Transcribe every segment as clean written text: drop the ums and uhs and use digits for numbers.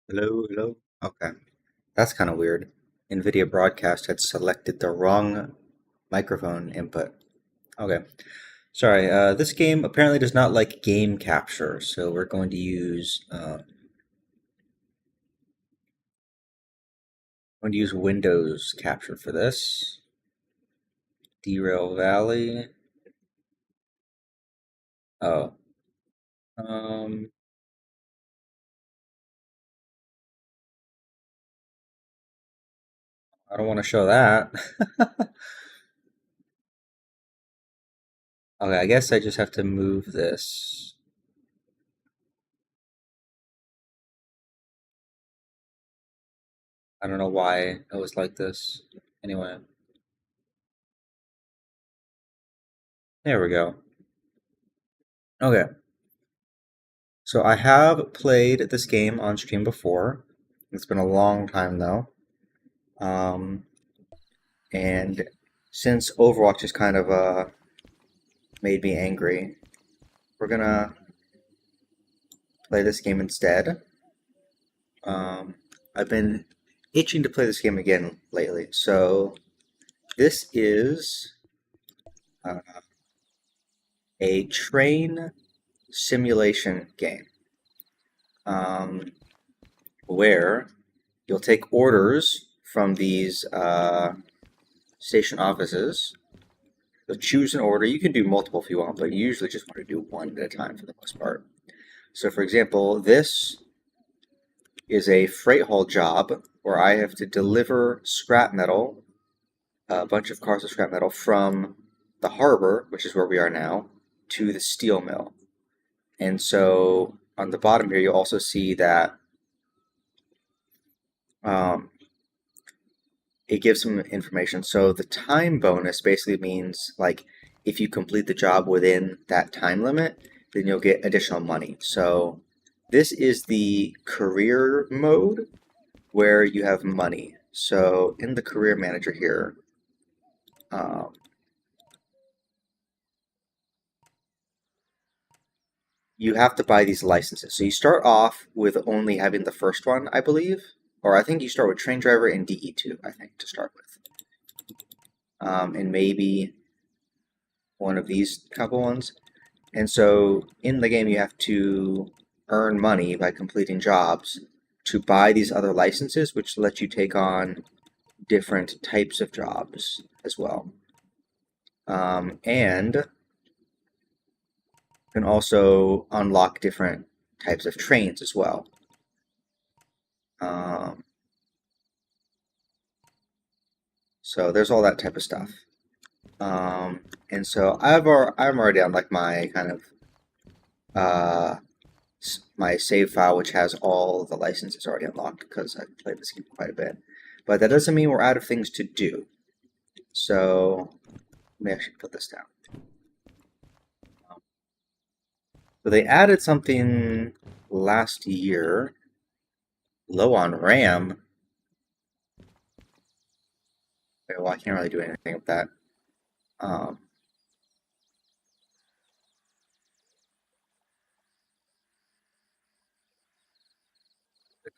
Hello, hello. Okay, that's kind of weird. NVIDIA Broadcast had selected the wrong microphone input. Okay, sorry. This game apparently does not like game capture, so we're going to use Windows capture for this. Derail Valley. Oh, um, I don't want to show that. Okay, I guess I just have to move this. I don't know why it was like this. Anyway, there we go. Okay. So I have played this game on stream before. It's been a long time though. Um, and since Overwatch has kind of made me angry, we're gonna play this game instead. Um, I've been itching to play this game again lately. So this is uh, a train simulation game um, where you'll take orders from these station offices. So choose an order. You can do multiple if you want, but you usually just want to do one at a time for the most part. So for example, this is a freight haul job where I have to deliver scrap metal, a bunch of cars of scrap metal from the harbor, which is where we are now, to the steel mill. And so on the bottom here, you'll also see that um, it gives some information. So the time bonus basically means like if you complete the job within that time limit, then you'll get additional money. So this is the career mode where you have money. So in the career manager here, um, you have to buy these licenses. So you start off with only having the first one, I believe, or I think you start with train driver and DE2, I think, to start with, and maybe one of these couple ones. And so in the game, you have to earn money by completing jobs to buy these other licenses, which let you take on different types of jobs as well. And you can also unlock different types of trains as well. Um, so there's all that type of stuff. And so I'm already on like my kind of uh, my save file, which has all the licenses already unlocked because I've played this game quite a bit. But that doesn't mean we're out of things to do. So let me actually put this down. So they added something last year, low on RAM. Well, I can't really do anything with that. Um,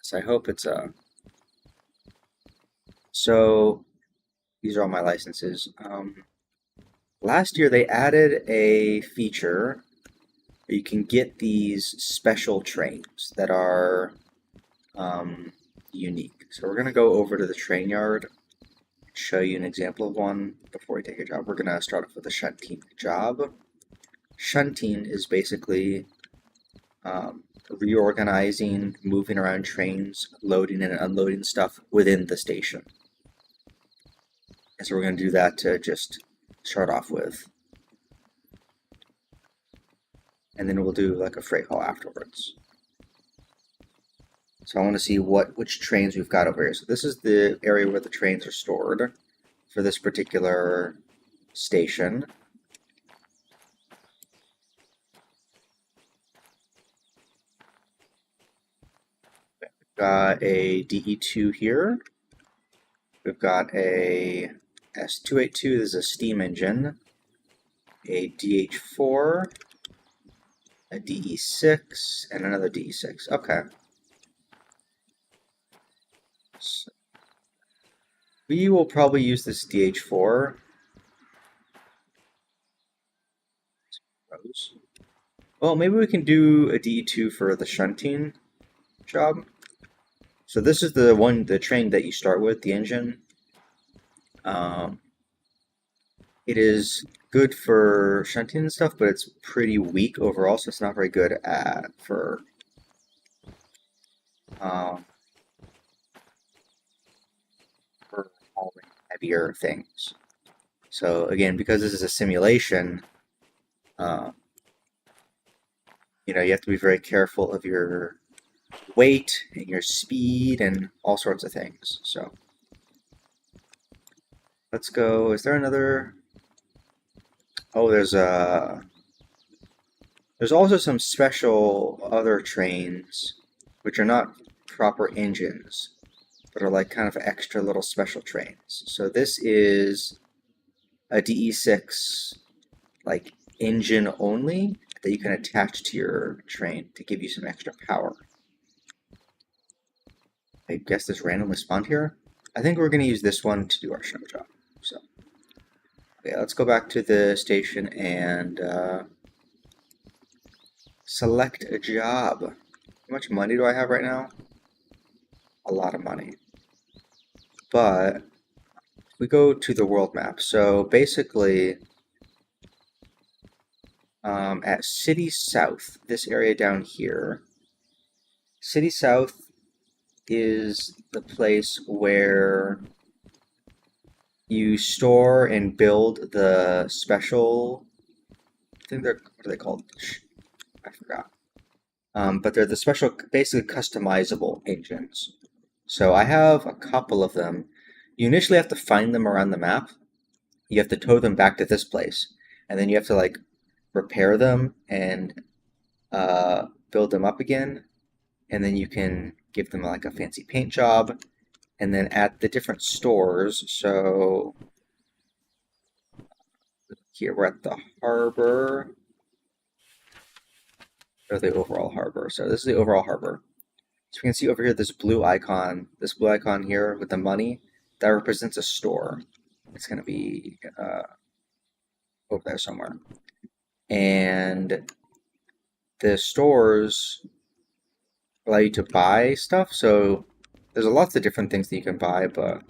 so I hope it's So these are all my licenses. Last year they added a feature where you can get these special trains that are unique. So we're gonna go over to the train yard, show you an example of one before we take a job. We're gonna start off with a shunting job. Shunting is basically reorganizing, moving around trains, loading and unloading stuff within the station. And so we're going to do that to just start off with. And then we'll do like a freight haul afterwards. So I want to see which trains we've got over here. So this is the area where the trains are stored for this particular station. We've got a DE2 here. We've got a S282, this is a steam engine. A DH4, a DE6, and another DE6. Okay. So we will probably use this DH4. Well, maybe we can do a D2 for the shunting job. So this is the train that you start with, the engine. Um, it is good for shunting and stuff, but it's pretty weak overall, so it's not very good um, for hauling heavier things. So again, because this is a simulation, uh, you have to be very careful of your weight and your speed and all sorts of things. So let's go. Is there another? Oh, there's also some special other trains, which are not proper engines, but are like kind of extra little special trains. So this is a DE6 like engine only that you can attach to your train to give you some extra power. I guess this randomly spawned here. I think we're going to use this one to do our show job. So, okay, let's go back to the station and select a job. How much money do I have right now? A lot of money. But we go to the world map. So basically, at City South, this area down here, City South is the place where you store and build the special. I think they're what are they called? I forgot. But they're the special, basically customizable engines. So I have a couple of them. You initially have to find them around the map. You have to tow them back to this place, and then you have to like repair them and build them up again, and then you can give them like a fancy paint job, and then at the different stores. So here we're at the harbor, or the overall harbor. So this is the overall harbor. So we can see over here this blue icon here with the money, that represents a store. It's going to be over there somewhere. And the stores allow you to buy stuff. So there's lots of different things that you can buy, but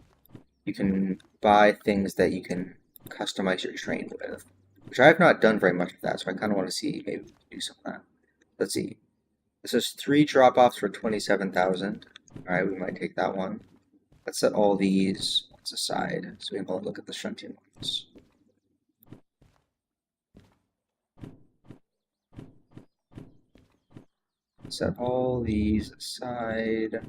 you can buy things that you can customize your train with, which I have not done very much of that. So I kind of want to see maybe we can do some of that. Let's see. This is 3 drop-offs for 27,000. All right, we might take that one. Let's set all these ones aside so we can only look at the shunting ones. Set all these aside.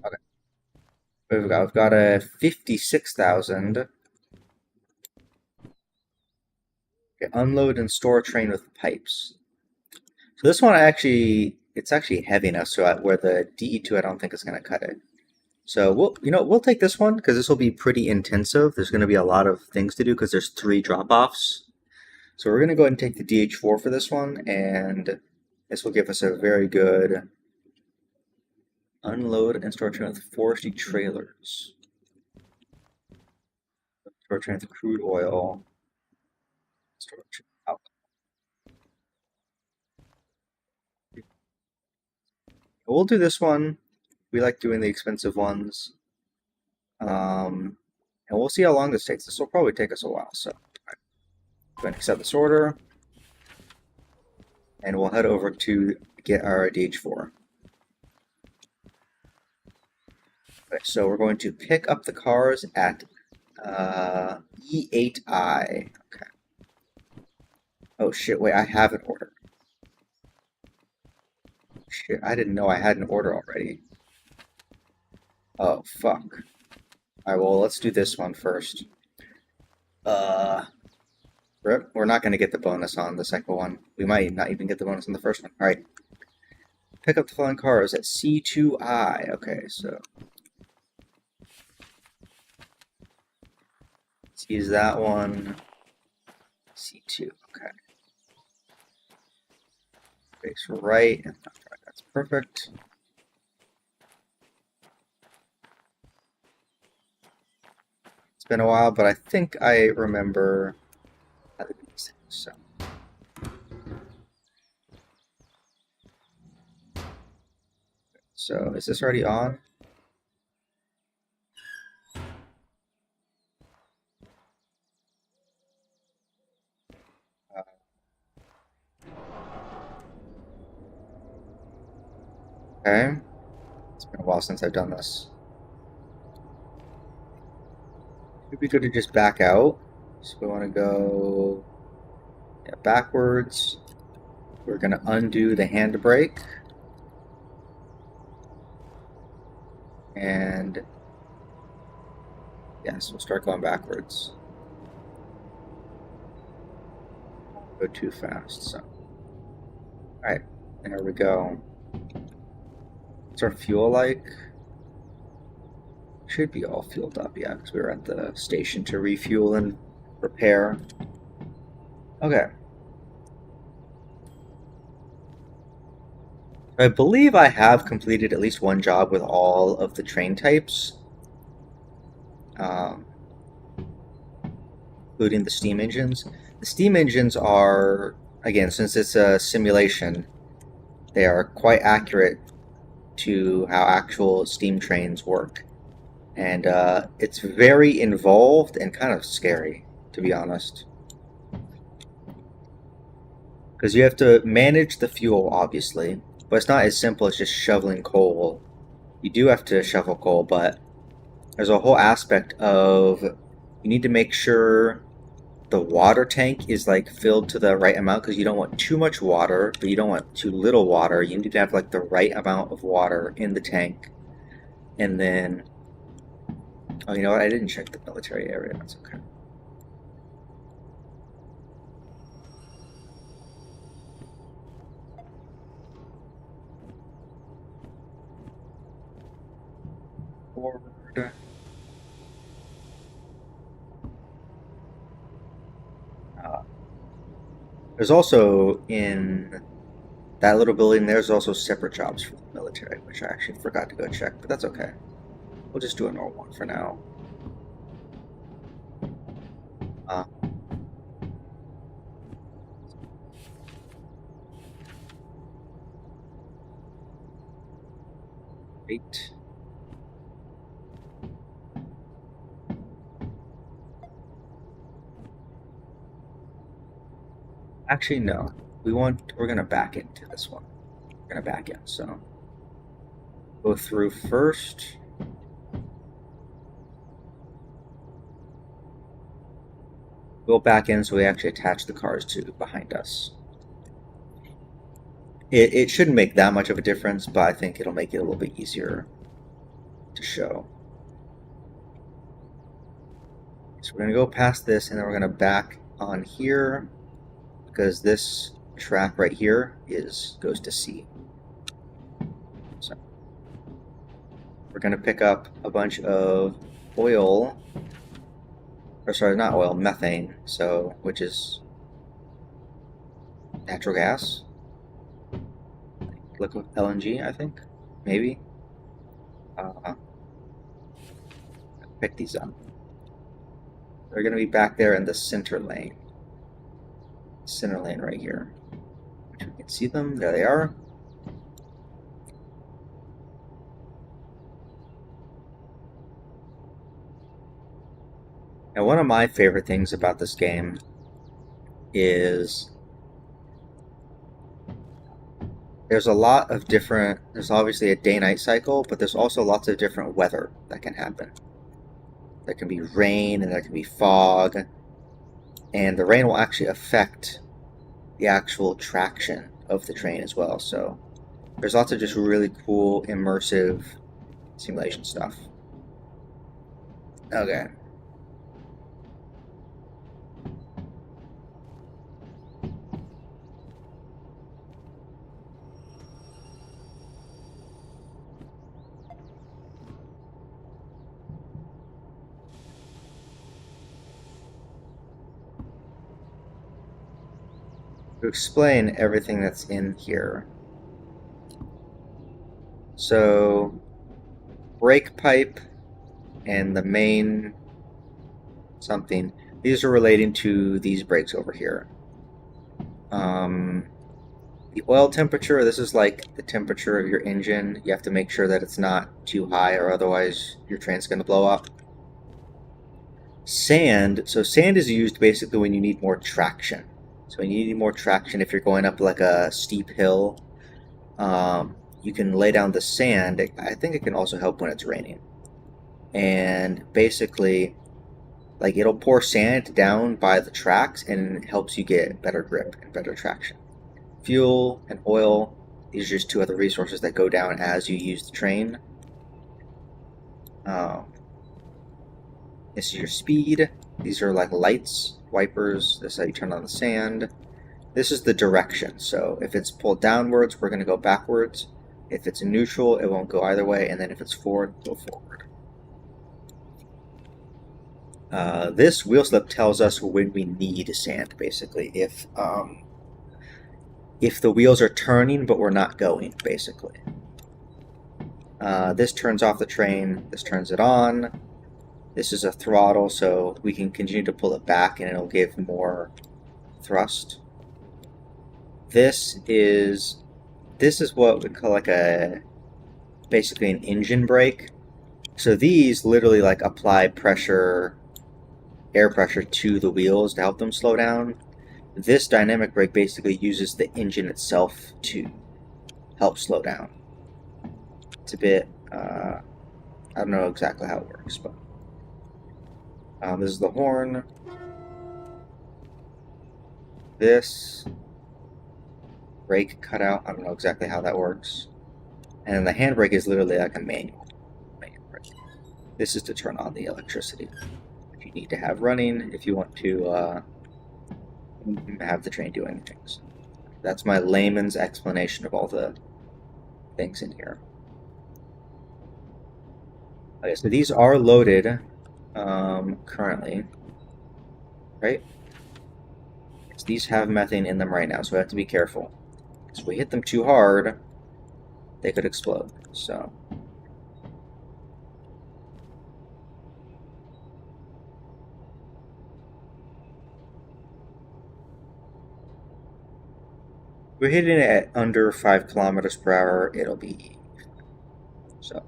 Okay. We've got a 56,000. Okay, unload and store train with pipes. So this one it's actually heavy enough so where the DE2 I don't think is going to cut it. So we'll take this one because this will be pretty intensive. There's going to be a lot of things to do because there's 3 drop-offs. So we're going to go ahead and take the DH4 for this one, and this will give us a very good unload and store train with forestry trailers. Store train with crude oil. Store train out. We'll do this one. We like doing the expensive ones. And we'll see how long this takes. This will probably take us a while, so right. Go ahead and accept this order. And we'll head over to get our DH4. Okay, so we're going to pick up the cars at E8I. Okay. Oh shit, wait, I have an order. Shit, I didn't know I had an order already. Oh, fuck. Alright, well, let's do this one first. We're not going to get the bonus on the second one. We might not even get the bonus on the first one. Alright. Pick up the following cars at C2I. Okay, so let's use that one. C2, okay. Face right and left right. That's perfect. It's been a while, but I think I remember how to do these things. So is this already on? Okay. It's been a while since I've done this. It'd be good to just back out. So we want to go backwards. We're going to undo the handbrake. And yes, we'll start going backwards. Go too fast. So, all right, there we go. What's our fuel like? Should be all fueled up, yeah, because we were at the station to refuel and repair. Okay. I believe I have completed at least one job with all of the train types, including the steam engines. The steam engines are, again, since it's a simulation, they are quite accurate to how actual steam trains work. And it's very involved and kind of scary, to be honest. Because you have to manage the fuel, obviously, but it's not as simple as just shoveling coal. You do have to shovel coal, but there's a whole aspect of you need to make sure the water tank is like filled to the right amount, because you don't want too much water, but you don't want too little water. You need to have like the right amount of water in the tank. And then, oh, you know what? I didn't check the military area. That's okay. Forward. There's also in that little building, there's also separate jobs for the military, which I actually forgot to go check, but that's okay. We'll just do a normal one for now. Uh, Wait. Actually, no. We're gonna back into this one. We're gonna back in, so go through first. We'll back in so we actually attach the cars to behind us. It shouldn't make that much of a difference, but I think it'll make it a little bit easier to show. So we're gonna go past this, and then we're gonna back on here, because this track right here goes to C. So we're gonna pick up a bunch of oil, or sorry, not oil, methane. So which is natural gas, liquid LNG, I think, maybe. Pick these up. They're gonna be back there in the center lane. Center lane right here. Which we can see them. There they are. Now, one of my favorite things about this game is there's a lot of different, there's obviously a day-night cycle, but there's also lots of different weather that can happen. There can be rain and there can be fog, and the rain will actually affect the actual traction of the train as well. So there's lots of just really cool, immersive simulation stuff. Okay. To explain everything that's in here. So, brake pipe and the main something, these are relating to these brakes over here. The oil temperature, this is like the temperature of your engine. You have to make sure that it's not too high or otherwise your train's going to blow up. Sand, so sand is used basically when you need more traction. So when you need more traction, if you're going up like a steep hill, you can lay down the sand. I think it can also help when it's raining. And basically, like it'll pour sand down by the tracks and it helps you get better grip and better traction. Fuel and oil, these are just two other resources that go down as you use the train. This is your speed. These are like lights, wipers. This is how you turn on the sand. This is the direction. So if it's pulled downwards, we're going to go backwards. If it's neutral, it won't go either way. And then if it's forward, go forward. This wheel slip tells us when we need sand, basically. If the wheels are turning but we're not going, basically. This turns off the train. This turns it on. This is a throttle, so we can continue to pull it back and it'll give more thrust. This is what we call like basically an engine brake. So these literally like apply pressure, air pressure to the wheels to help them slow down. This dynamic brake basically uses the engine itself to help slow down. It's a bit, I don't know exactly how it works, but this is the horn. This brake cutout, I don't know exactly how that works. And then the handbrake is literally like a manual brake. This is to turn on the electricity, which you need to have running if you want to have the train do anything. So that's my layman's explanation of all the things in here. Okay, so these are loaded currently, right? So these have methane in them right now, so we have to be careful. Because if we hit them too hard, they could explode. So if we're hitting it at under 5 kilometers per hour, it'll be so.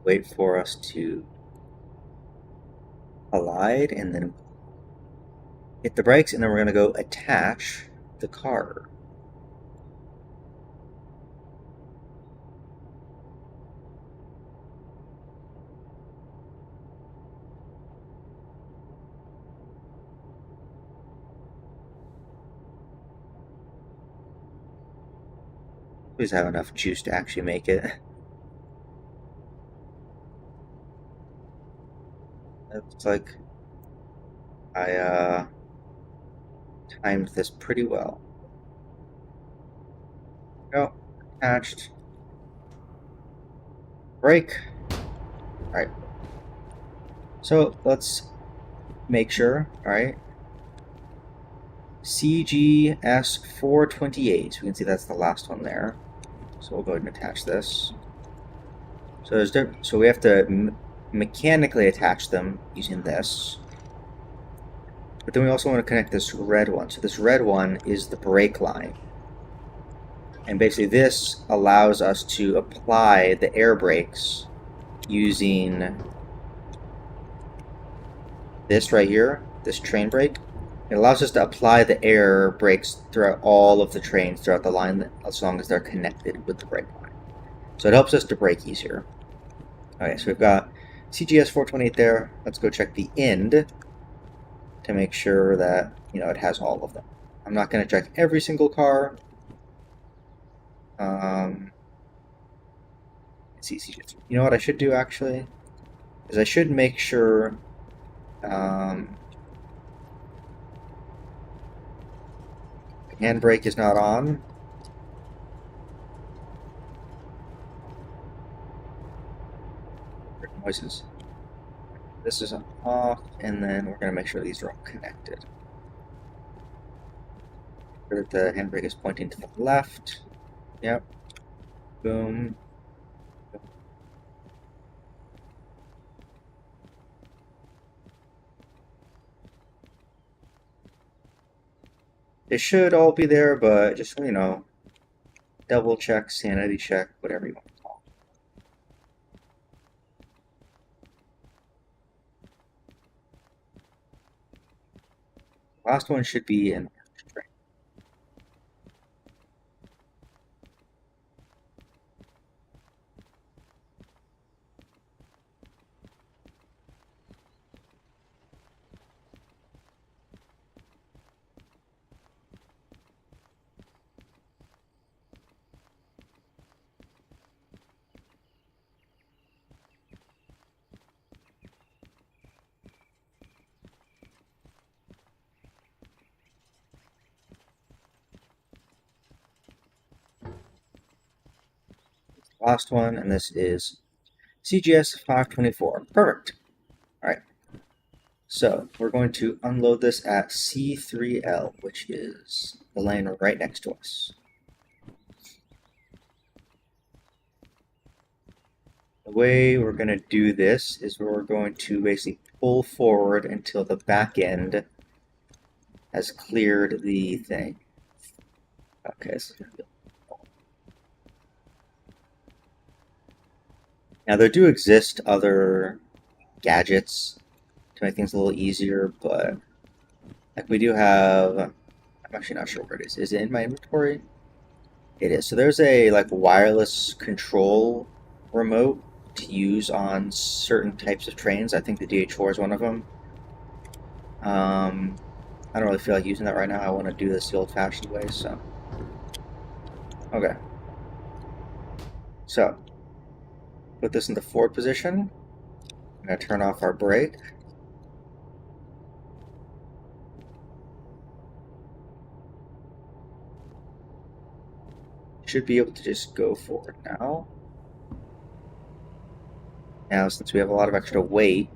Wait for us to collide and then hit the brakes, and then we're going to go attach the car. Please have enough juice to actually make it. It looks like I timed this pretty well. Go, attached. Brake. Alright. So let's make sure, alright. CGS428. We can see that's the last one there. So we'll go ahead and attach this. So we have to mechanically attach them using this. But then we also want to connect this red one. So this red one is the brake line. And basically this allows us to apply the air brakes using this right here, this train brake. It allows us to apply the air brakes throughout all of the trains throughout the line as long as they're connected with the brake line. So it helps us to brake easier. Okay, so we've got CGS428 there. Let's go check the end to make sure that, it has all of them. I'm not going to check every single car. It's easy. You know what I should do actually? Is I should make sure the handbrake is not on. Noises. This is off, and then we're going to make sure these are all connected. Sure that the handbrake is pointing to the left. Yep. Boom. It should all be there, but just, double check, sanity check, whatever you want to call it. Last one should be an orange train. Last one, and this is CGS 524. Perfect. All right. So we're going to unload this at C3L, which is the lane right next to us. The way we're going to do this is we're going to basically pull forward until the back end has cleared the thing. Okay, so now there do exist other gadgets to make things a little easier, but like we do have, I'm actually not sure where it is. Is it in my inventory? It is. So there's a like wireless control remote to use on certain types of trains. I think the DH4 is one of them. I don't really feel like using that right now. I want to do this the old-fashioned way, so. Okay. So, put this into forward position. I'm going to turn off our brake. Should be able to just go forward now. Now, since we have a lot of extra weight,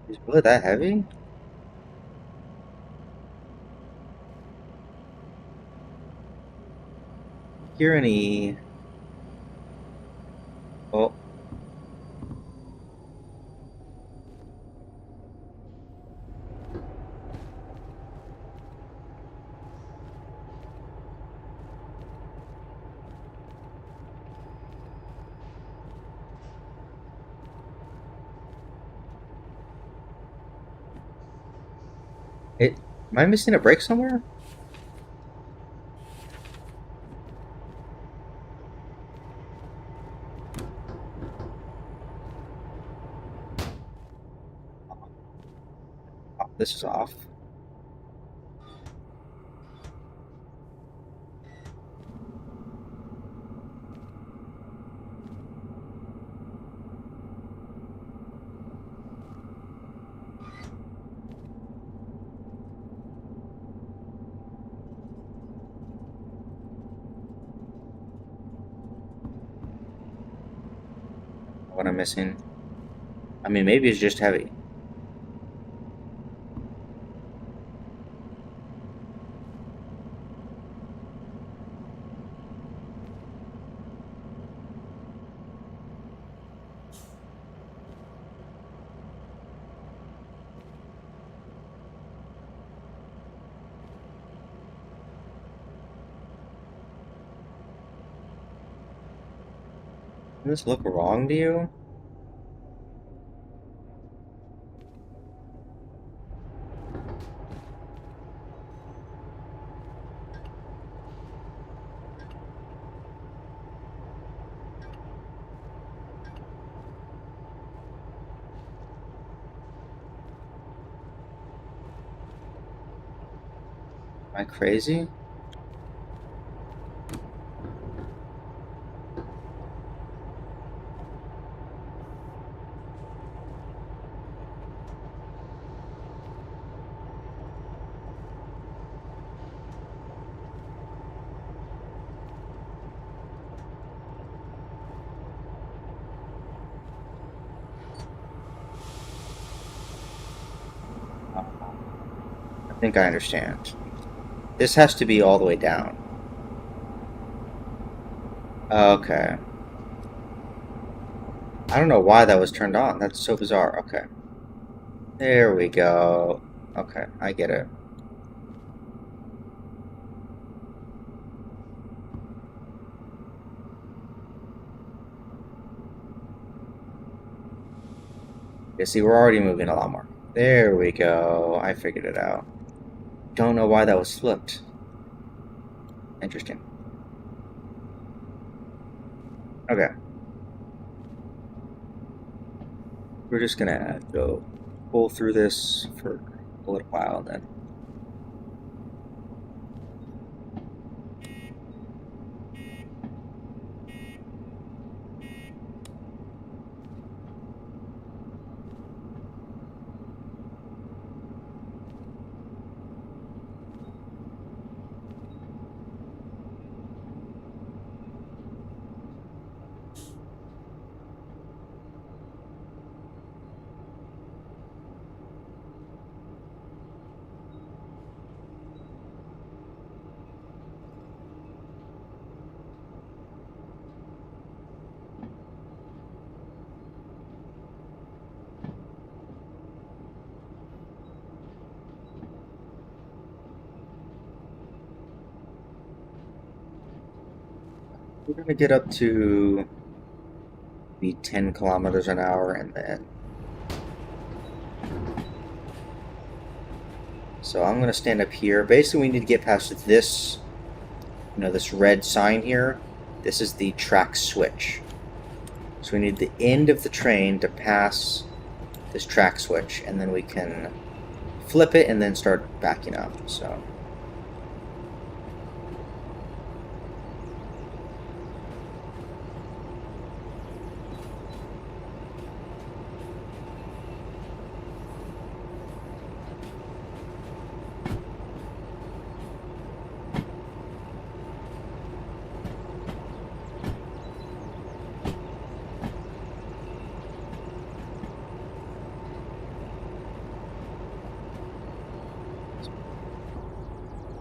is it really that heavy? Hear any? Oh, it. Am I missing a brake somewhere? Oh, this is off. What I'm missing? I mean, maybe it's just heavy. Does this look wrong to you? I crazy? I think I understand. This has to be all the way down. Okay. I don't know why that was turned on. That's so bizarre. Okay. There we go. Okay, I get it. You see, we're already moving a lot more. There we go. I figured it out. Don't know why that was flipped. Interesting. Okay. We're just gonna go pull through this for a little while then. We're gonna get up to be 10 kilometers an hour and then. So I'm gonna stand up here. Basically, we need to get past this, this red sign here. This is the track switch. So we need the end of the train to pass this track switch, and then we can flip it and then start backing up. So.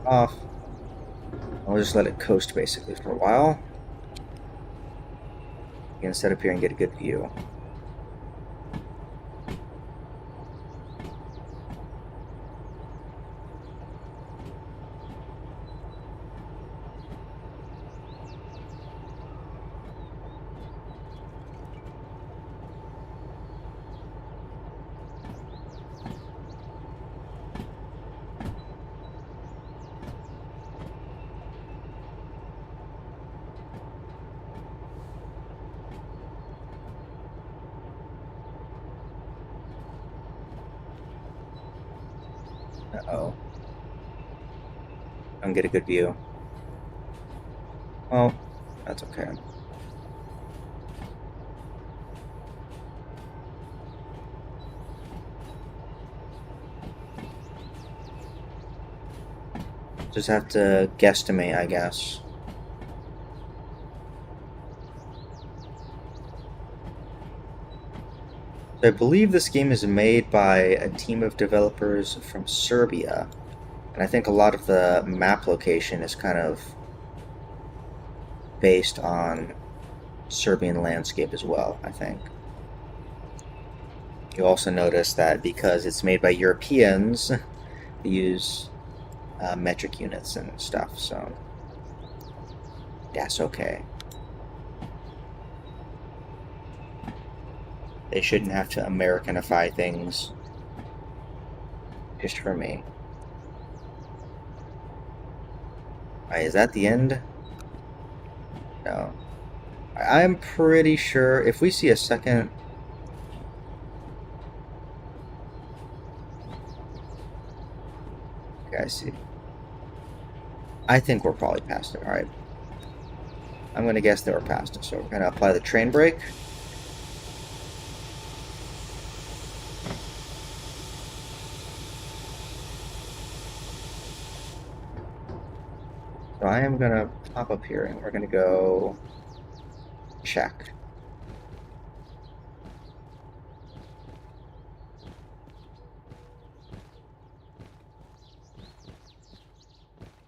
Off. I'll just let it coast basically for a while. You can set up here and get a good view. Uh-oh. Don't get a good view. Well, that's okay. Just have to guesstimate, I guess. I believe this game is made by a team of developers from Serbia, and I think a lot of the map location is kind of based on Serbian landscape as well, I think. You also notice that because it's made by Europeans, they use metric units and stuff, so that's okay. They shouldn't have to Americanify things just for me. Alright, is that the end? No. I'm pretty sure if we see a second... Okay, I see. I think we're probably past it. All right. I'm going to guess that we're past it. So we're going to apply the train brake. So I am going to pop up here and we're going to go check.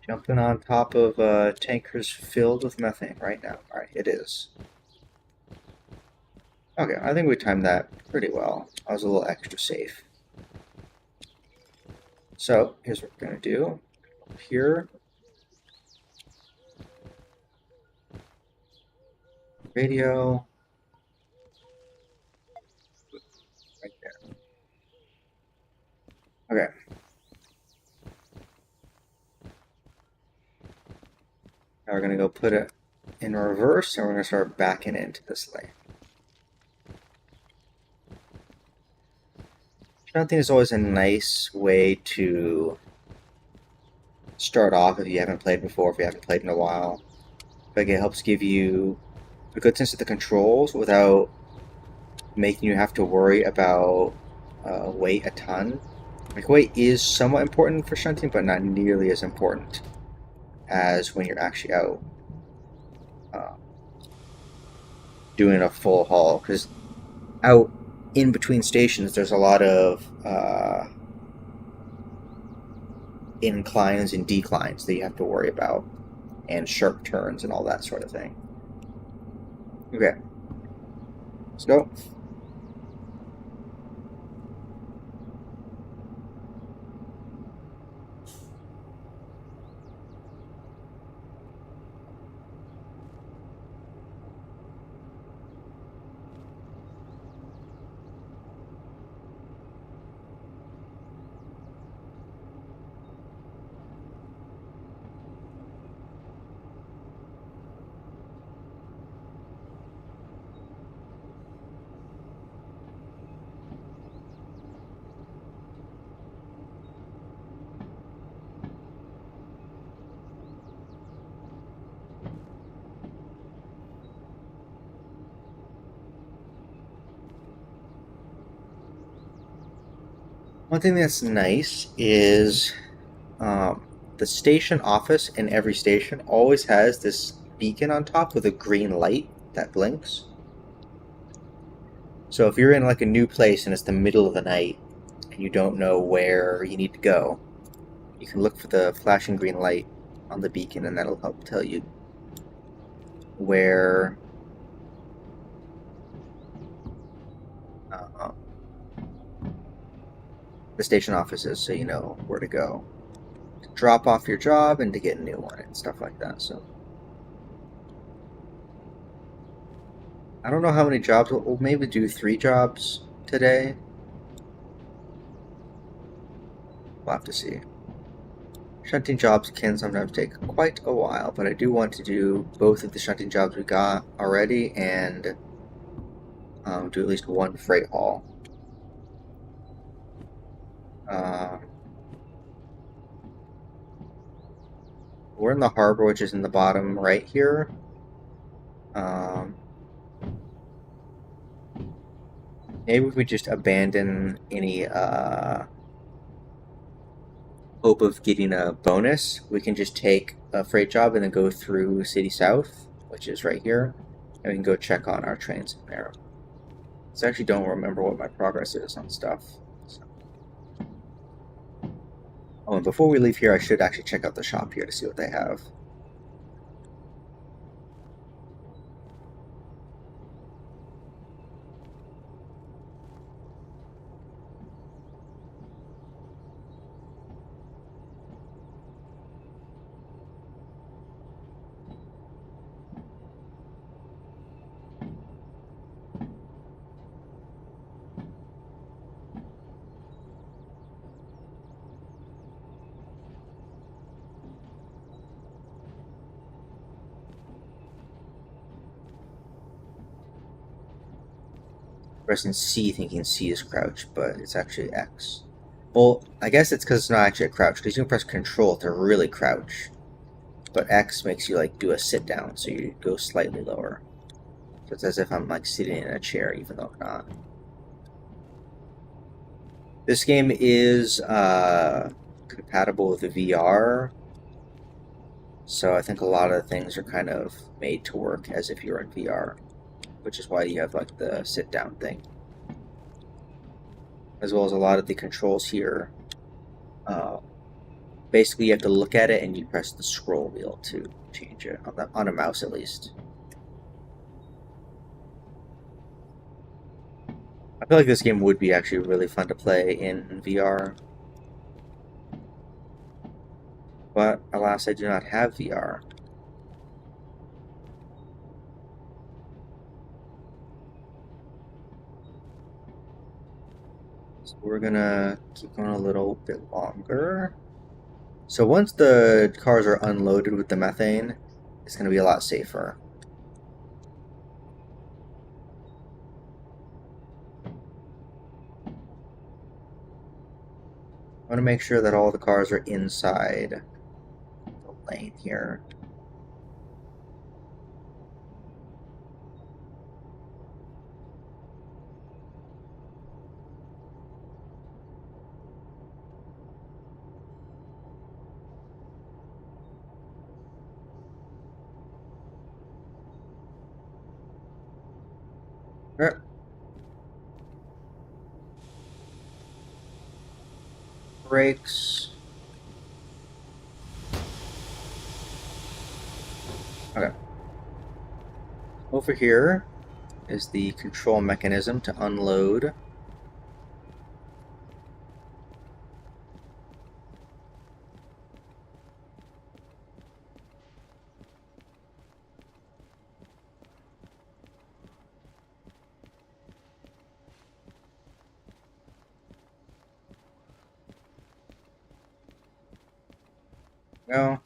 Jumping on top of tankers filled with methane right now. All right, it is. Okay, I think we timed that pretty well. I was a little extra safe. So here's what we're going to do. Here, radio, right there. Okay. Now we're going to go put it in reverse, and we're going to start backing into this lane. Shunting is always a nice way to start off if you haven't played before, if you haven't played in a while. Like it helps give you a good sense of the controls without making you have to worry about weight a ton. Like weight is somewhat important for shunting, but not nearly as important as when you're actually out uh, doing a full haul. Because out in between stations, there's a lot of inclines and declines that you have to worry about, and sharp turns and all that sort of thing. Okay, let's go. One thing that's nice is the station office in every station always has this beacon on top with a green light that blinks. So if you're in like a new place and it's the middle of the night and you don't know where you need to go, you can look for the flashing green light on the beacon, and that'll help tell you where the station office is, so you know where to go. To drop off your job and to get a new one and stuff like that. So I don't know how many jobs. We'll maybe do 3 jobs today. We'll have to see. Shunting jobs can sometimes take quite a while, but I do want to do both of the shunting jobs we got already and do at least one freight haul. We're in the harbor, which is in the bottom right here. Maybe if we just abandon any hope of getting a bonus, we can just take a freight job and then go through City South, which is right here, and we can go check on our trains there. So I actually don't remember what my progress is on stuff. So. Oh, and before we leave here, I should actually check out the shop here to see what they have. Pressing C thinking C is crouch, but it's actually X. Well, I guess it's because it's not actually a crouch, because you can press Control to really crouch. but X makes you like do a sit down, so you go slightly lower. So it's as if I'm like sitting in a chair, even though I'm not. This game is compatible with the VR, so I think a lot of the things are kind of made to work as if you're in VR, which is why you have like the sit down thing, as well as a lot of the controls here. Basically, you have to look at it and you press the scroll wheel to change it on a mouse, at least. I feel like this game would be actually really fun to play in VR, but alas, I do not have VR. So we're gonna keep going a little bit longer. So once the cars are unloaded with the methane, it's gonna be a lot safer. I want to make sure that all the cars are inside the lane here. Alright. Brakes. Okay. Over here is the control mechanism to unload. No.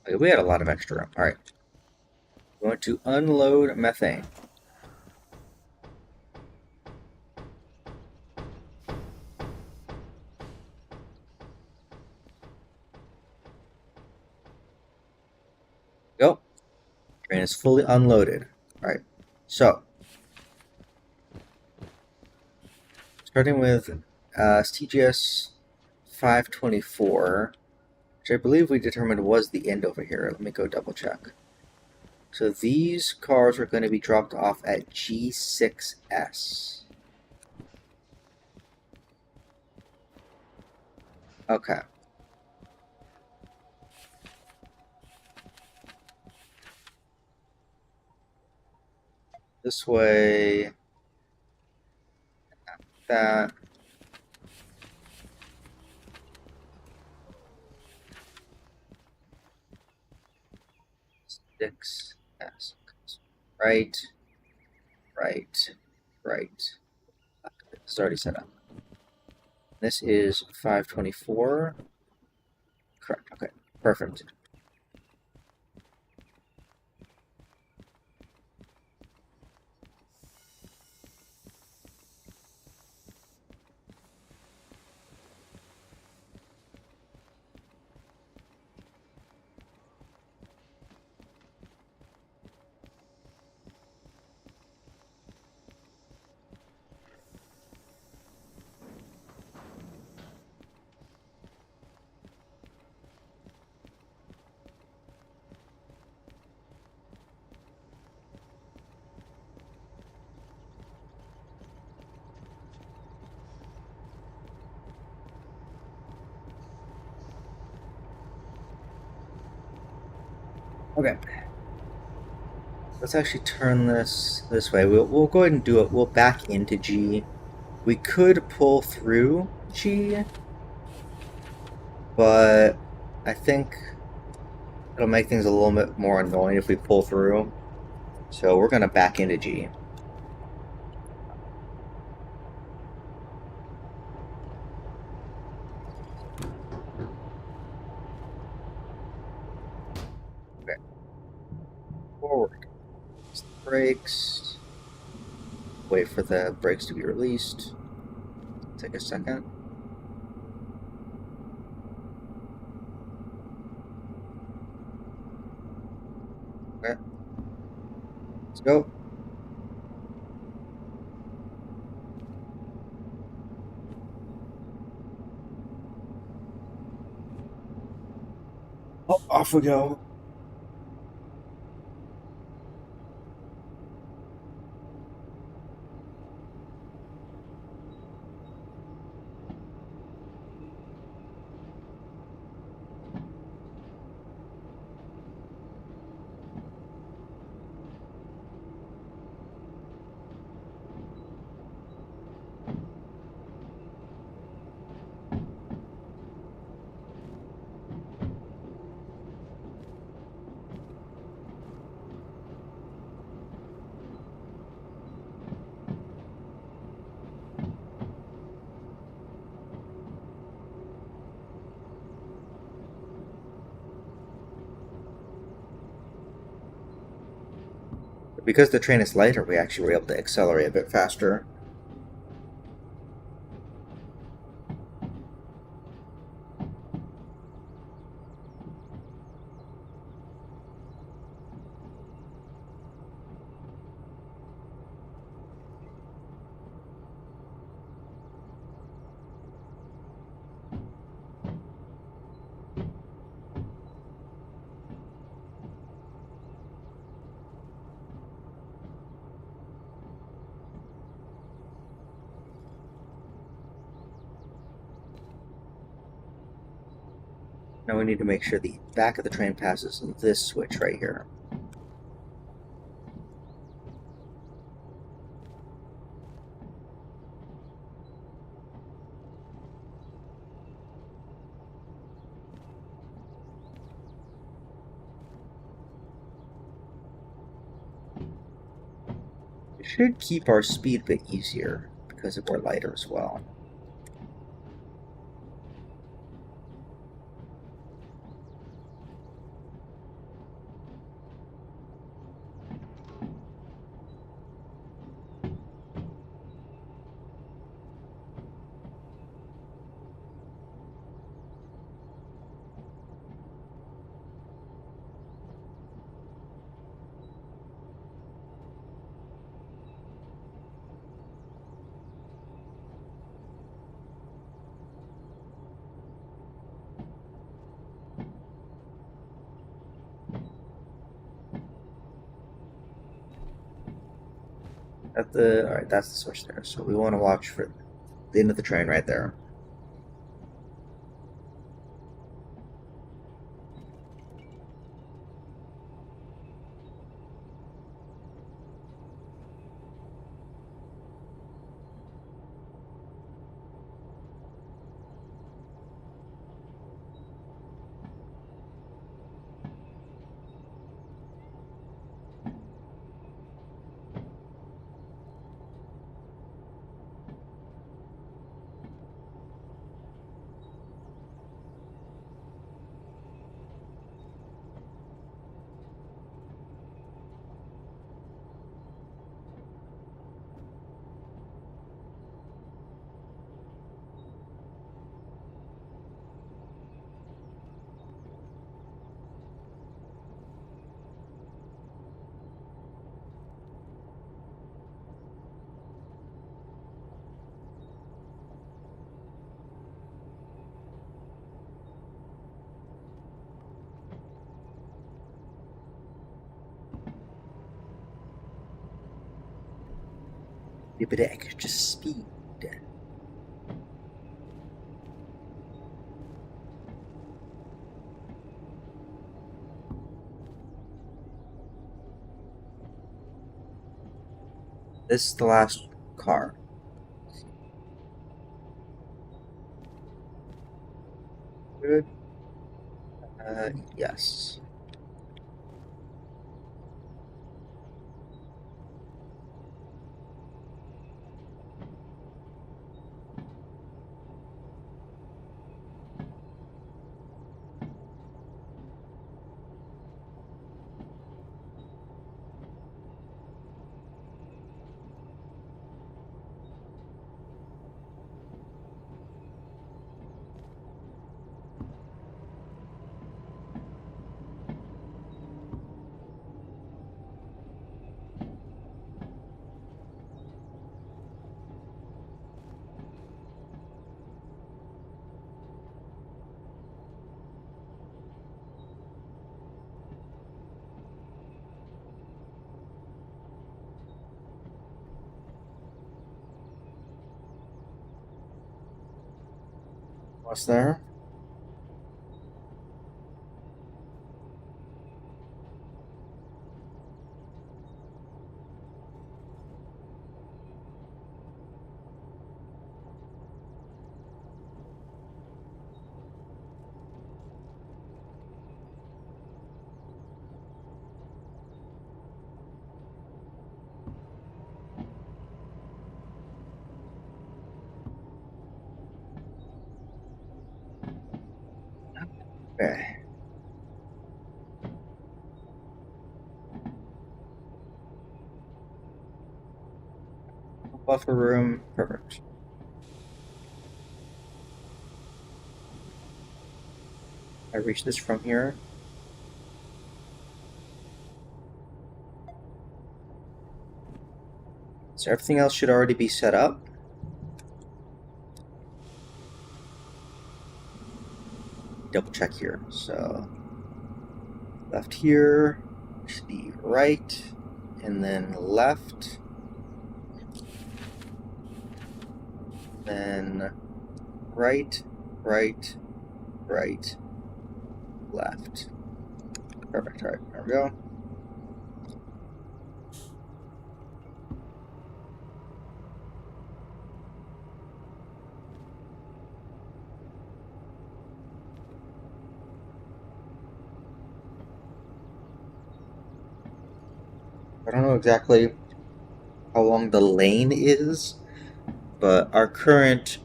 Okay, we had a lot of extra room. Alright. We're going to unload methane. Go. Train is fully unloaded. Alright. So, starting with CGS 524, which I believe we determined was the end over here. Let me go double check. So these cars are going to be dropped off at G6S. Okay. This way. That. 6S. Right. Right. Right. It's already set up. This is 524. Correct. Okay. Perfect. Okay. Let's actually turn this way. We'll go ahead and do it. We'll back into G. We could pull through G, but I think it'll make things a little bit more annoying if we pull through. So we're gonna back into G. Okay. Forward. Brakes. Wait for the brakes to be released. Take a second. Okay, let's go. Oh, off we go. Because the train is lighter, we actually were able to accelerate a bit faster. Now we need to make sure the back of the train passes this switch right here. It should keep our speed a bit easier because we're lighter as well. Alright, that's the switch there. So we want to watch for the end of the train right there. A bit of extra speed. This is the last car. Good. Yes. What's there? Okay. Buffer room. Perfect. I reach this from here. So everything else should already be set up. Double check here. So left here should be right, and then left, then right, right, right, left. Perfect. All right, there we go. I don't know exactly how long the lane is, but our current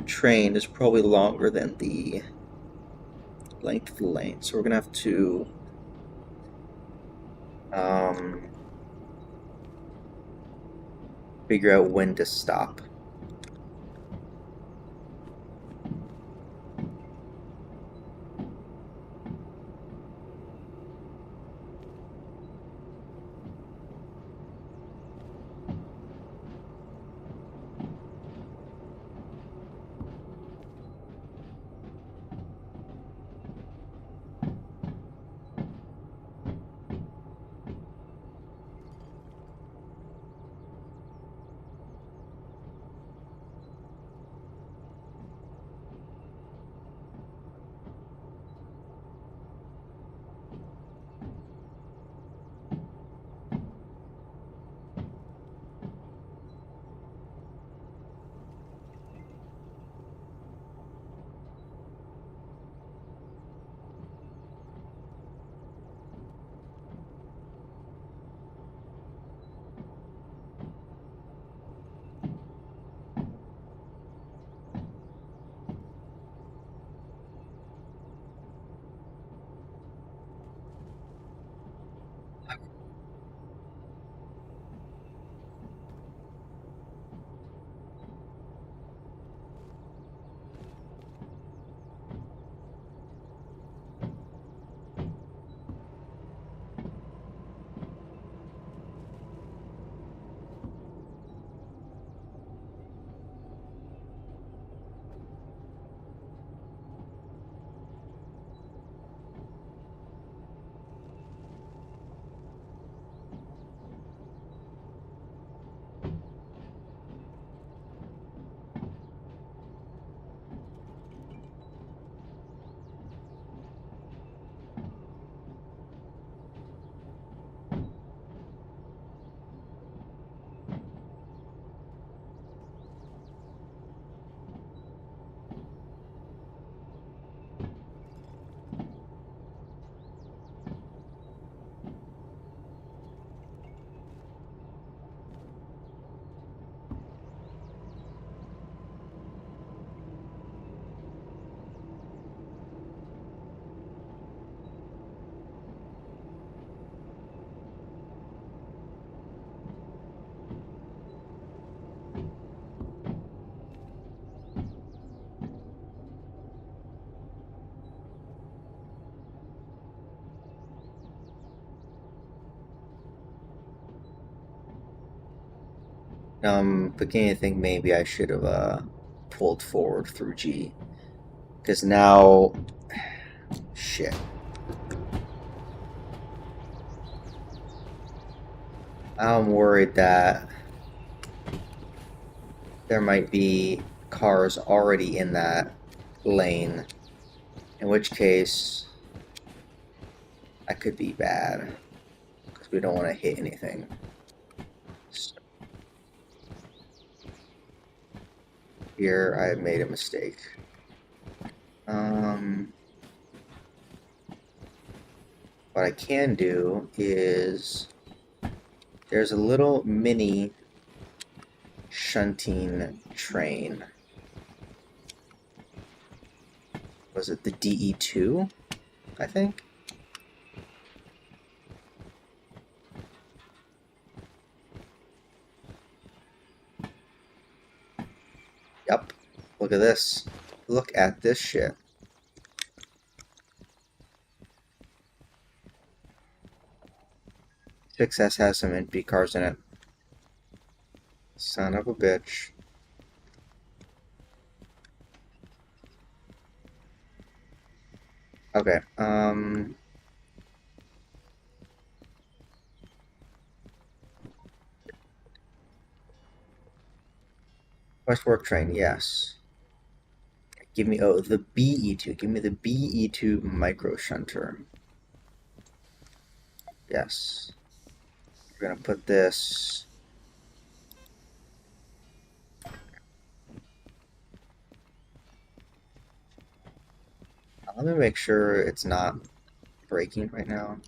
train is probably longer than the length of the lane, so we're gonna have to figure out when to stop. Beginning to think maybe I should have pulled forward through G, because now, shit. I'm worried that there might be cars already in that lane, in which case that could be bad because we don't want to hit anything. So here I made a mistake. What I can do is there's a little mini shunting train. Was it the DE2, I think? Yep. Look at this. Look at this shit. 6S has some NP cars in it. Son of a bitch. Okay, Westwork train, yes. Give me, oh, the BE2. Give me the BE2 micro shunter. Yes. We're gonna put this. Let me make sure it's not breaking right now.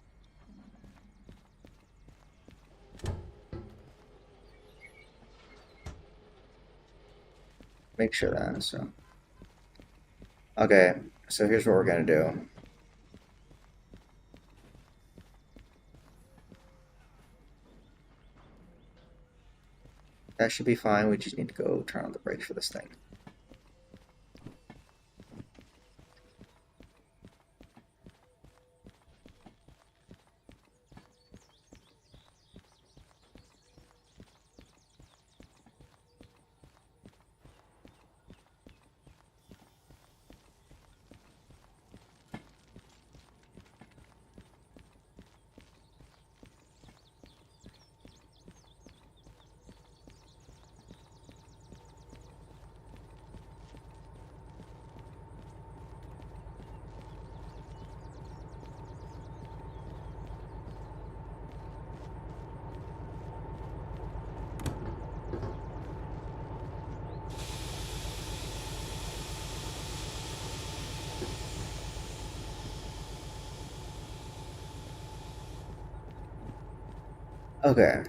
Make sure that, so. Okay, so here's what we're gonna do. That should be fine. We just need to go turn on the brakes for this thing. Okay.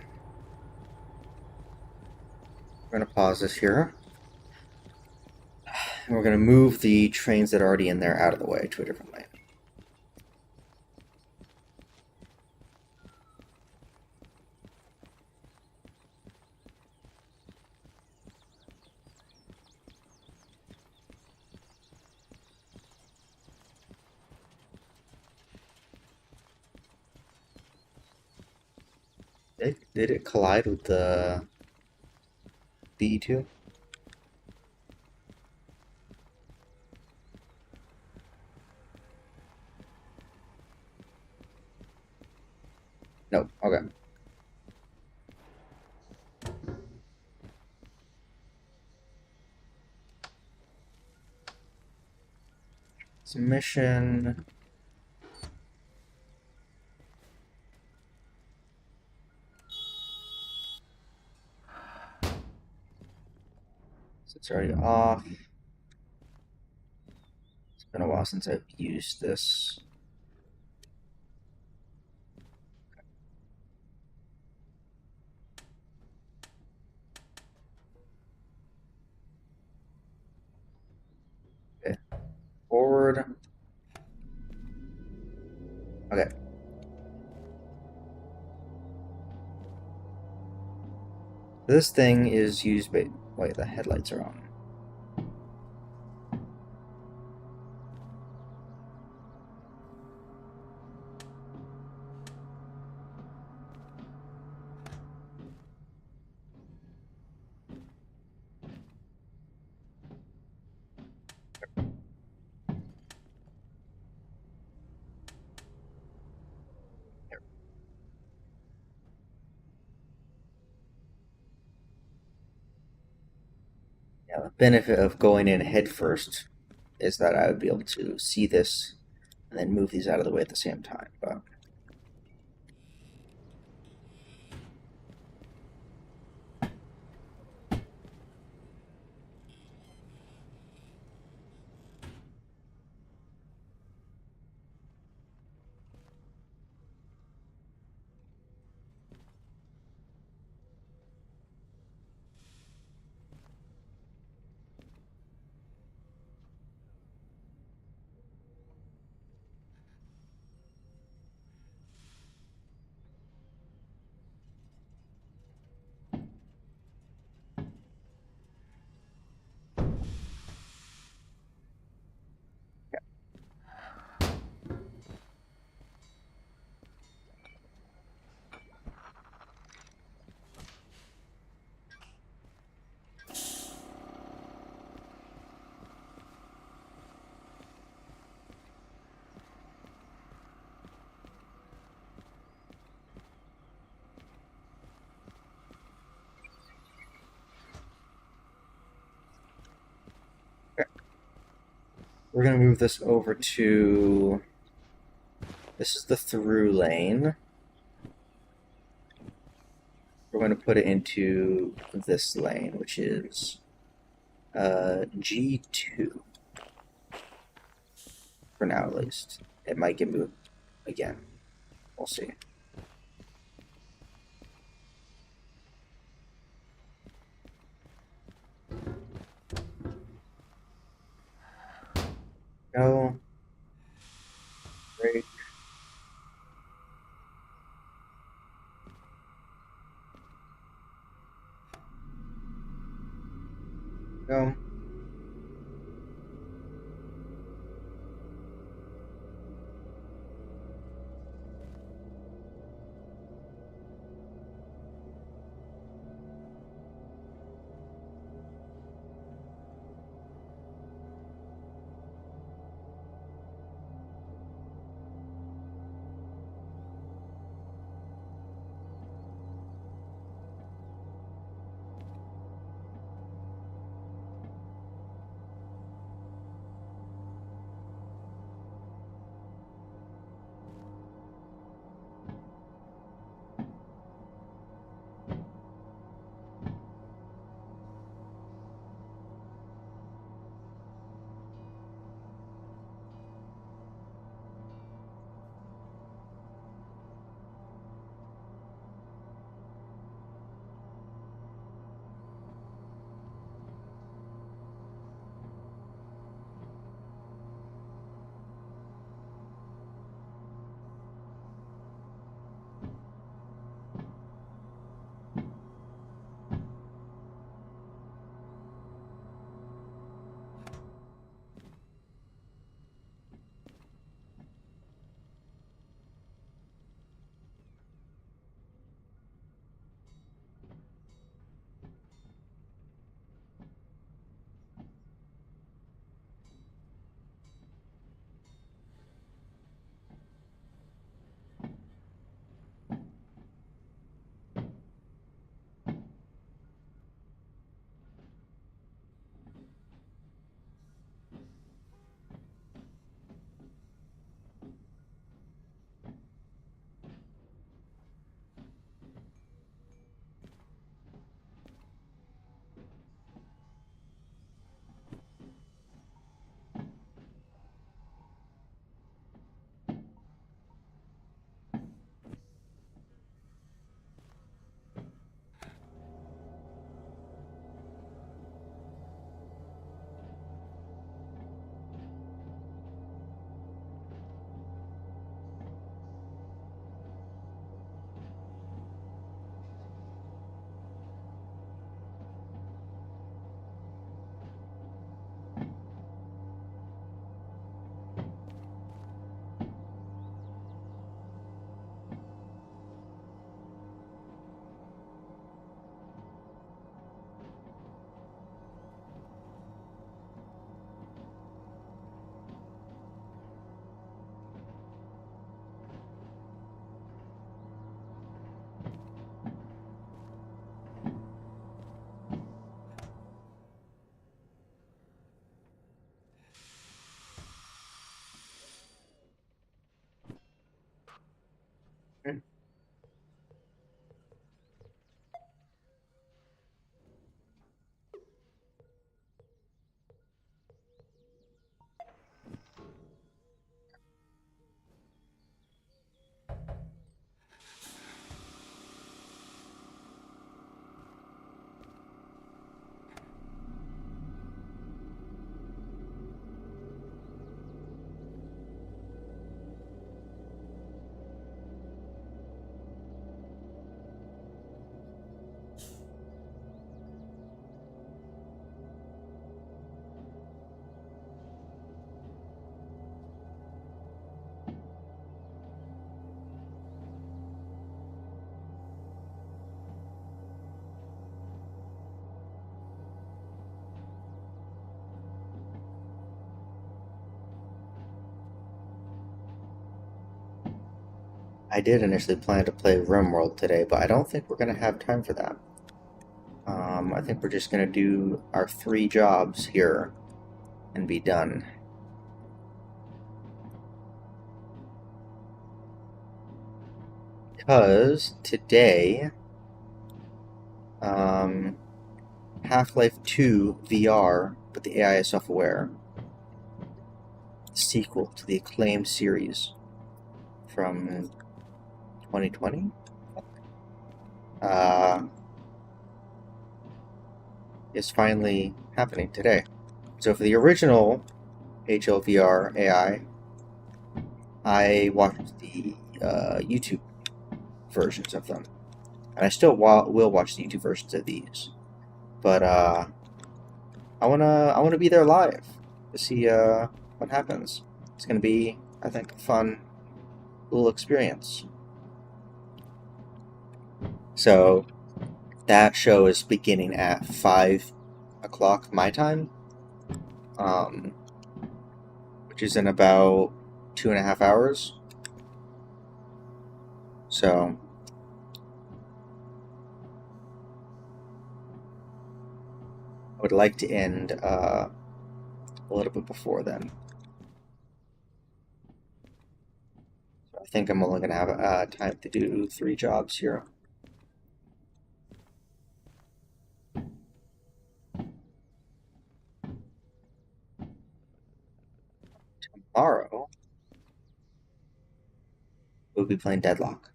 We're gonna pause this here. And we're gonna move the trains that are already in there out of the way to a different lane. Did it collide with the BE2? No. Okay. Submission. So it's already off. It's been a while since I've used this. Okay. Forward. Okay. This thing is used by... Wait, the headlights are on. Yeah, the benefit of going in head first is that I would be able to see this and then move these out of the way at the same time. But we're going to move this over to, this is the through lane. We're going to put it into this lane, which is G2, for now at least. It might get moved again. We'll see. Go. Break. Go. I did initially plan to play RimWorld today, but I don't think we're going to have time for that. I think we're just going to do our 3 jobs here and be done. Because today, um, Half-Life 2 VR, but the AI is self-aware, sequel to the acclaimed series from 2020, is finally happening today. So for the original HLVR AI, I watched the YouTube versions of them, and I still will watch the YouTube versions of these. But I wanna be there live to see what happens. It's gonna be, I think, a fun little experience. So that show is beginning at 5 o'clock my time, um, which is in about 2.5 hours. So I would like to end a little bit before then. So I think I'm only going to have time to do 3 jobs here. Tomorrow, we'll be playing Deadlock.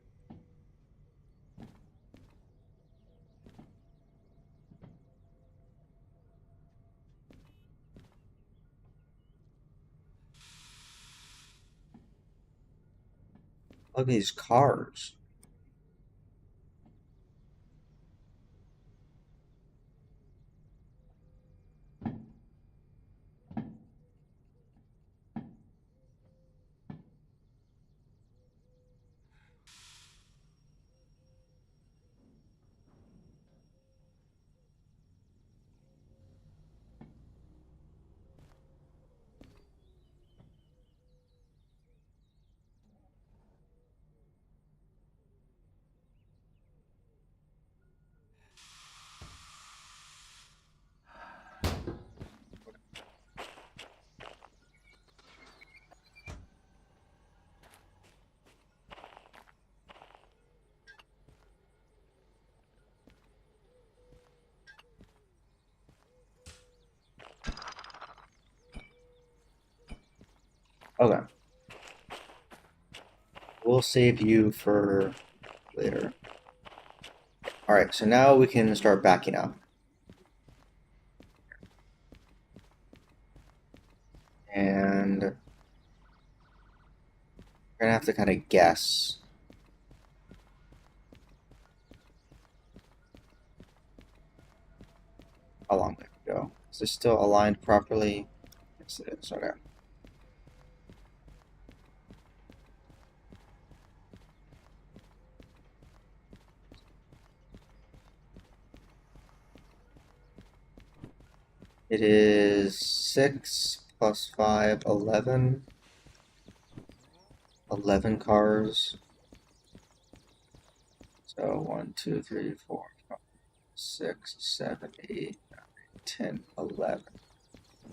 Look at these cars. Okay. We'll save you for later. Alright, so now we can start backing up. And we're going to have to kind of guess how long that could go. Is this still aligned properly? Yes, it is. Okay. It is 6 plus 5, 11. 11 cars. So 1, 2, 3, 4, 5, 6, 7, 8, 9, 10, 11.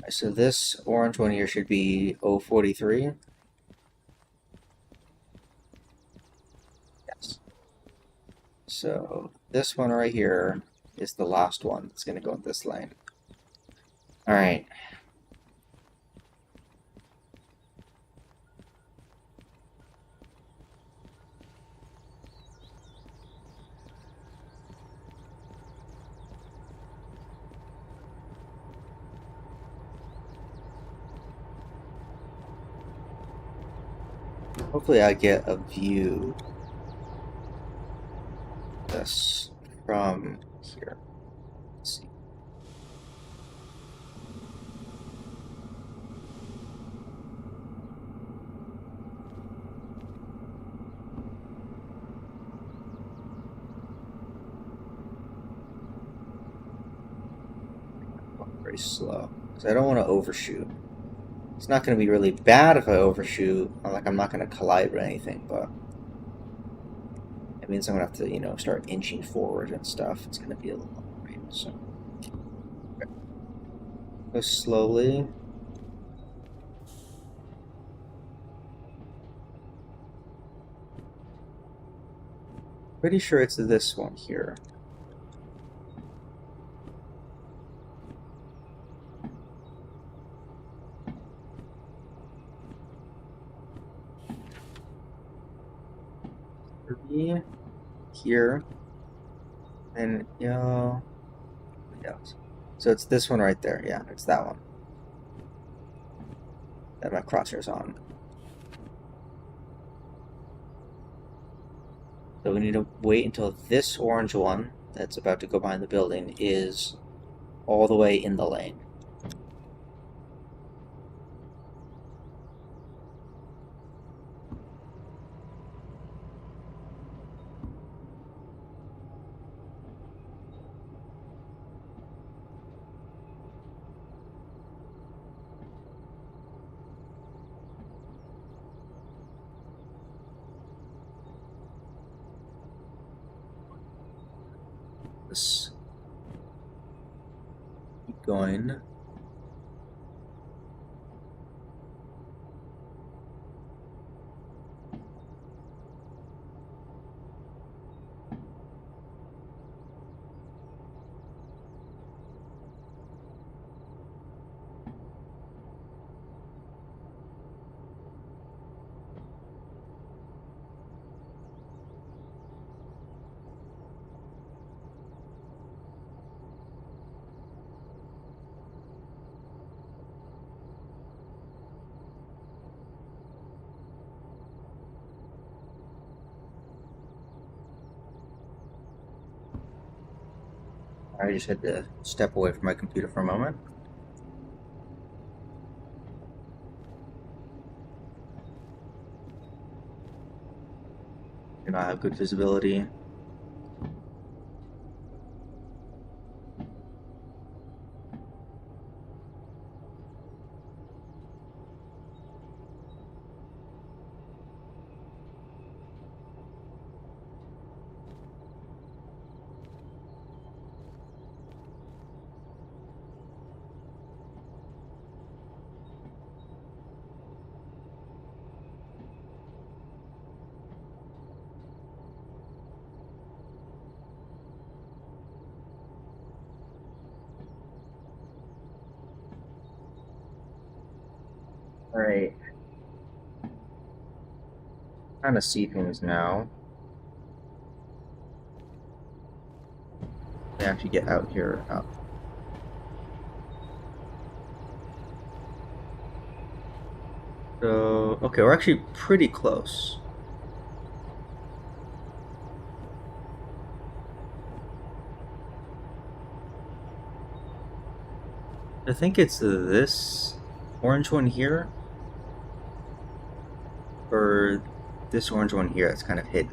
Right, so this orange one here should be 043. Yes. So this one right here is the last one that's going to go in this lane. All right. Hopefully I get a view of this from here. Let's see. Very slow because I don't want to overshoot. It's not going to be really bad if I overshoot. Like I'm not going to collide or anything, but means I'm gonna have to, start inching forward and stuff. It's gonna be a little annoying, so. Okay. Go slowly. Pretty sure it's this one here. Here. And, yeah. So it's this one right there. Yeah, it's that one that my crosshair's on. So we need to wait until this orange one that's about to go behind the building is all the way in the lane. Let's keep going. I just had to step away from my computer for a moment. Do not have good visibility. Alright. Kind of see things now. I actually get out here. So, okay, we're actually pretty close. I think it's this orange one here, or this orange one here that's kind of hidden.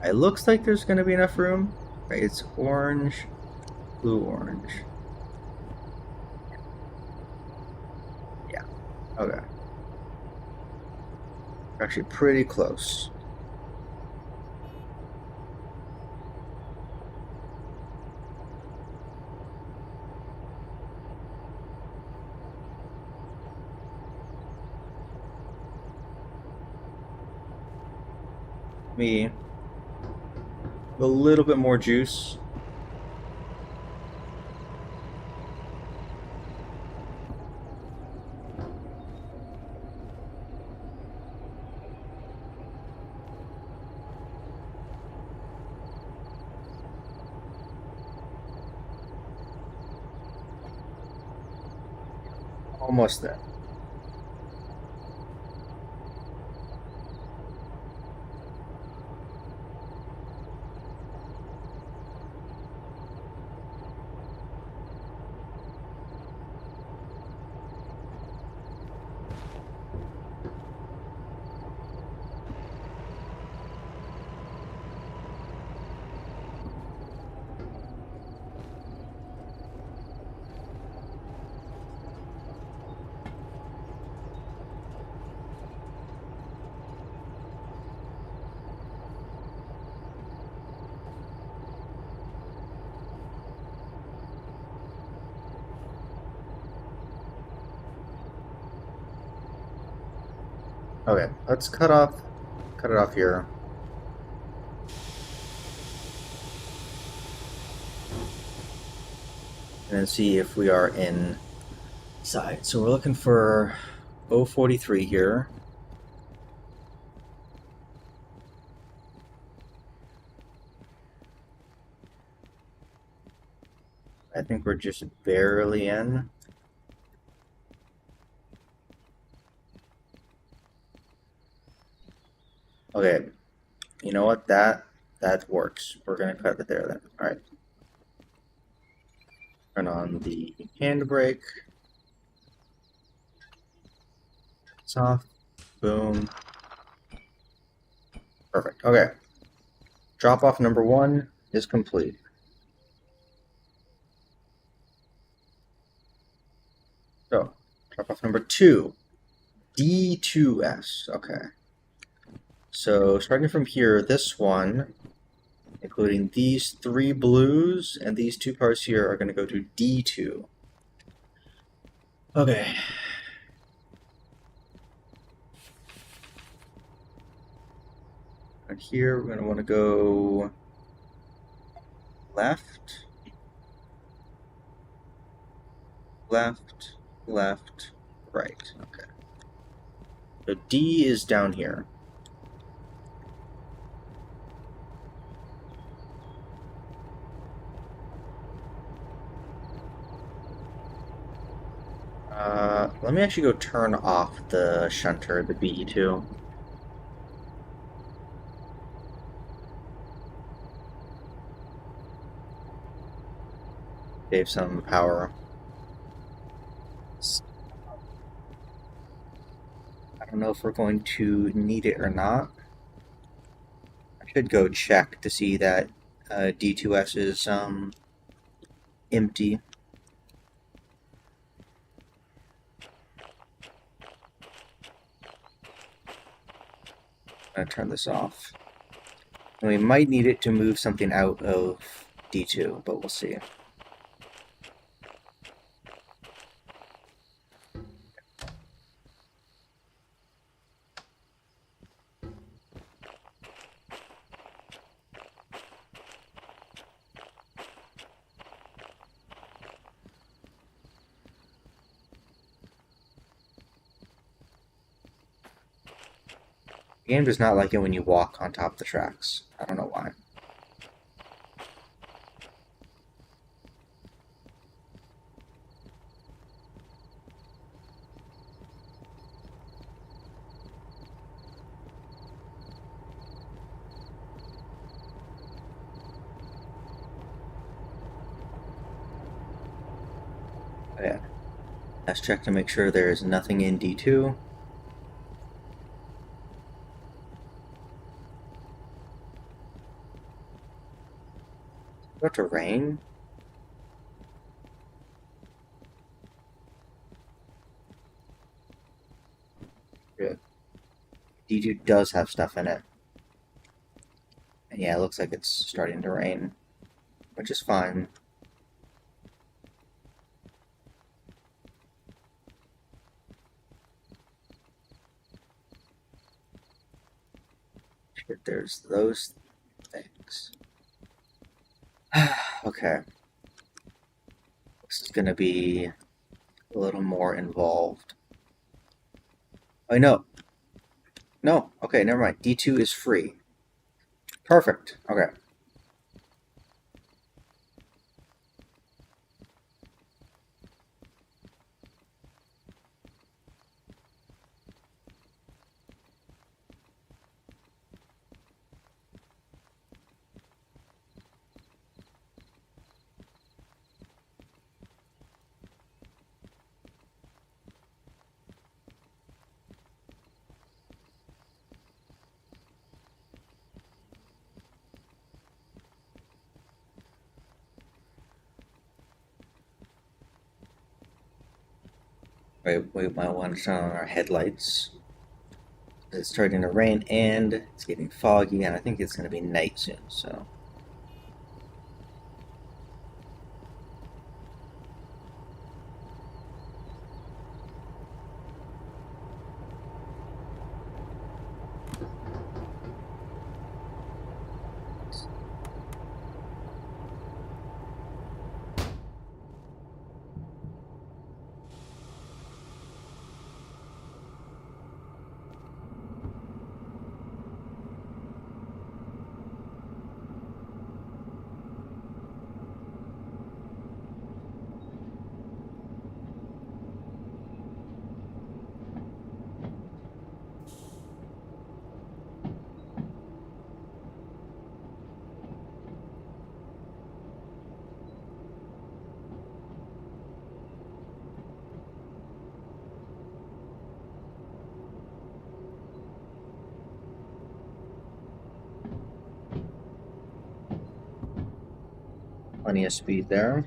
It looks like there's going to be enough room. Right, it's orange, blue, orange. Yeah, okay. We're actually pretty close. Me a little bit more juice. Almost there. Okay, let's cut it off here. And then see if we are inside. So we're looking for 043 here. I think we're just barely in. Okay, you know what? That works. We're gonna cut it there then. All right. Turn on the handbrake. It's off. Boom. Perfect. Okay. Drop off number 1 is complete. So, drop off number 2. D2S. Okay. So, starting from here, this one, including these 3 blues and these 2 cars here, are going to go to D2. Okay. And here, we're going to want to go left, left, left, right. Okay. So D is down here. Let me actually go turn off the shunter, the BE2. Save some power. I don't know if we're going to need it or not. I should go check to see that D2S is empty. I'm going to turn this off. And we might need it to move something out of D2, but we'll see. The game does not like it when you walk on top of the tracks. I don't know why. Oh, yeah. Let's check to make sure there is nothing in D2. About to rain? Good. D2 does have stuff in it. And yeah, it looks like it's starting to rain, which is fine. There's those things. Okay. This is going to be a little more involved. Oh, no. No. Okay, never mind. D2 is free. Perfect. Okay. We might want to turn on our headlights. It's starting to rain and it's getting foggy, and I think it's going to be night soon, so. Plenty of speed there.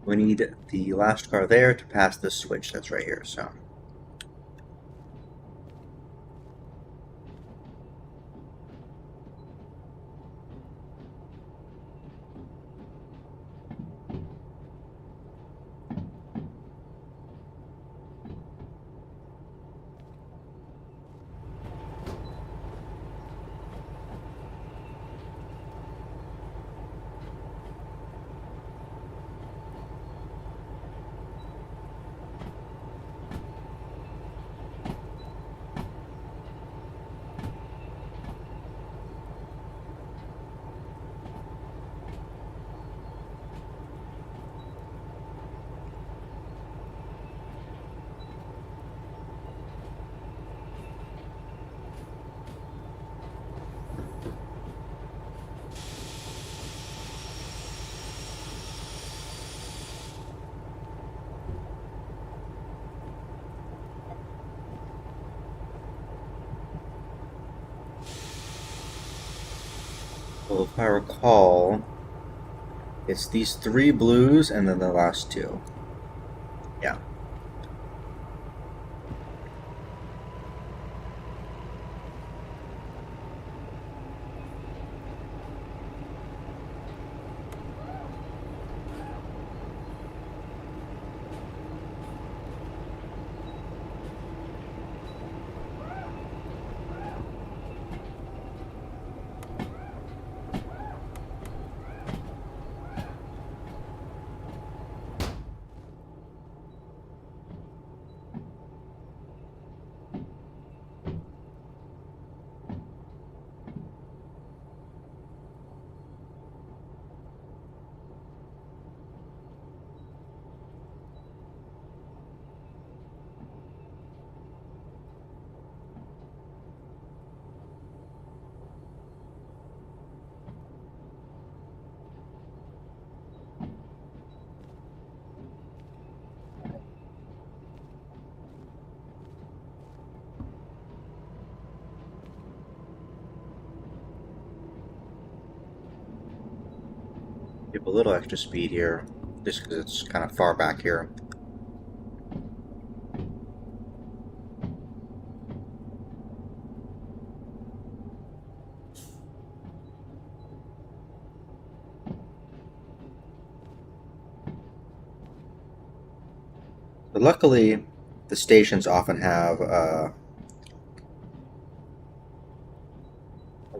We need the last car there to pass this switch that's right here, so. Well, if I recall, it's these 3 blues and then the last 2. Yeah. Give a little extra speed here, just because it's kind of far back here. But luckily, the stations often have a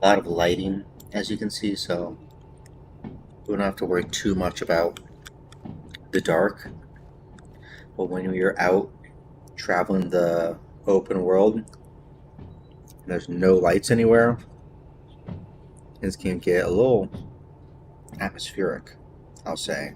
lot of lighting, as you can see, so we don't have to worry too much about the dark. But when you're out traveling the open world and there's no lights anywhere, things can get a little atmospheric, I'll say.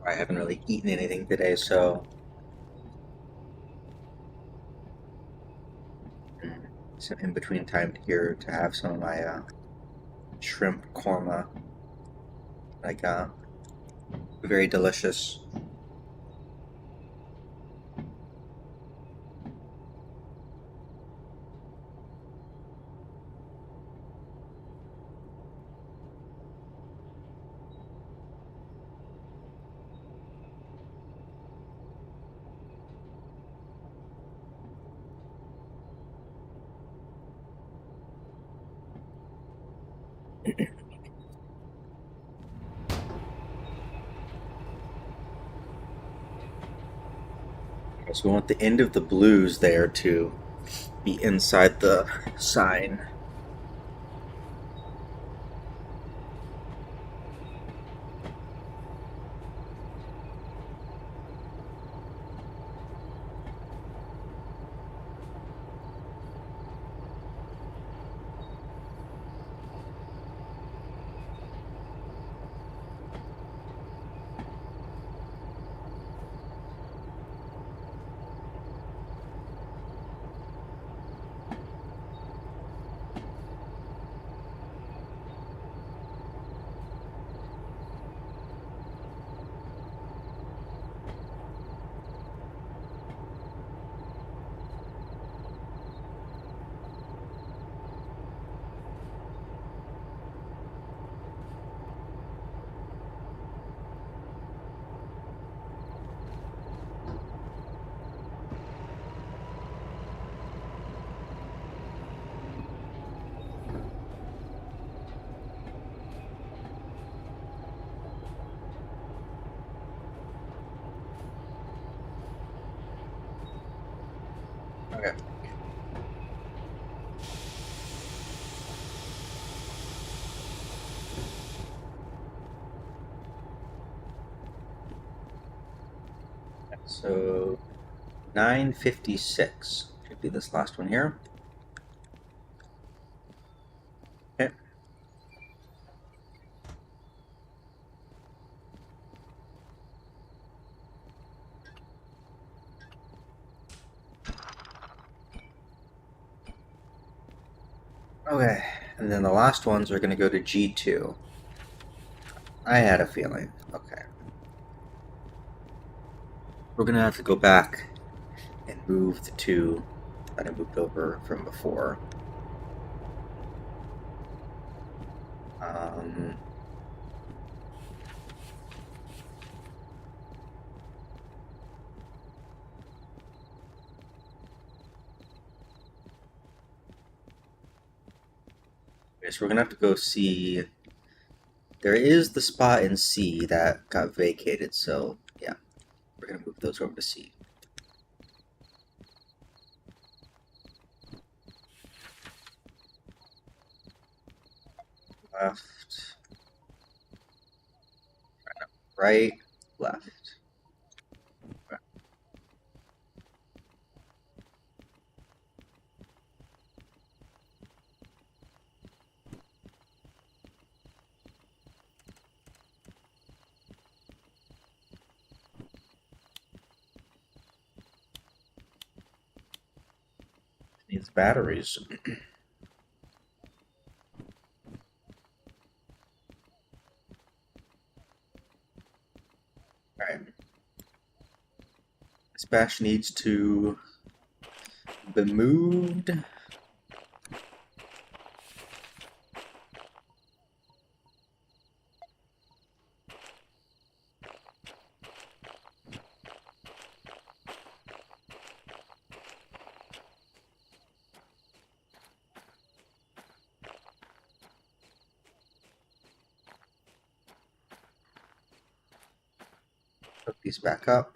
I haven't really eaten anything today, so some in between time here to have some of my shrimp korma, like very delicious. So we want the end of the blues there to be inside the sign. Okay. So 9:56 should be this last one here. Okay. Okay. And then the last ones are going to go to G2. I had a feeling. Okay. We're going to have to go back and move the two that I moved over from before. Um, okay, so we're gonna have to go see. There is the spot in C that got vacated, so yeah, we're gonna move those over to C. Left, right, left. Needs batteries. Alright. This bash needs to be moved. Hook these back up.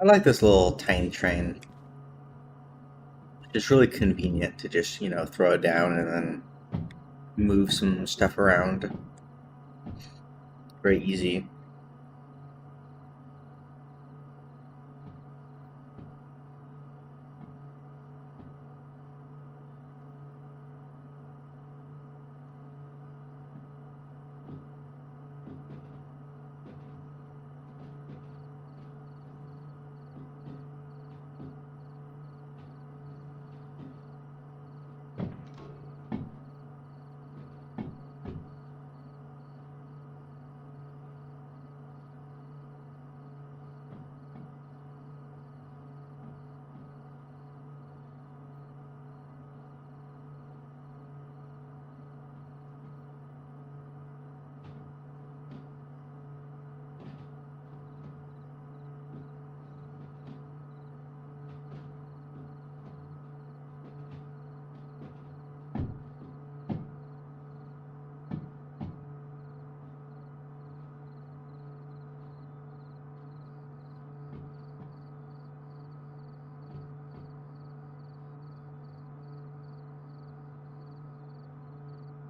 I like this little tiny train. It's really convenient to just, throw it down and then move some stuff around. Very easy.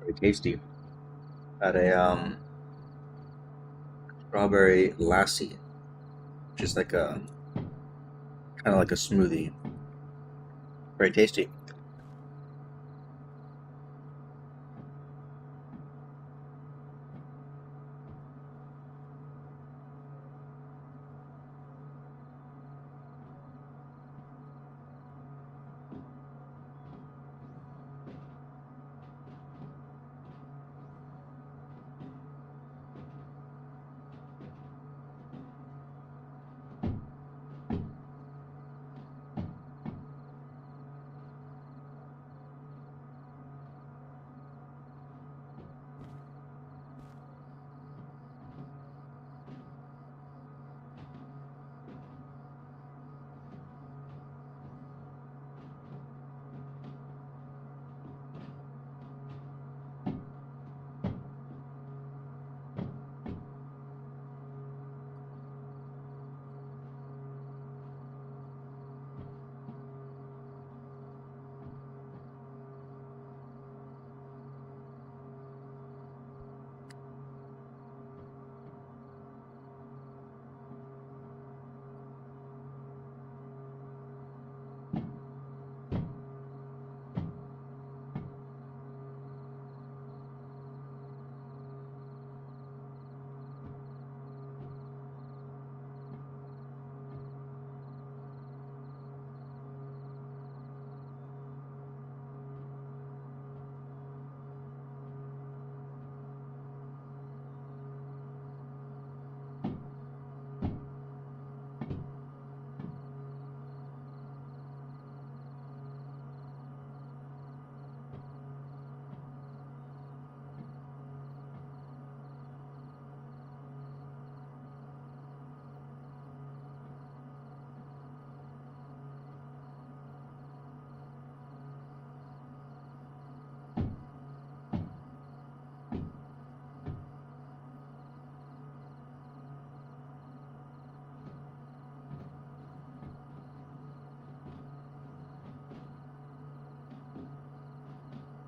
Very tasty. Got a strawberry lassi, which is like a kind of like a smoothie. Very tasty.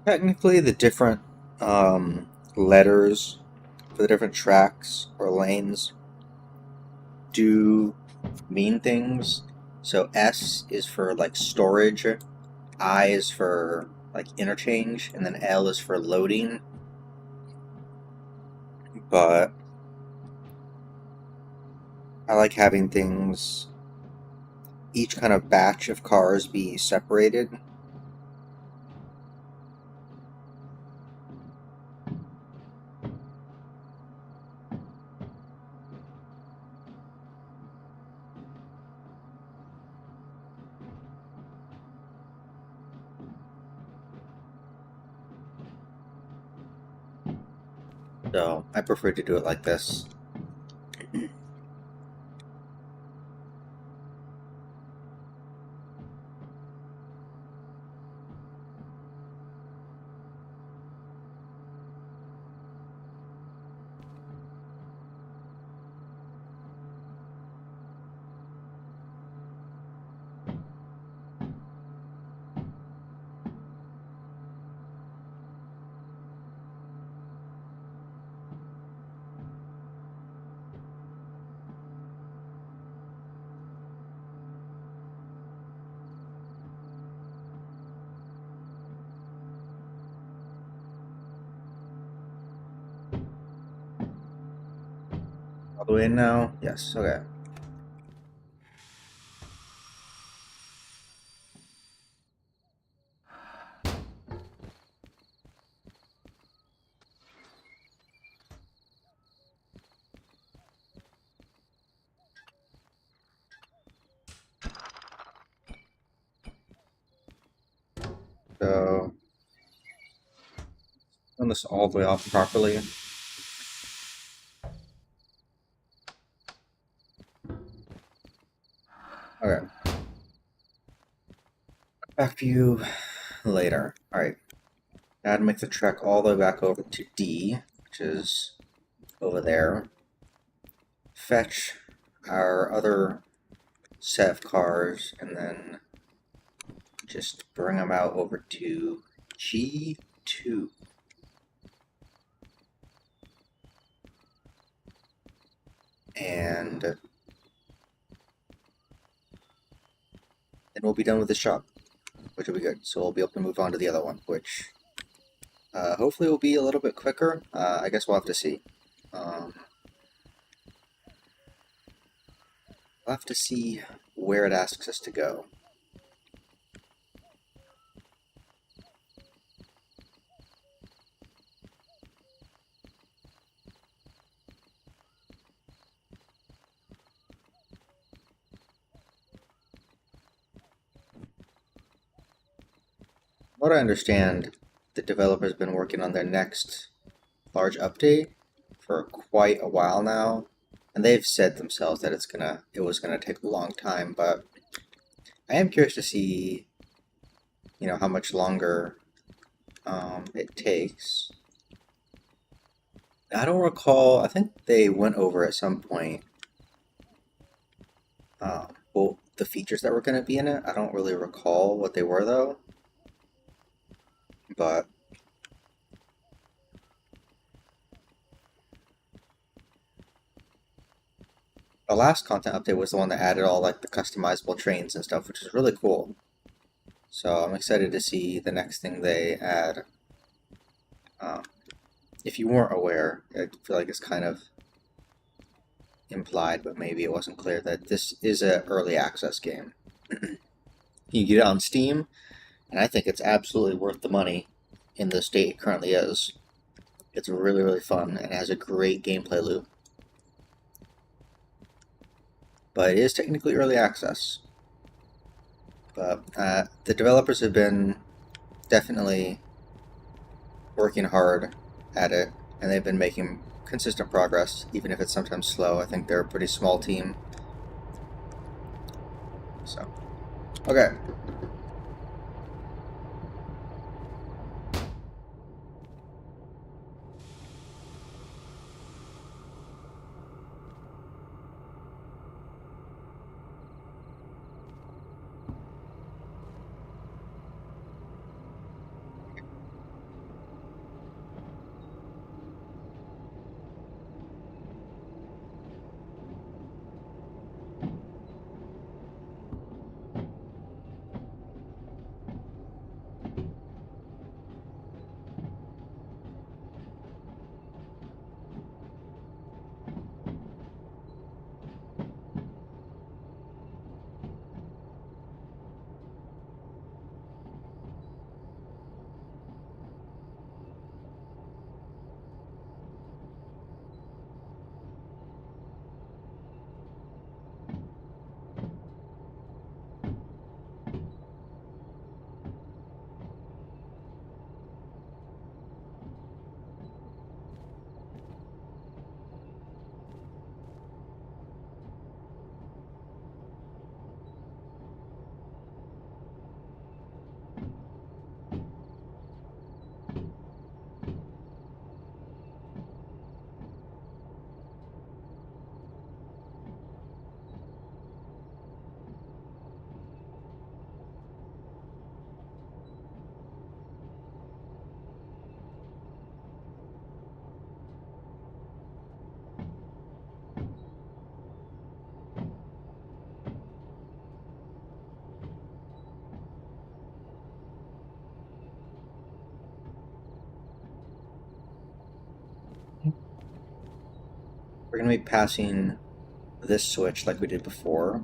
Technically, the different um, letters for the different tracks or lanes do mean things. So S is for like storage, I is for like interchange, and then L is for loading. But I like having things, each kind of batch of cars be separated. So I prefer to do it like this. All the way in now? Yes, okay. So, turn this all the way off properly. Okay. Back to you later. Alright. Now to make the trek all the way back over to D, which is over there. Fetch our other set of cars, and then just bring them out over to G2. And then we'll be done with the shop, which will be good. So we'll be able to move on to the other one, which hopefully will be a little bit quicker. I guess we'll have to see. We'll have to see where it asks us to go. What I understand, the developer's been working on their next large update for quite a while now, and they've said themselves that it was gonna take a long time, but I am curious to see, how much longer it takes. I don't recall. I think they went over at some point. Well, the features that were going to be in it. I don't really recall what they were though. But the last content update was the one that added all like the customizable trains and stuff, which is really cool. So I'm excited to see the next thing they add. If you weren't aware, I feel like it's kind of implied, but maybe it wasn't clear that this is an early access game. You get it on Steam, and I think it's absolutely worth the money in the state it currently is. It's really, really fun and has a great gameplay loop. But it is technically early access. But the developers have been definitely working hard at it, and they've been making consistent progress, even if it's sometimes slow. I think they're a pretty small team. So, okay. we're going to be passing this switch like we did before.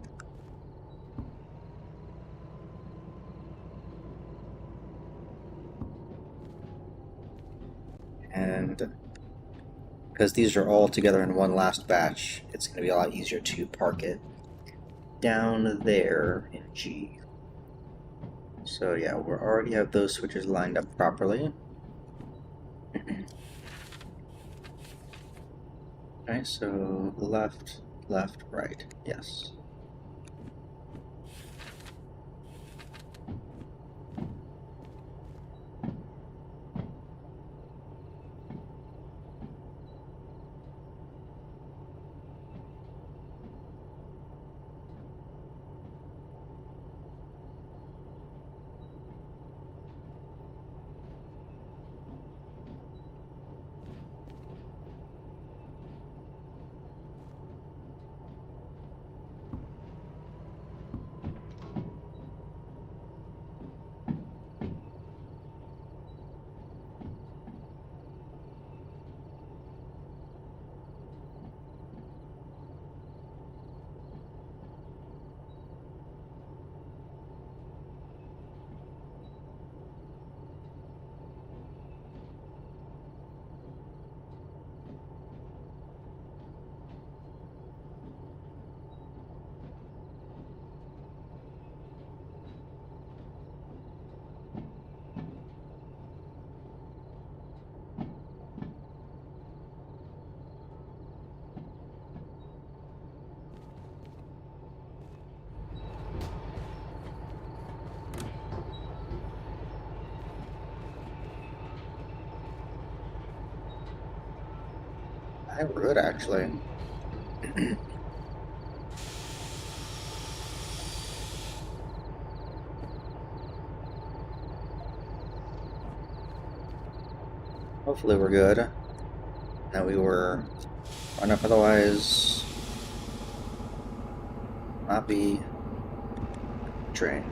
And because these are all together in one last batch, it's going to be a lot easier to park it down there in G. So yeah, we already have those switches lined up properly. Okay, so left, left, right, yes. I would actually. Hopefully we're good. That we were enough, otherwise not be train.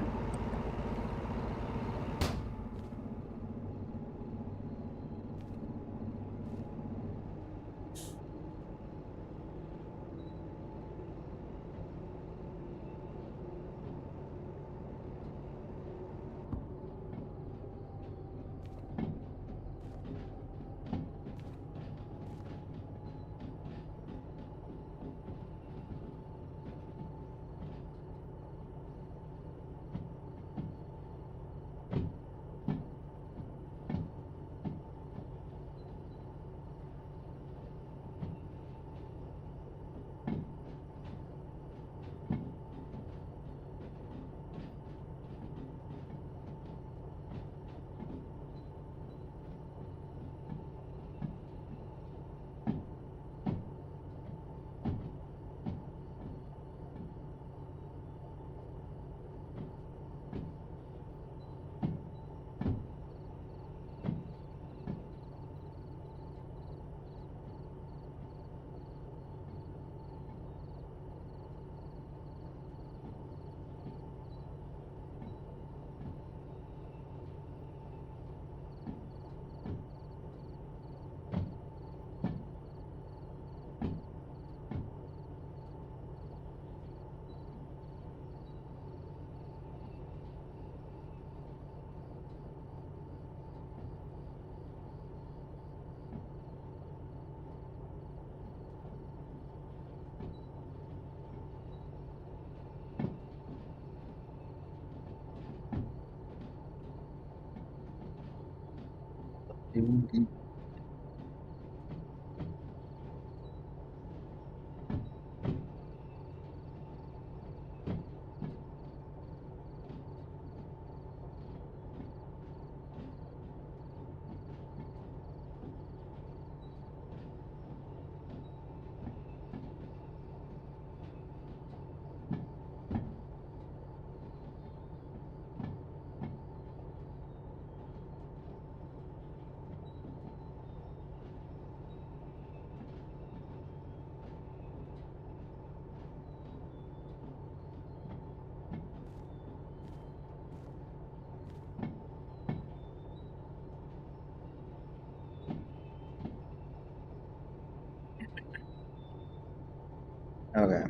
Okay.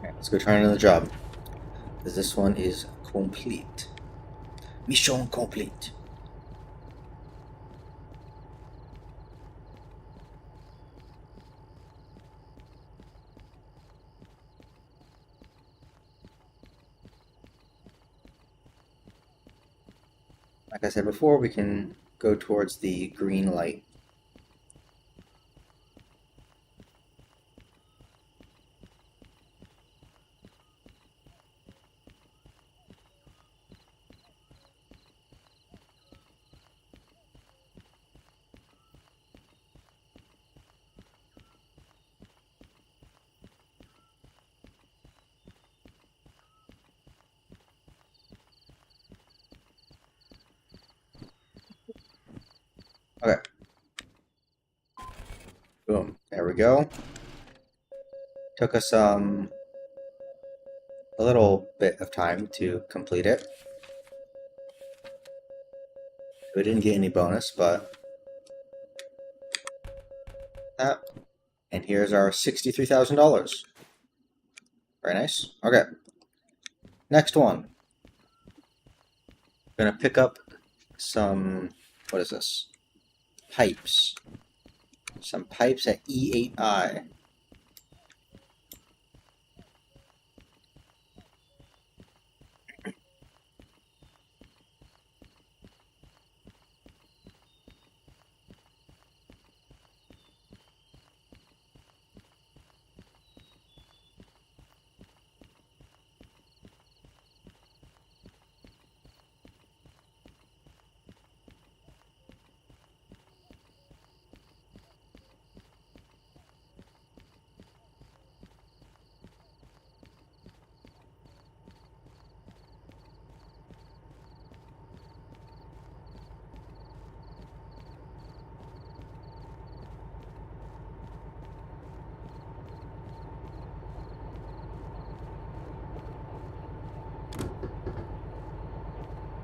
Let's go try another job. Because this one is complete. Mission complete. Like I said before, we can go towards the green light. Okay. Boom. There we go. Took us a little bit of time to complete it. We didn't get any bonus, but that. And here's our $63,000. Very nice. Okay. Next one. Gonna pick up some. What is this? Pipes. Some pipes at E8I.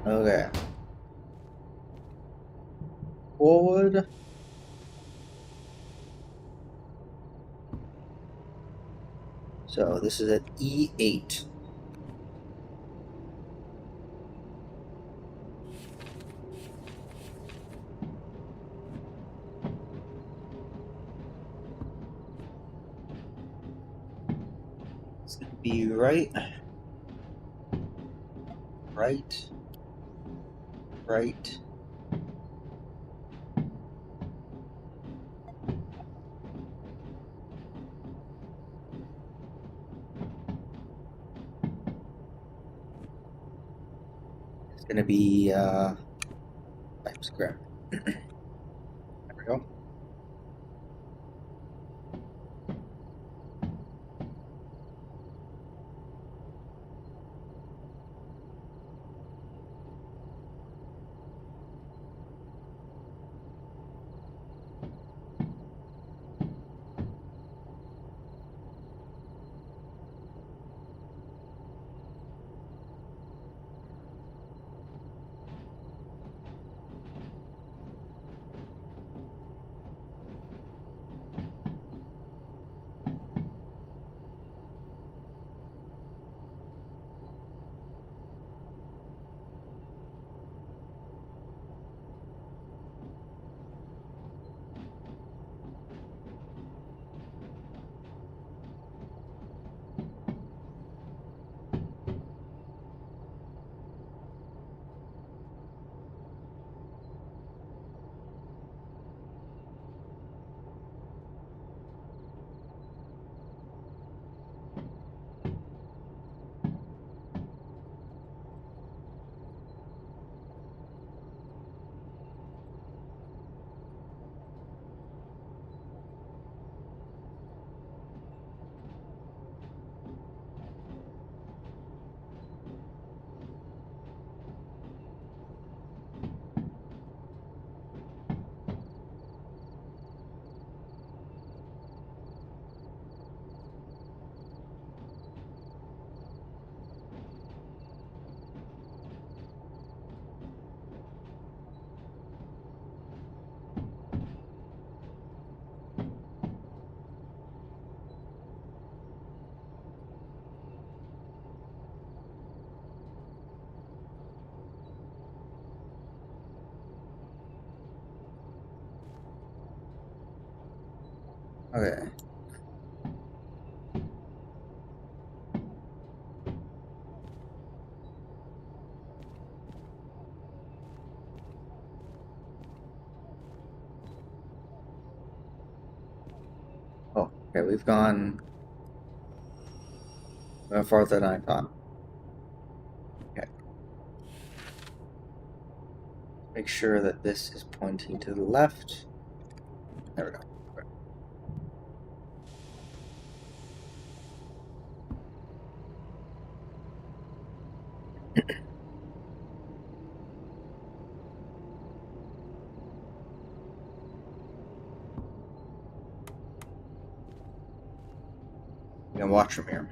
Okay. Forward. So this is at E8. It's gonna be right, right, right. It's gonna be pipes. Correct. There we go. Okay. Oh, okay, we've gone farther than I thought. Okay. Make sure that this is pointing to the left. There we go. You can watch from here.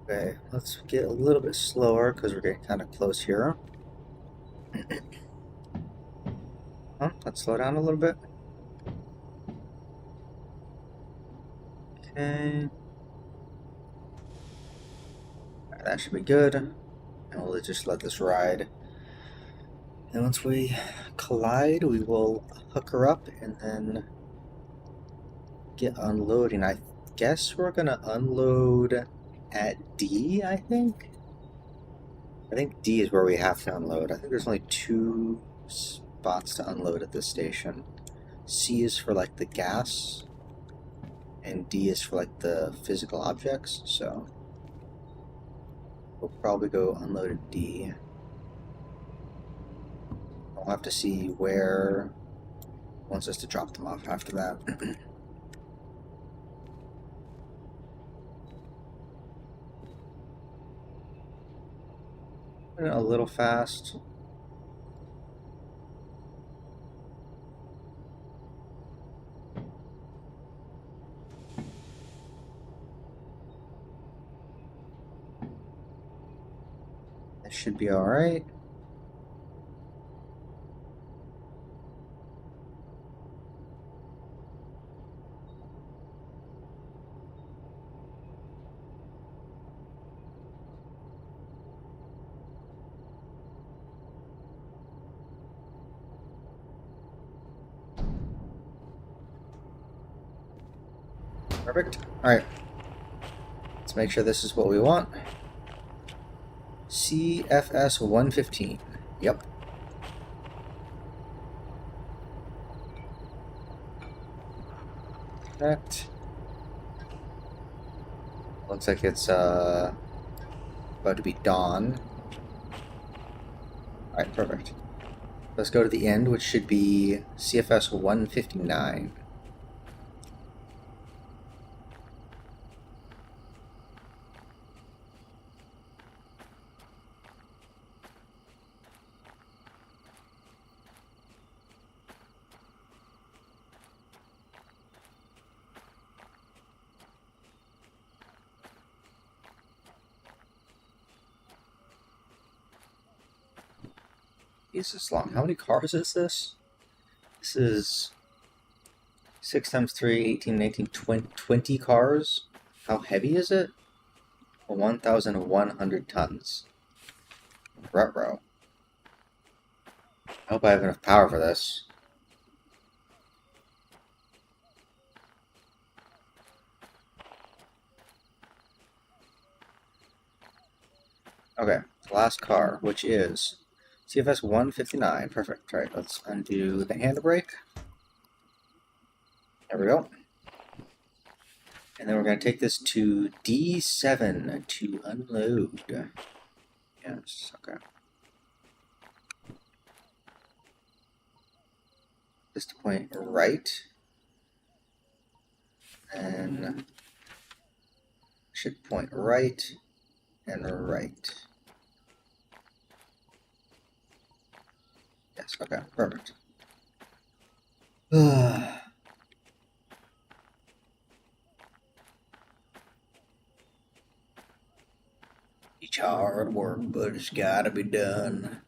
Okay, let's get a little bit slower because we're getting kind of close here. Oh, let's slow down a little bit. Okay. Alright, that should be good. And we'll just let this ride. And once we collide, we will hook her up and then get unloading. I guess we're gonna unload at D, I think? I think D is where we have to unload. I think there's only 2 spots to unload at this station. C is for like the gas, and D is for like the physical objects, so we'll probably go unload at D. I'll have to see where it wants us to drop them off after that. A little fast. That should be alright. Perfect. Alright. Let's make sure this is what we want. CFS 115. Yep. That. Looks like it's about to be dawn. Alright, perfect. Let's go to the end, which should be CFS 159. Jesus long. How many cars is this? This is 6 times 3, 18, 19, 20 cars. How heavy is it? 1,100 tons. Ruh-roh. I hope I have enough power for this. Okay, last car, which is CFS 159. Perfect. Alright, let's undo the handbrake. There we go. And then we're going to take this to D7 to unload. Yes, okay. This to point right. And should point right and right. Yes, okay, perfect. It's hard work, but it's gotta be done.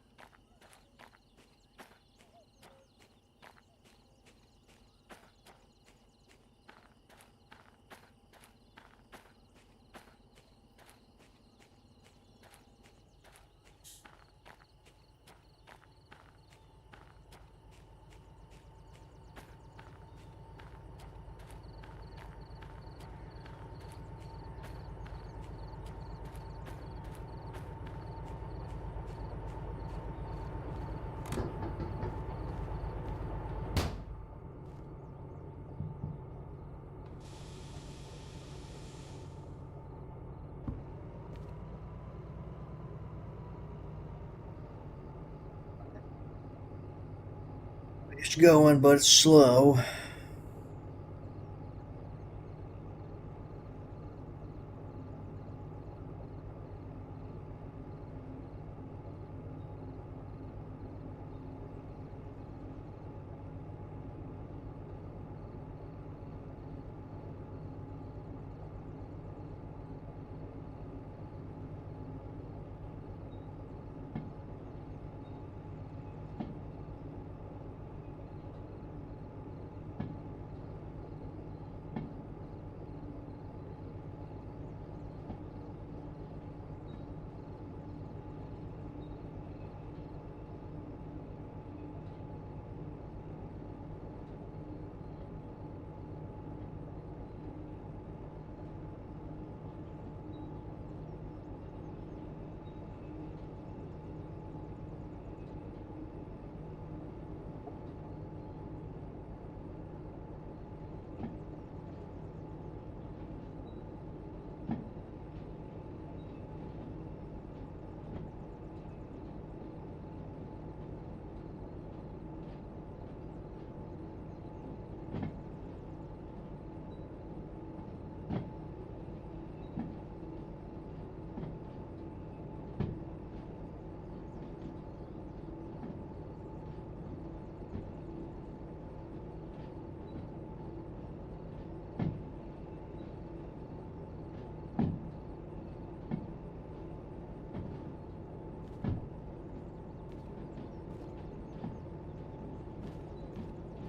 It's going, but it's slow.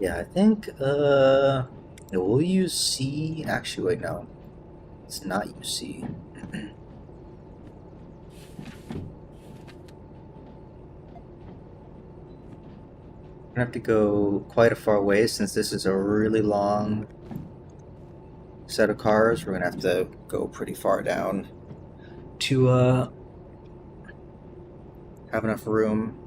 Yeah, I think, yeah, we'll use C. Actually, wait, no. Let's not use C. We're gonna have to go quite a far way since this is a really long set of cars. We're gonna have to go pretty far down to have enough room.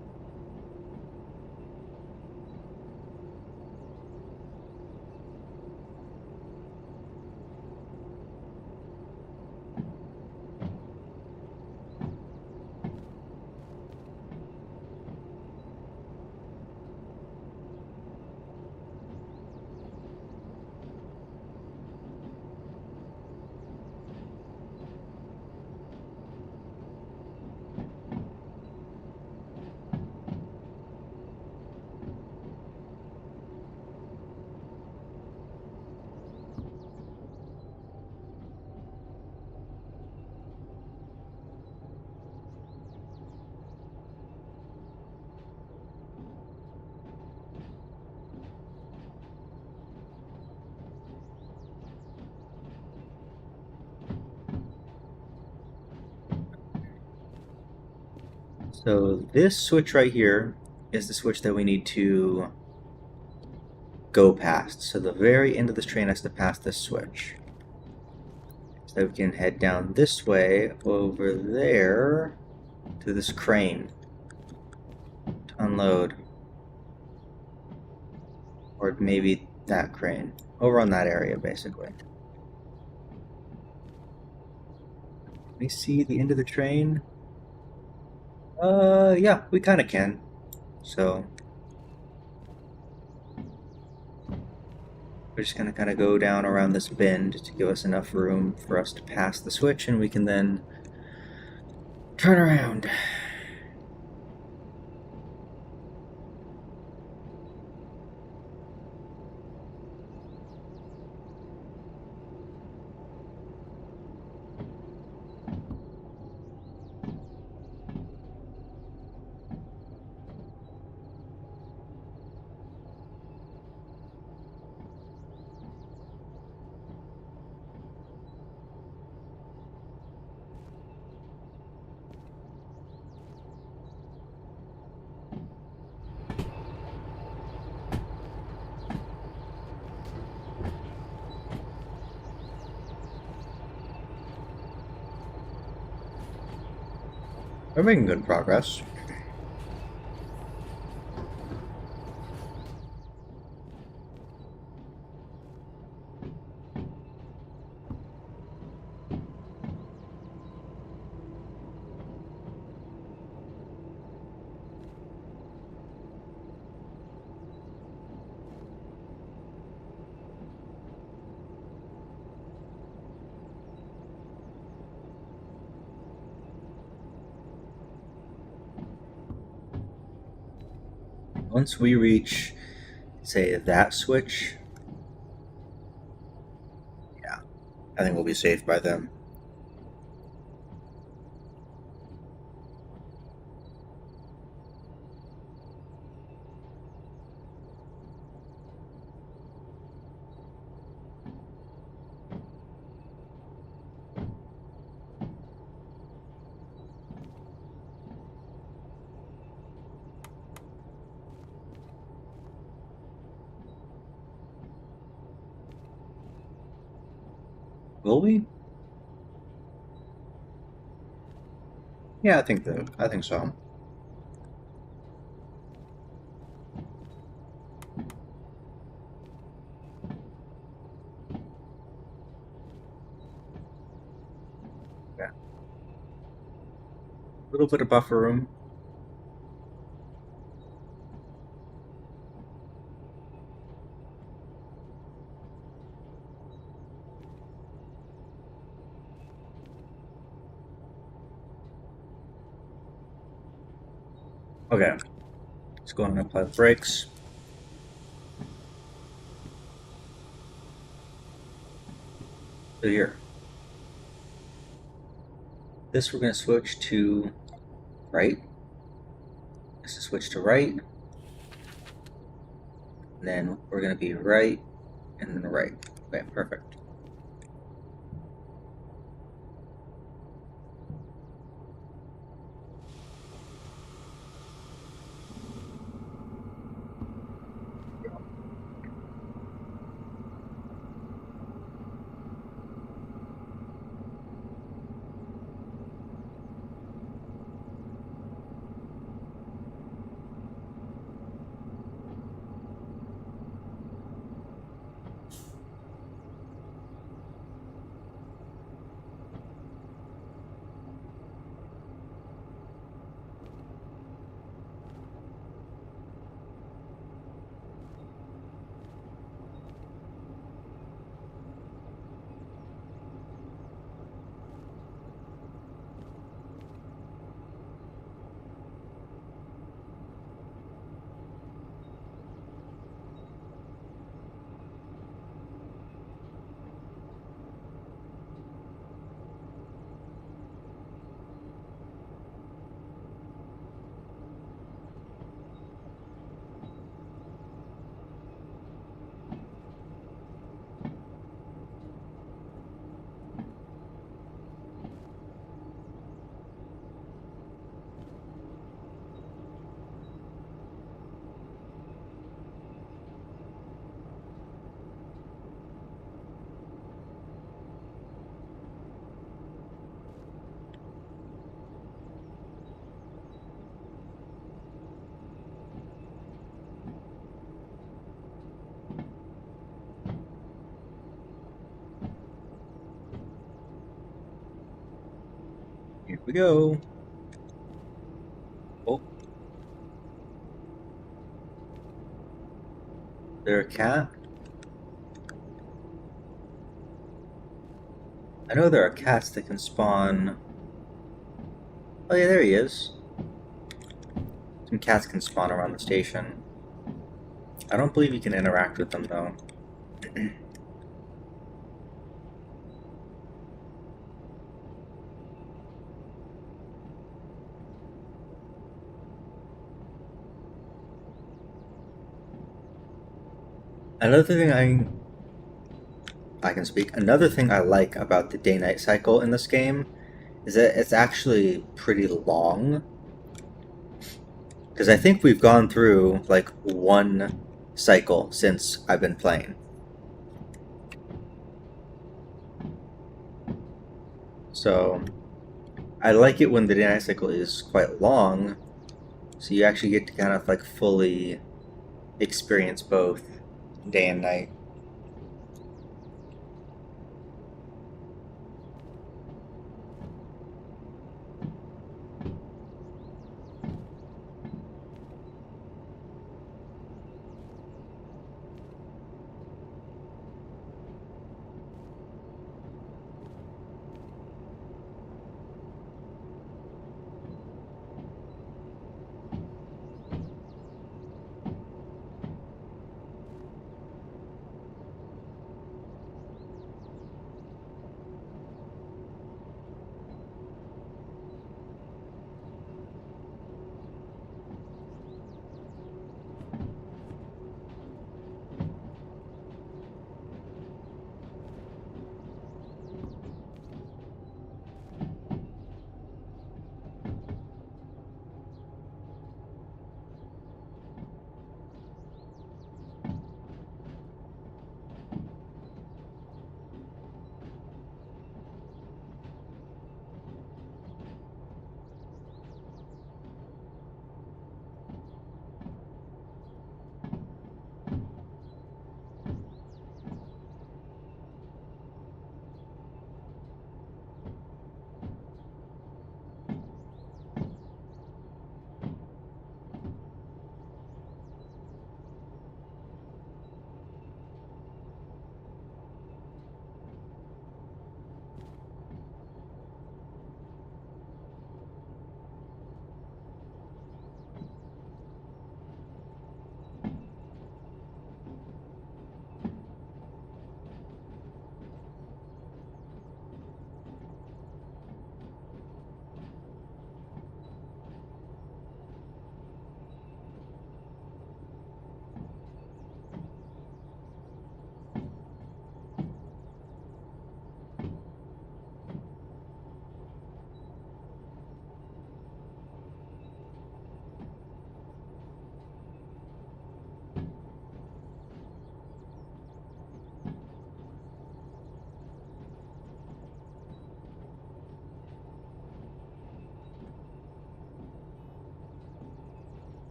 So this switch right here is the switch that we need to go past. So the very end of this train has to pass this switch. So we can head down this way over there to this crane to unload. Or maybe that crane. Over on that area, basically. Can we see the end of the train? Yeah, we kind of can. So we're just gonna kind of go down around this bend to give us enough room for us to pass the switch, and we can then turn around. We're making good progress. Once we reach, say, that switch, yeah, I think we'll be safe by then. Will we? Yeah, I think so. Yeah. A little bit of buffer room. Okay. Let's go ahead and apply the brakes. So here. This we're going to switch to right. This is switch to right. And then we're going to be right and then right. Okay, perfect. we go. Oh, there a cat? I know there are cats that can spawn. Oh yeah, there he is. Some cats can spawn around the station. I don't believe you can interact with them though. Another thing I can speak. Another thing I like about the day-night cycle in this game is that it's actually pretty long. Because I think we've gone through like one cycle since I've been playing. So I like it when the day-night cycle is quite long, so you actually get to kind of like fully experience both day and night.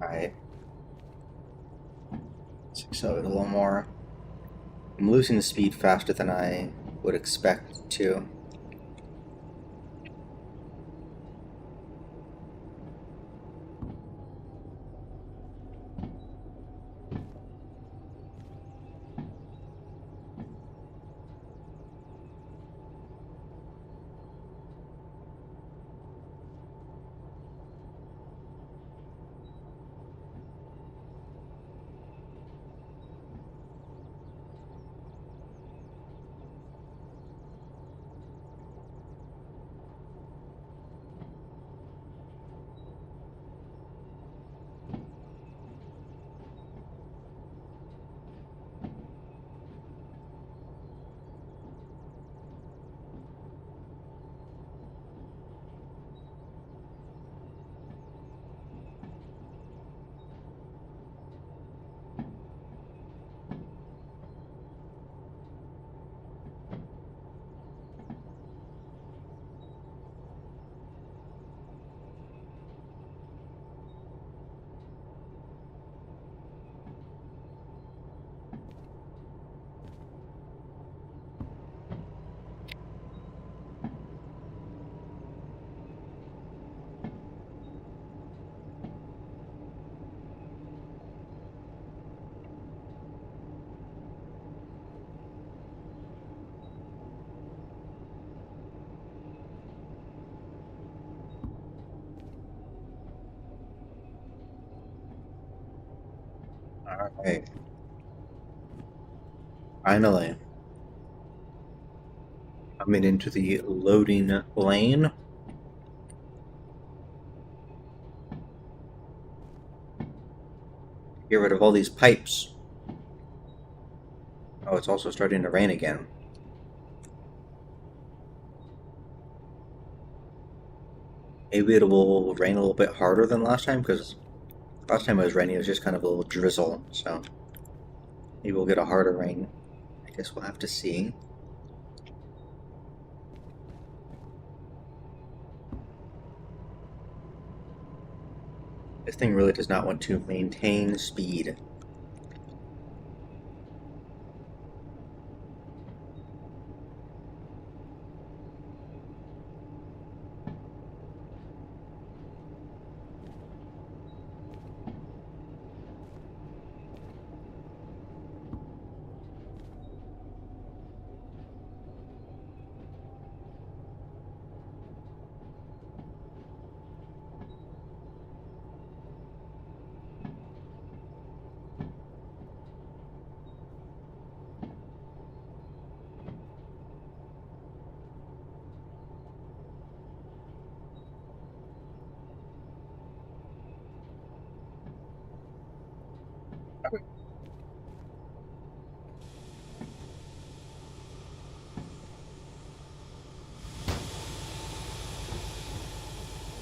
Alright, let's accelerate a little more. I'm losing the speed faster than I would expect to. Alright, finally coming into the loading lane. Get rid of all these pipes. Oh, it's also starting to rain again. Maybe it will rain a little bit harder than last time, because last time it was raining, it was just kind of a little drizzle, so maybe we'll get a harder rain. I guess we'll have to see. This thing really does not want to maintain speed.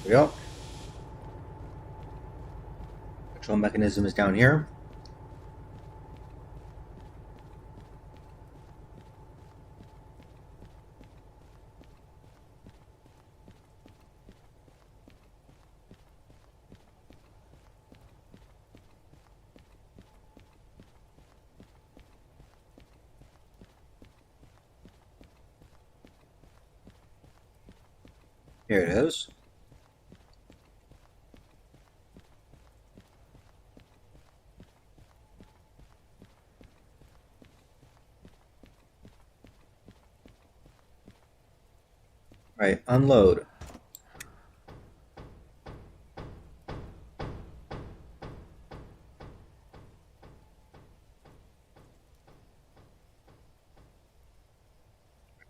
There we go. Control mechanism is down here. Here it is. Right, unload.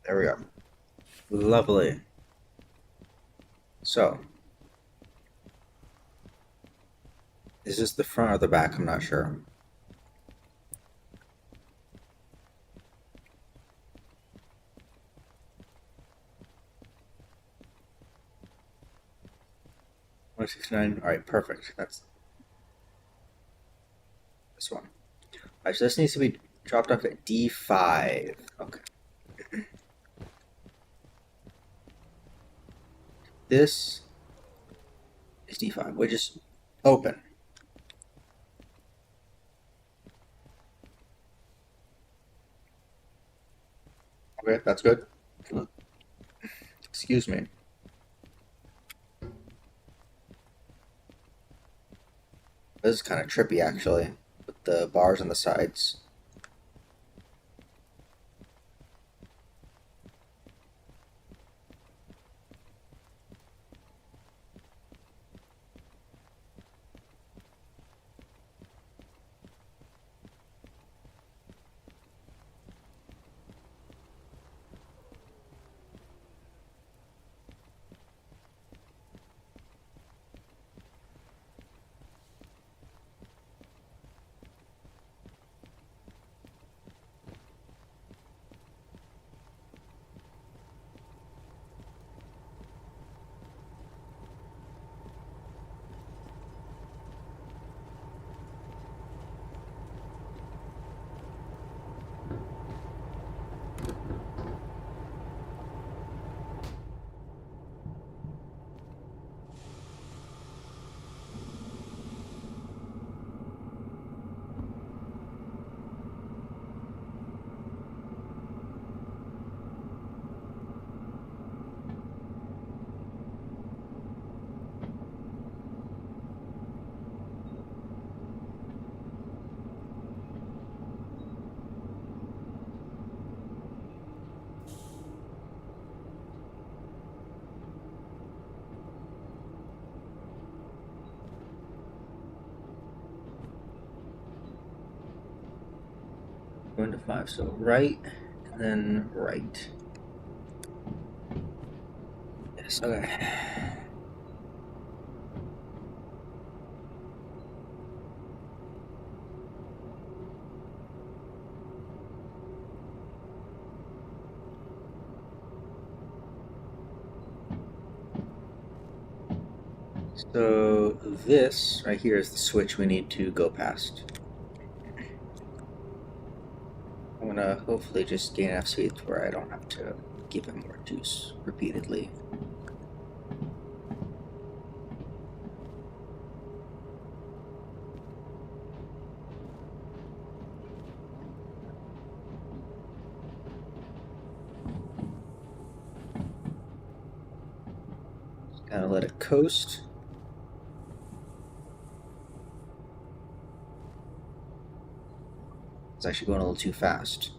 There we go. Lovely. So, is this the front or the back? I'm not sure. $169. All right, perfect. That's this one. All right, so this needs to be dropped off at D5. Okay. This is D5, which is open. Okay, that's good. Excuse me. This is kind of trippy, actually, with the bars on the sides. Going to 5, so right, and then right. Yes, okay. So this right here is the switch we need to go past. I'm gonna hopefully just gain enough speed where I don't have to give him more juice repeatedly. Kind of let it coast. It's actually going a little too fast.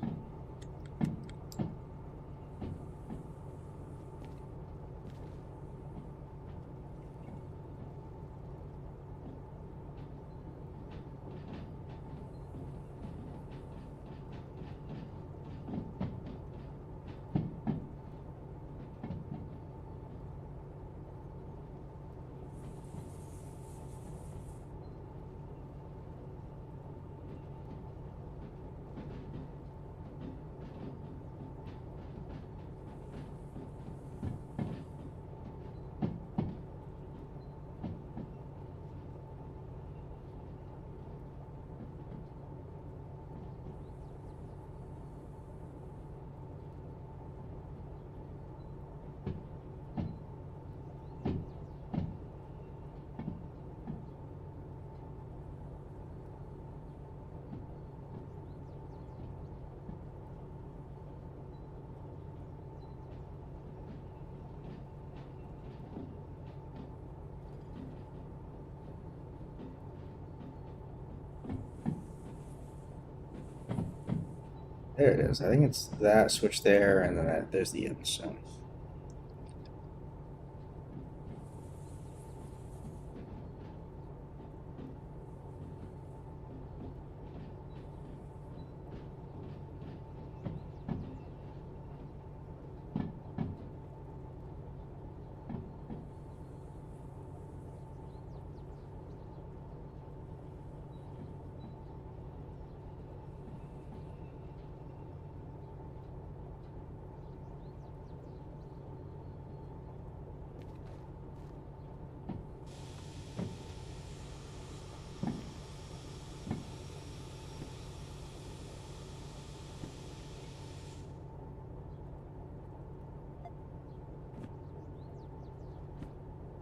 There it is. I think it's that switch there, and then there's the end zone.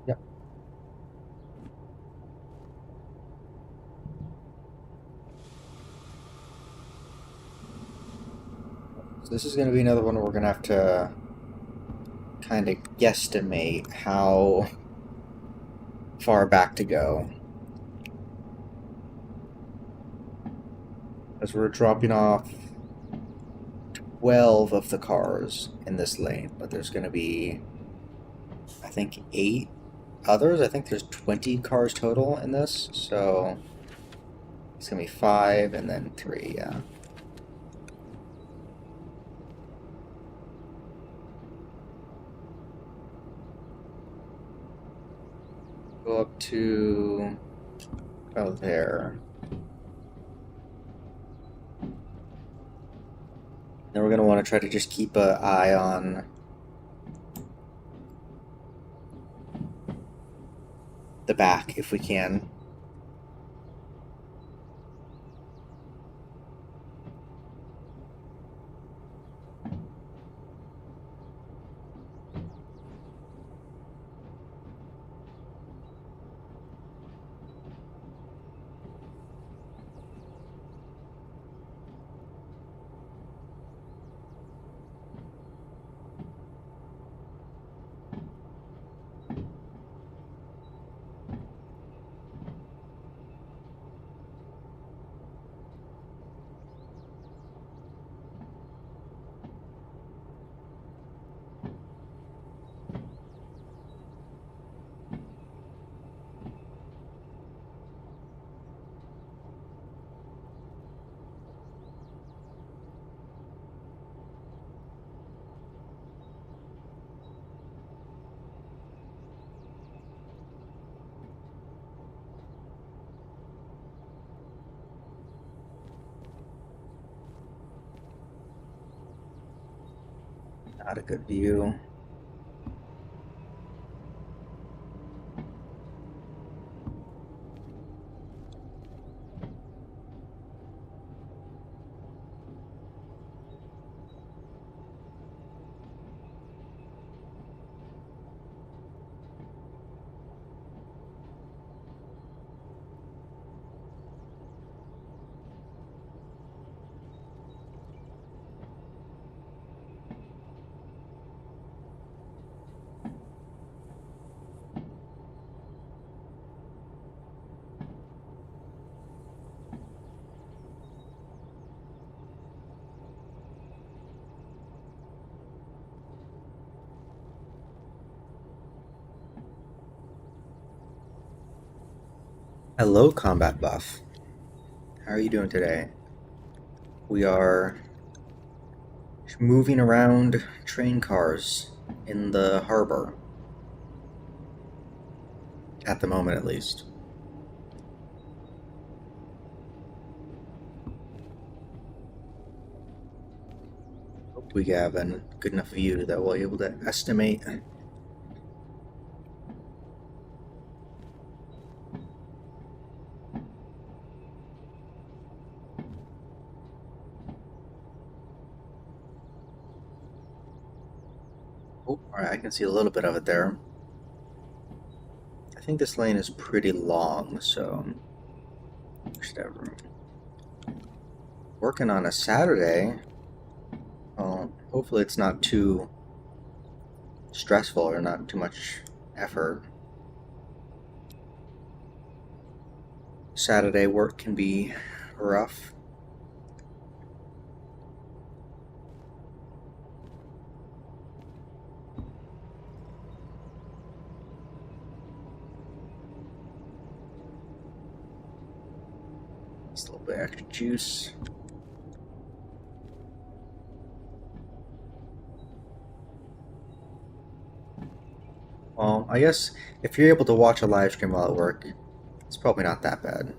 Yep. So this is going to be another one where we're going to have to kind of guesstimate how far back to go. As we're dropping off 12 of the cars in this lane, but there's going to be, I think, 8 others. I think there's 20 cars total in this, so it's going to be 5 and then 3, yeah. Go up to, oh, there. Then we're going to want to try to just keep an eye on the back if we can. Not a good view. Hello, Combat Buff. How are you doing today? We are moving around train cars in the harbor. At the moment, at least. Hope we have a good enough view that we'll be able to estimate. Oh, alright, I can see a little bit of it there. I think this lane is pretty long, so we should have room. Working on a Saturday. Well, hopefully it's not too stressful or not too much effort. Saturday work can be rough. Just a little bit extra juice. Well, I guess if you're able to watch a live stream while at work, it's probably not that bad.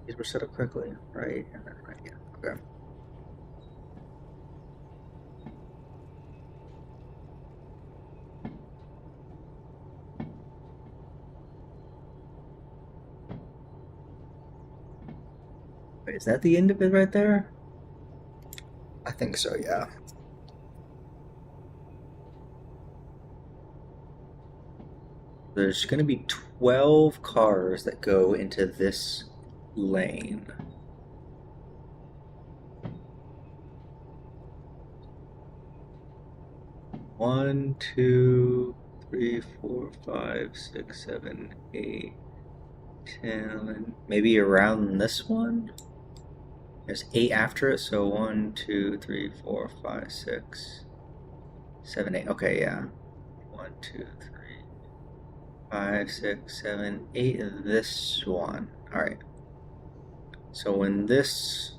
These were set up correctly, right? And then right, yeah, okay. Wait, is that the end of it right there? I think so, yeah. There's going to be 12 cars that go into this lane. One, two, three, four, five, six, seven, 8, 10. Maybe around this one? There's 8 after it, so 1, 2, 3, 4, 5, 6, 7, 8. Okay, yeah. 1, 2, 3, 5, 6, 7, 8. This one. Alright. So when this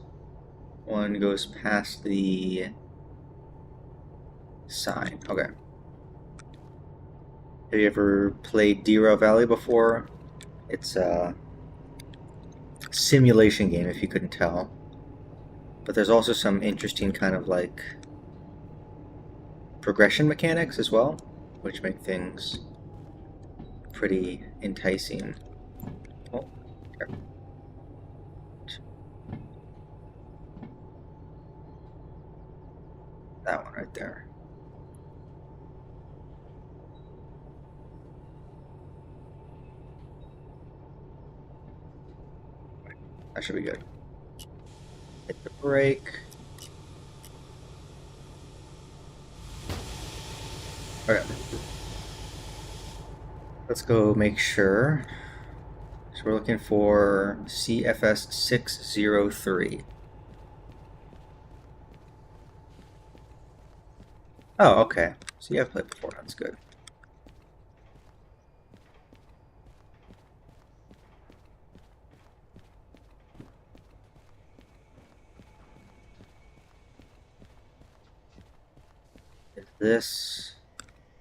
one goes past the sign. Okay. Have you ever played Derail Valley before? It's a simulation game, if you couldn't tell. But there's also some interesting kind of like progression mechanics as well, which make things pretty enticing. Oh, here. That one right there. That should be good. Hit the brake. Okay. Let's go make sure. So we're looking for CFS 603. Oh, okay. So you have played before, that's good. This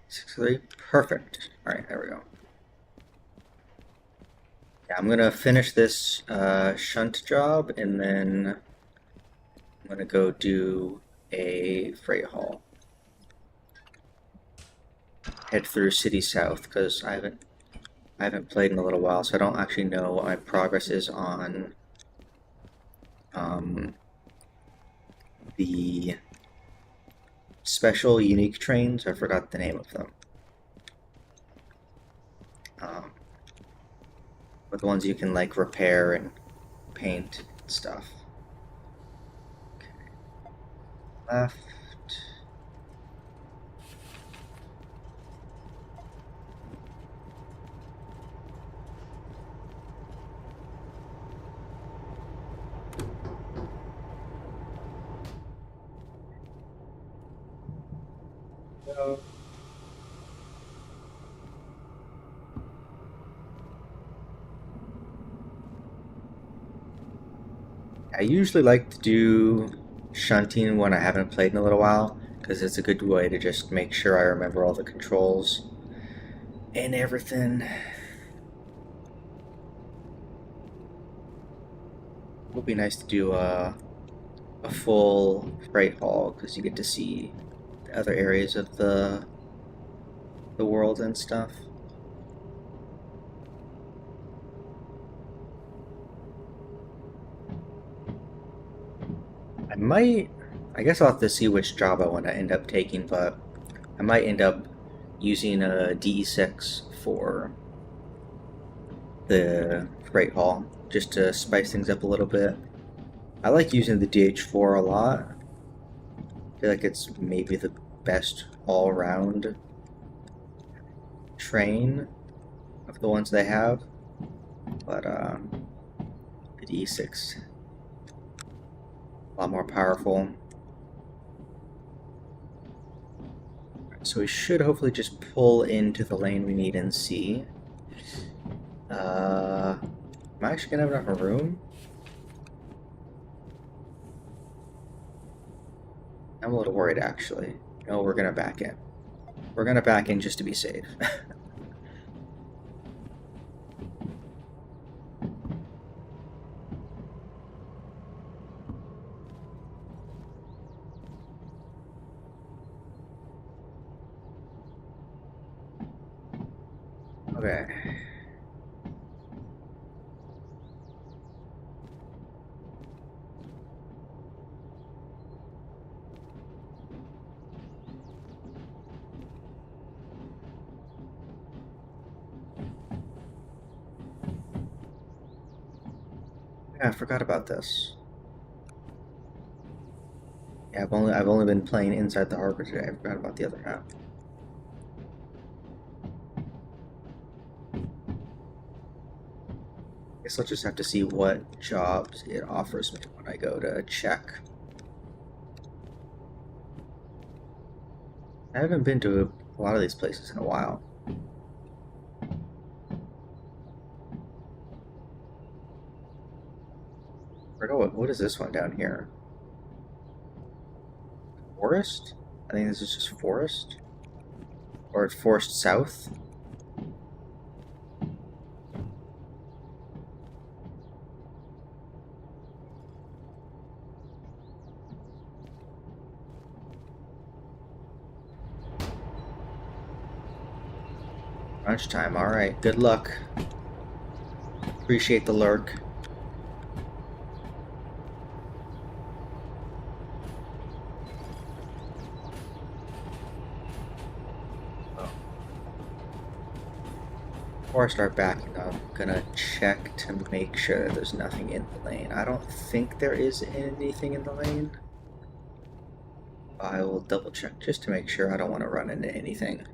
6-3, perfect. All right, there we go. Yeah, I'm gonna finish this shunt job, and then I'm gonna go do a freight haul. Head through City South because I haven't played in a little while, so I don't actually know what my progress is on um, the special unique trains. I forgot the name of them. Um, but the ones you can like repair and paint and stuff. Left. Go. I usually like to do shunting when I haven't played in a little while because it's a good way to just make sure I remember all the controls and everything. It would be nice to do a full freight haul because you get to see the other areas of the world and stuff. I guess I'll have to see which job I want to end up taking, but I might end up using a DE6 for the freight haul just to spice things up a little bit. I like using the DH4 a lot. I feel like it's maybe the best all-round train of the ones they have, but the DE6 a lot more powerful. So we should hopefully just pull into the lane we need and see. Am I actually gonna have enough room? I'm a little worried actually. No, we're gonna back in. We're gonna back in just to be safe. Okay. Yeah, I forgot about this. Yeah, I've only been playing inside the harbor today. I forgot about the other half. Guess I'll just have to see what jobs it offers me when I go to check. I haven't been to a lot of these places in a while. What is this one down here? Forest? I think this is just forest. Or Forest South. Lunchtime, alright. Good luck. Appreciate the lurk. Oh. Before I start backing up, I'm gonna check to make sure that there's nothing in the lane. I don't think there is anything in the lane. I will double check just to make sure I don't want to run into anything.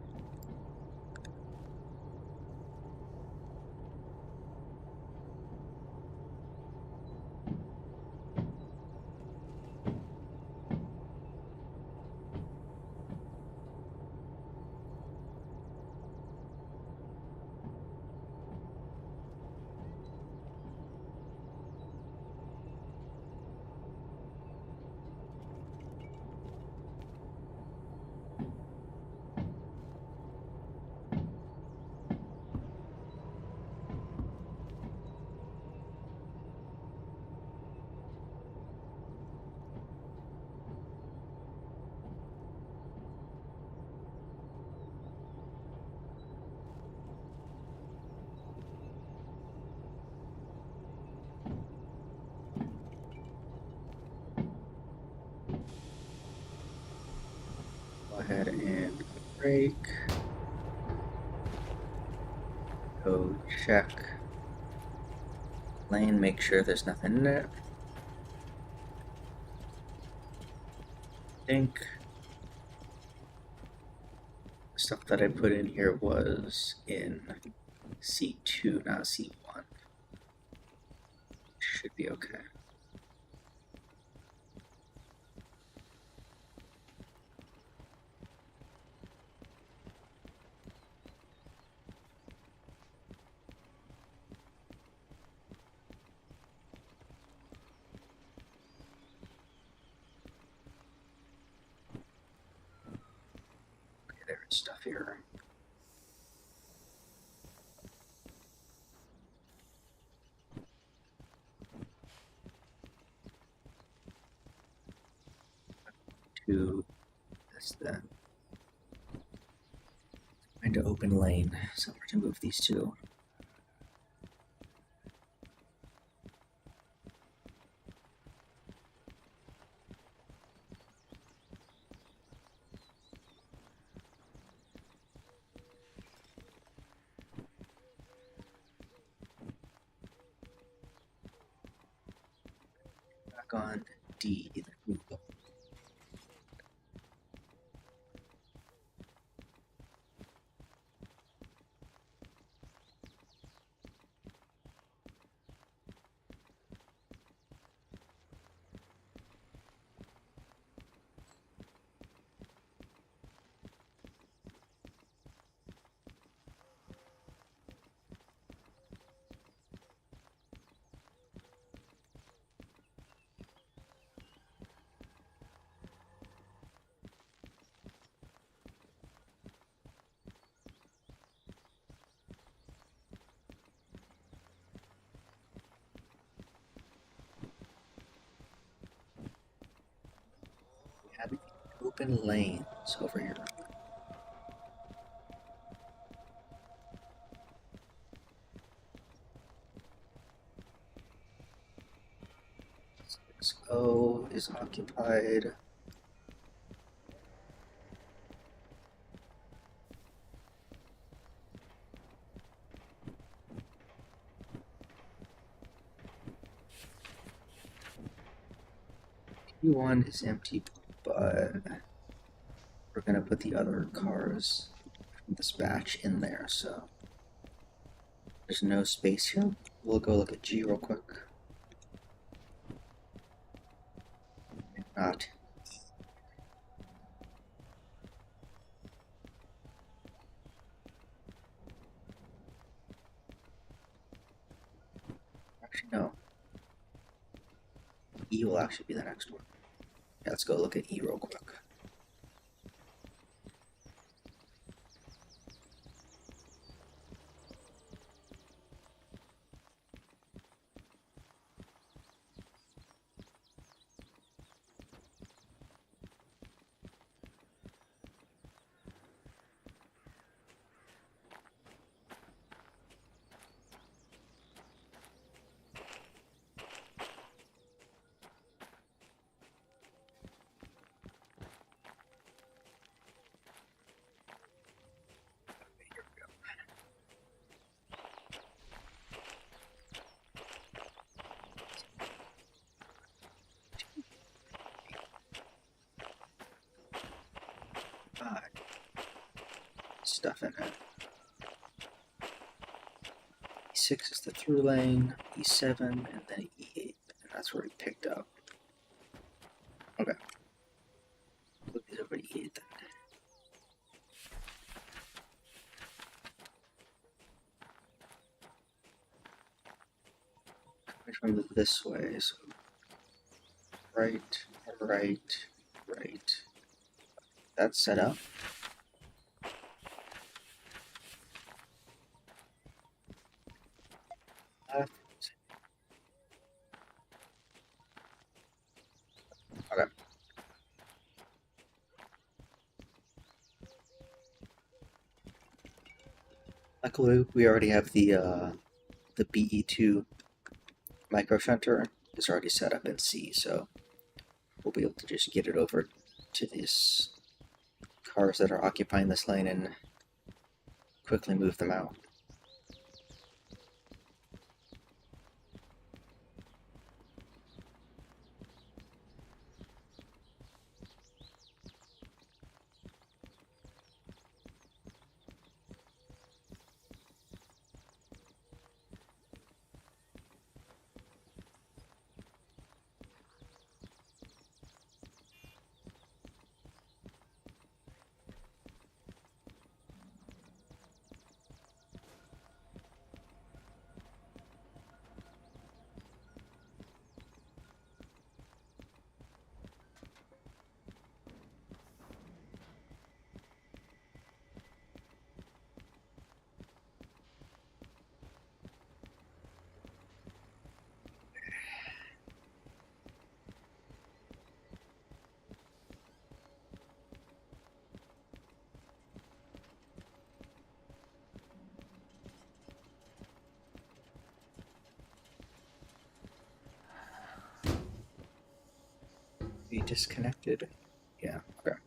ahead and break. Go check lane, make sure there's nothing in it. I think the stuff that I put in here was in C2, not C1. Should be okay. Okay, there's stuff here. To this then. Trying to open lane, somewhere to move these two. Back on D, then move up. We have open lanes over here. O is occupied. P1 is empty, but we're gonna put the other cars from this batch in there, so there's no space here. We'll go look at G real quick. Not. Actually, no. E will actually be the next one. Yeah, let's go look at E real quick. Stuff in it. E6 is the through lane, E7, and then E8, and that's where he picked up. Okay. Look at over E8 then. Coming from this way, so right, right, right. That's set up. Left. Okay. Luckily, we already have the BE2 micro shunter is already set up in C, so we'll be able to just get it over to this cars that are occupying this lane and quickly move them out. Be disconnected. Yeah, okay.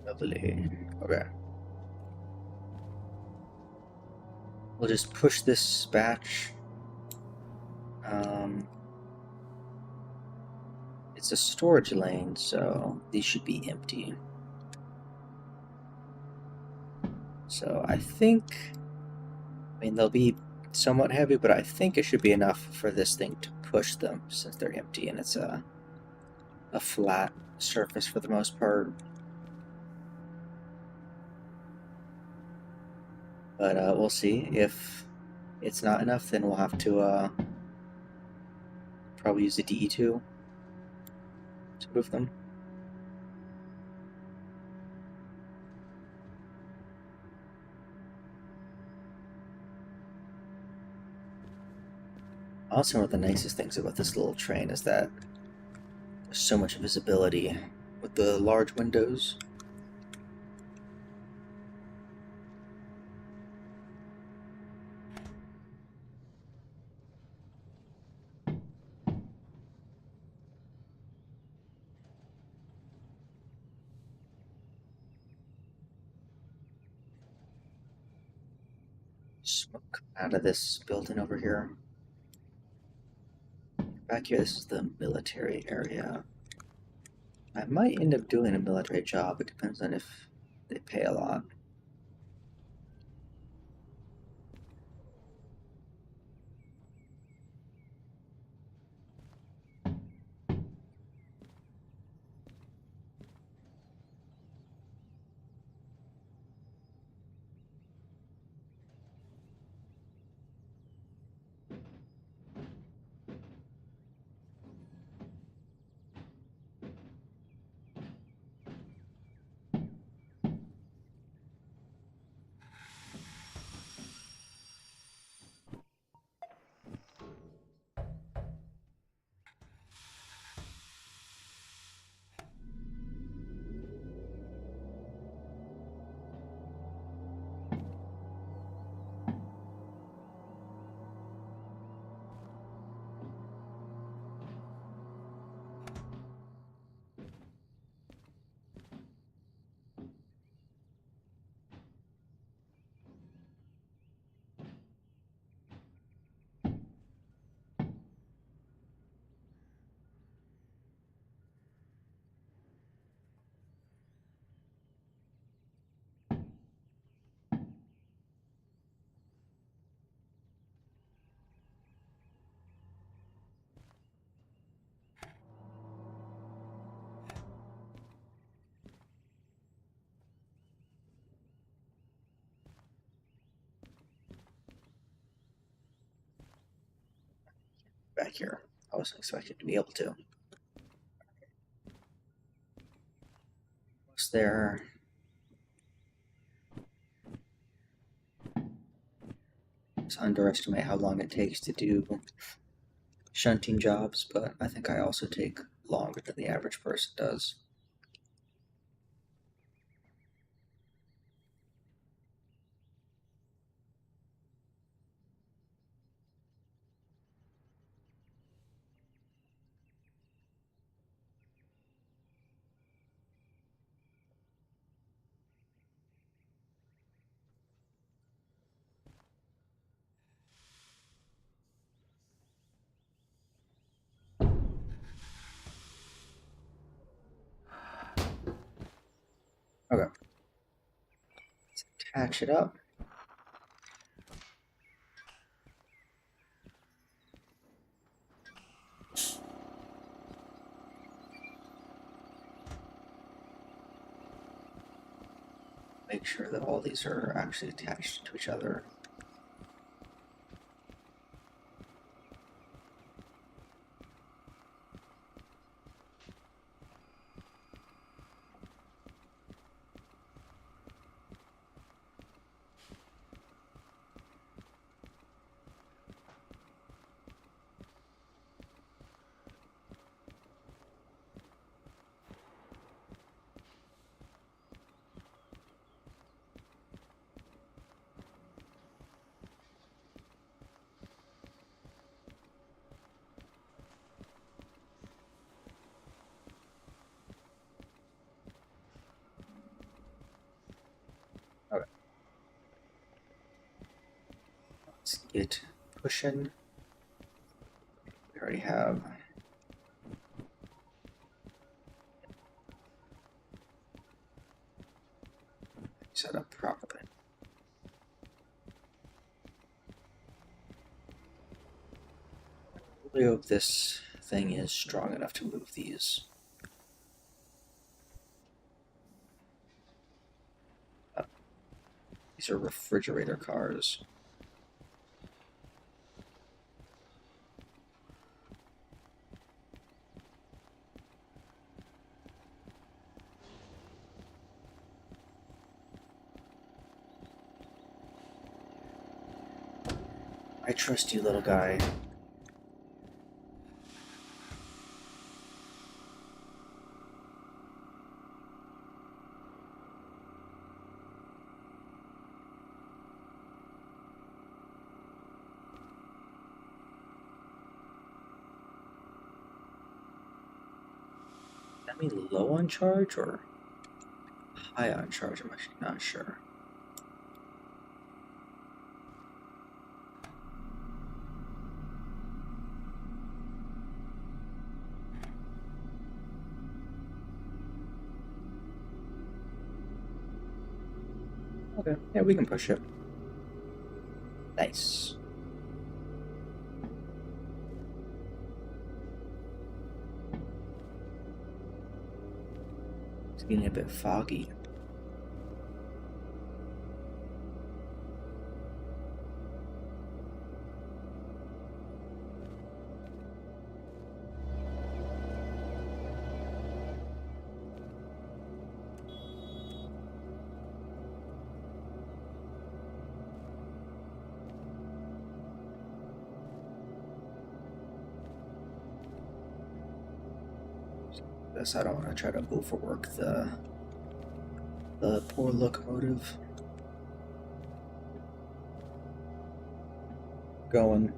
Lovely. Okay. We'll just push this batch. It's a storage lane, so these should be empty. So I think, I mean, they'll be somewhat heavy, but I think it should be enough for this thing to push them since they're empty and it's a flat surface for the most part. But we'll see. If it's not enough, then we'll have to probably use the DE2 to move them. Also, one of the nicest things about this little train is that there's so much visibility with the large windows. Smoke out of this building over here. Back here, this is the military area. I might end up doing a military job. It depends on if they pay a lot. Back here. I wasn't expecting to be able to. Almost there. Just underestimate how long it takes to do shunting jobs, but I think I also take longer than the average person does. Patch it up. Make sure that all these are actually attached to each other. Okay. Let's get pushing. We already have set up properly. I hope this thing is strong enough to move these. These are refrigerator cars. I trust you, little guy. That mean low on charge or high on charge? I'm actually not sure. Okay, yeah, we can push it. Nice. It's getting a bit foggy. Guess I don't want to try to overwork the poor locomotive. Going.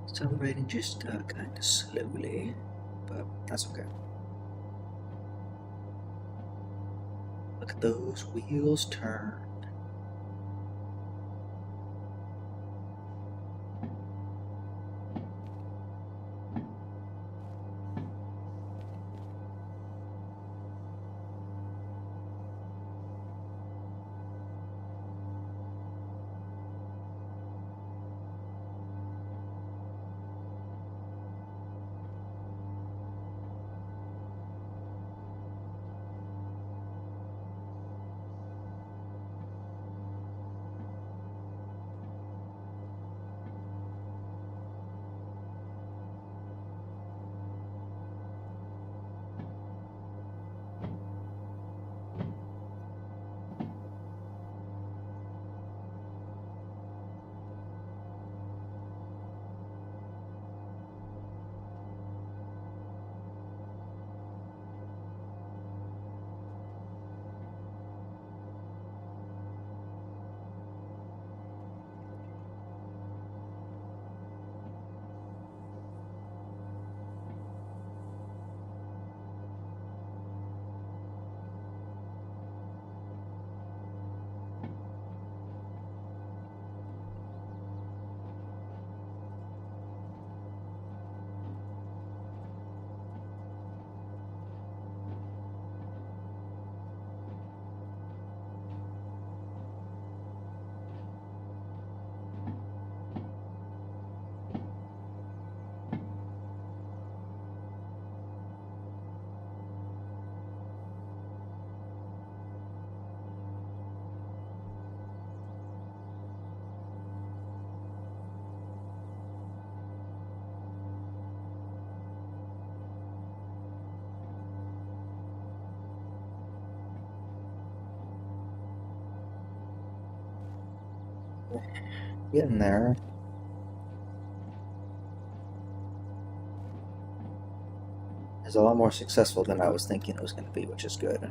Accelerating just kind of slowly, but that's okay. Look at those wheels turn. Getting there. It's a lot more successful than I was thinking it was going to be, which is good.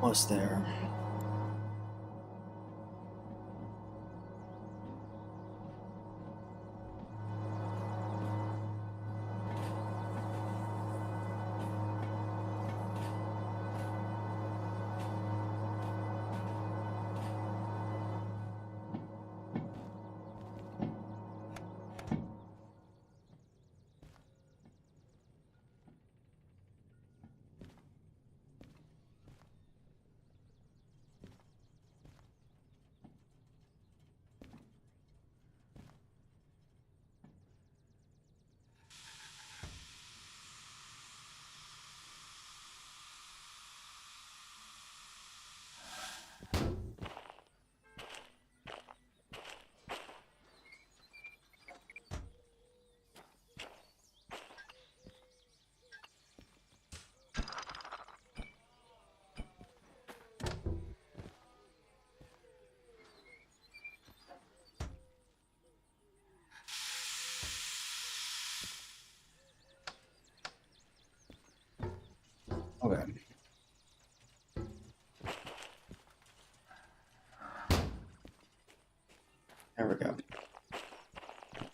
Almost there. Okay. There we go.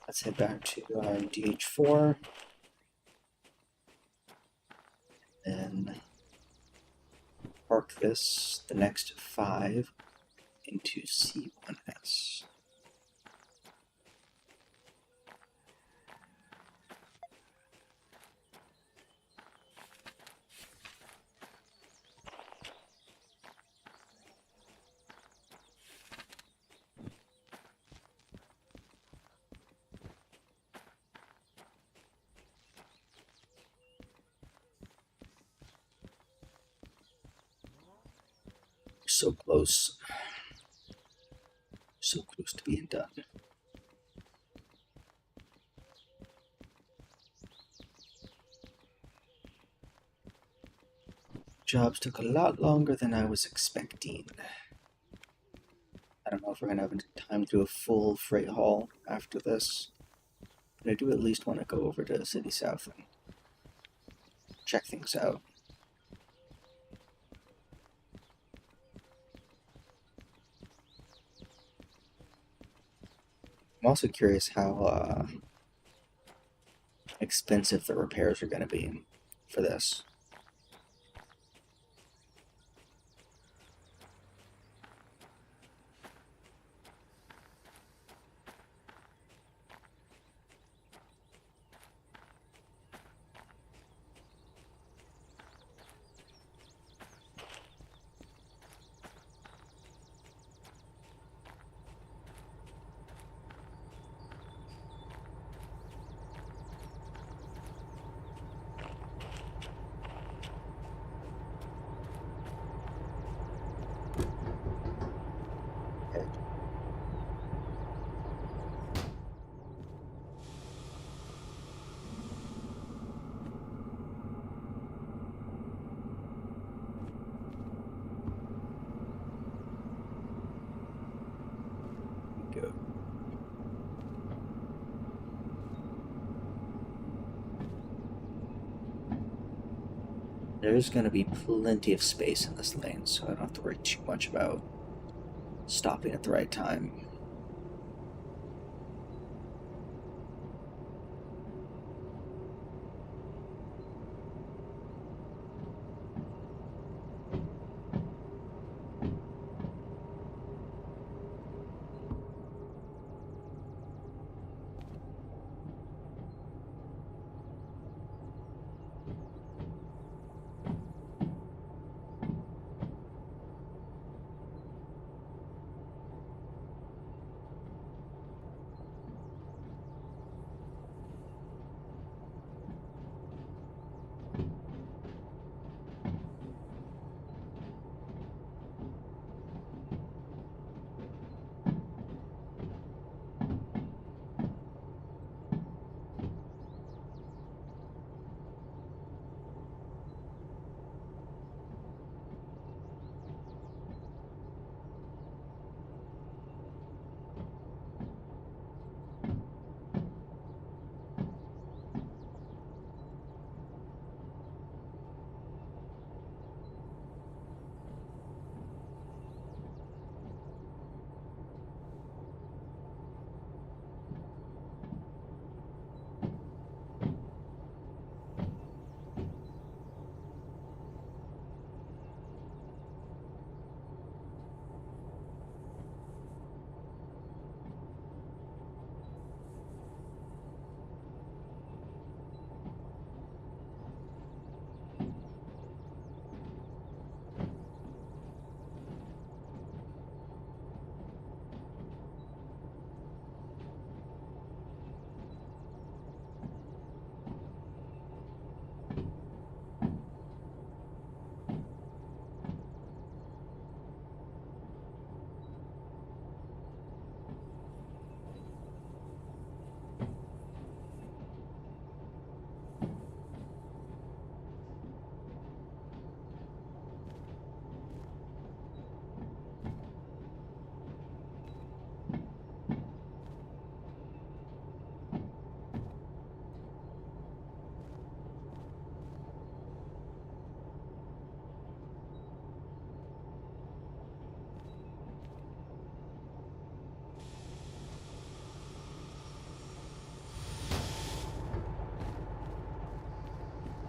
Let's head back to our DH4. Then park this, the next 5, into C1S. So close. So close to being done. Jobs took a lot longer than I was expecting. I don't know if we're going to have time to do a full freight haul after this. But I do at least want to go over to City South and check things out. I'm also curious how expensive the repairs are going to be for this. Go. There's going to be plenty of space in this lane, so I don't have to worry too much about stopping at the right time.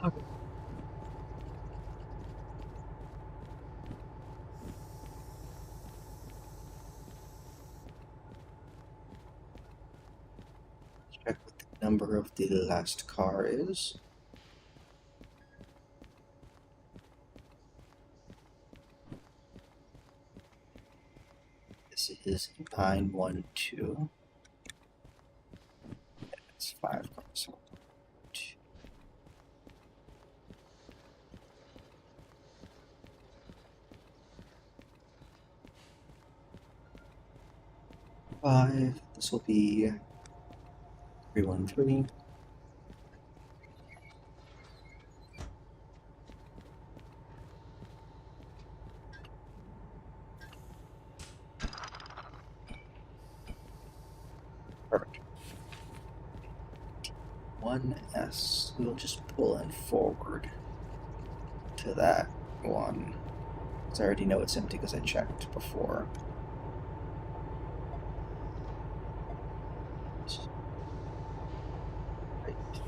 Okay. Check what the number of the last car is. This is 912. It's 5 cars. 5. This will be 313. Perfect. 1S. We'll just pull in forward to that one. Because I already know it's empty because I checked before. Right.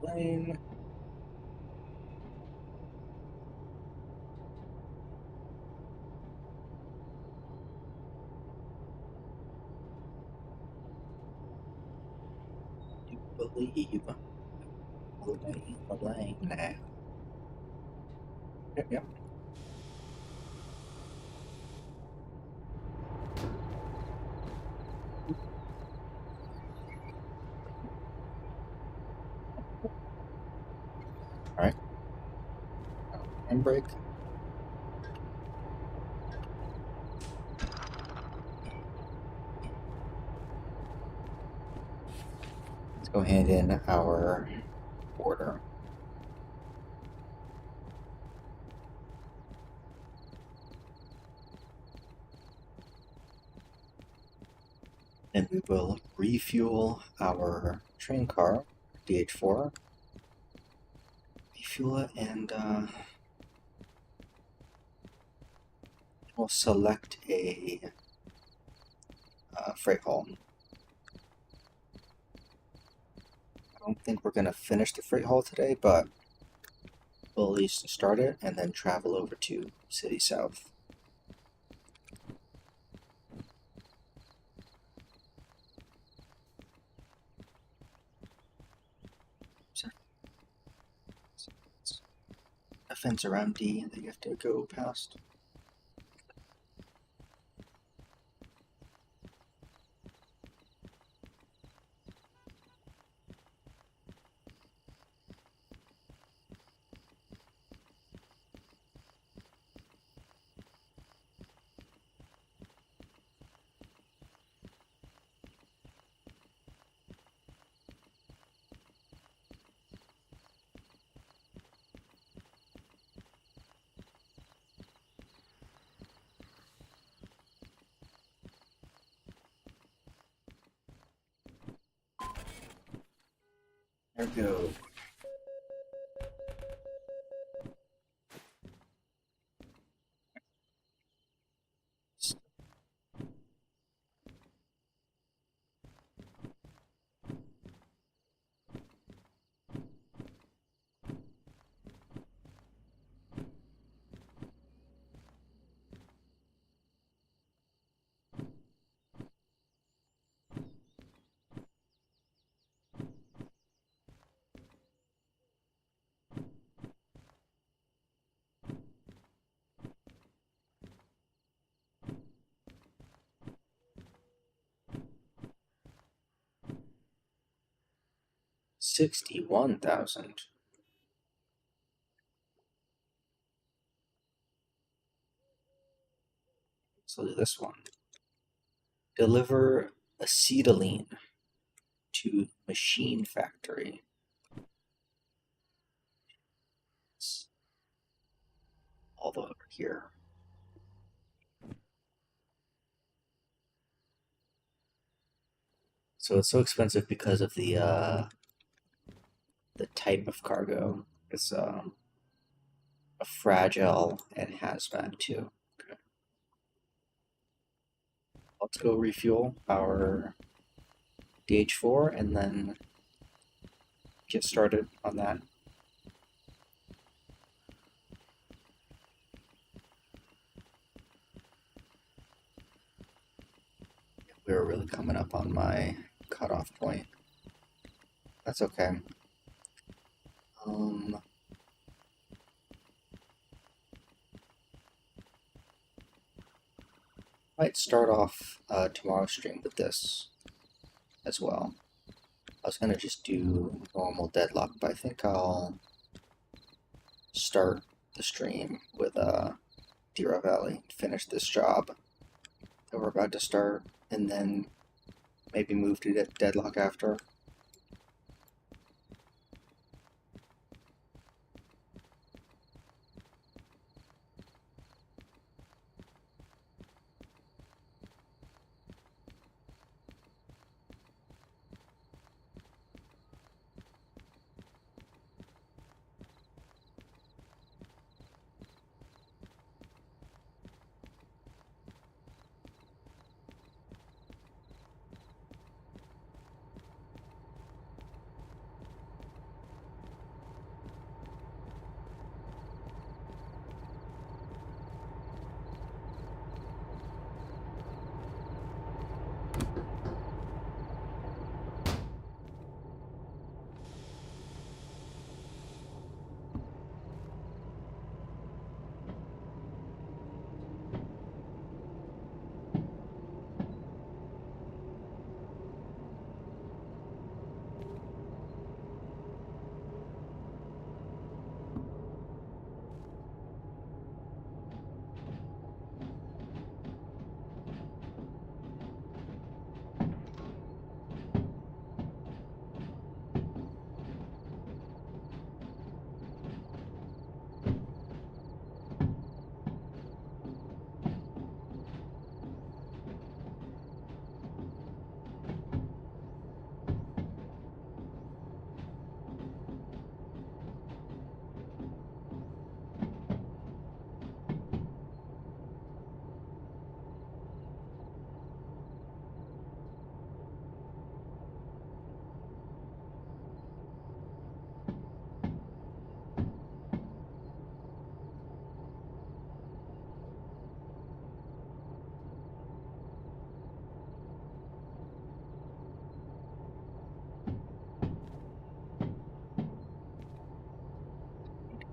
Lane. You believe Lane now. Yep. Alright. Handbrake. Let's go hand in our order. And we will refuel our train car, DH4. Refuel it, and we'll select a freight haul. I don't think we're going to finish the freight haul today, but we'll at least start it and then travel over to City South. A fence around D that you have to go past. There we go. $61,000. So do this one. Deliver acetylene to machine factory. It's all over here. So it's so expensive because of the type of cargo. It's a fragile and hazmat too. Okay. Let's go refuel our DH4 and then get started on that. We were really coming up on my cutoff point. That's okay. Might start off tomorrow's stream with this as well. I was gonna just do normal deadlock, but I think I'll start the stream with Derail Valley, finish this job that we're about to start, and then maybe move to deadlock after.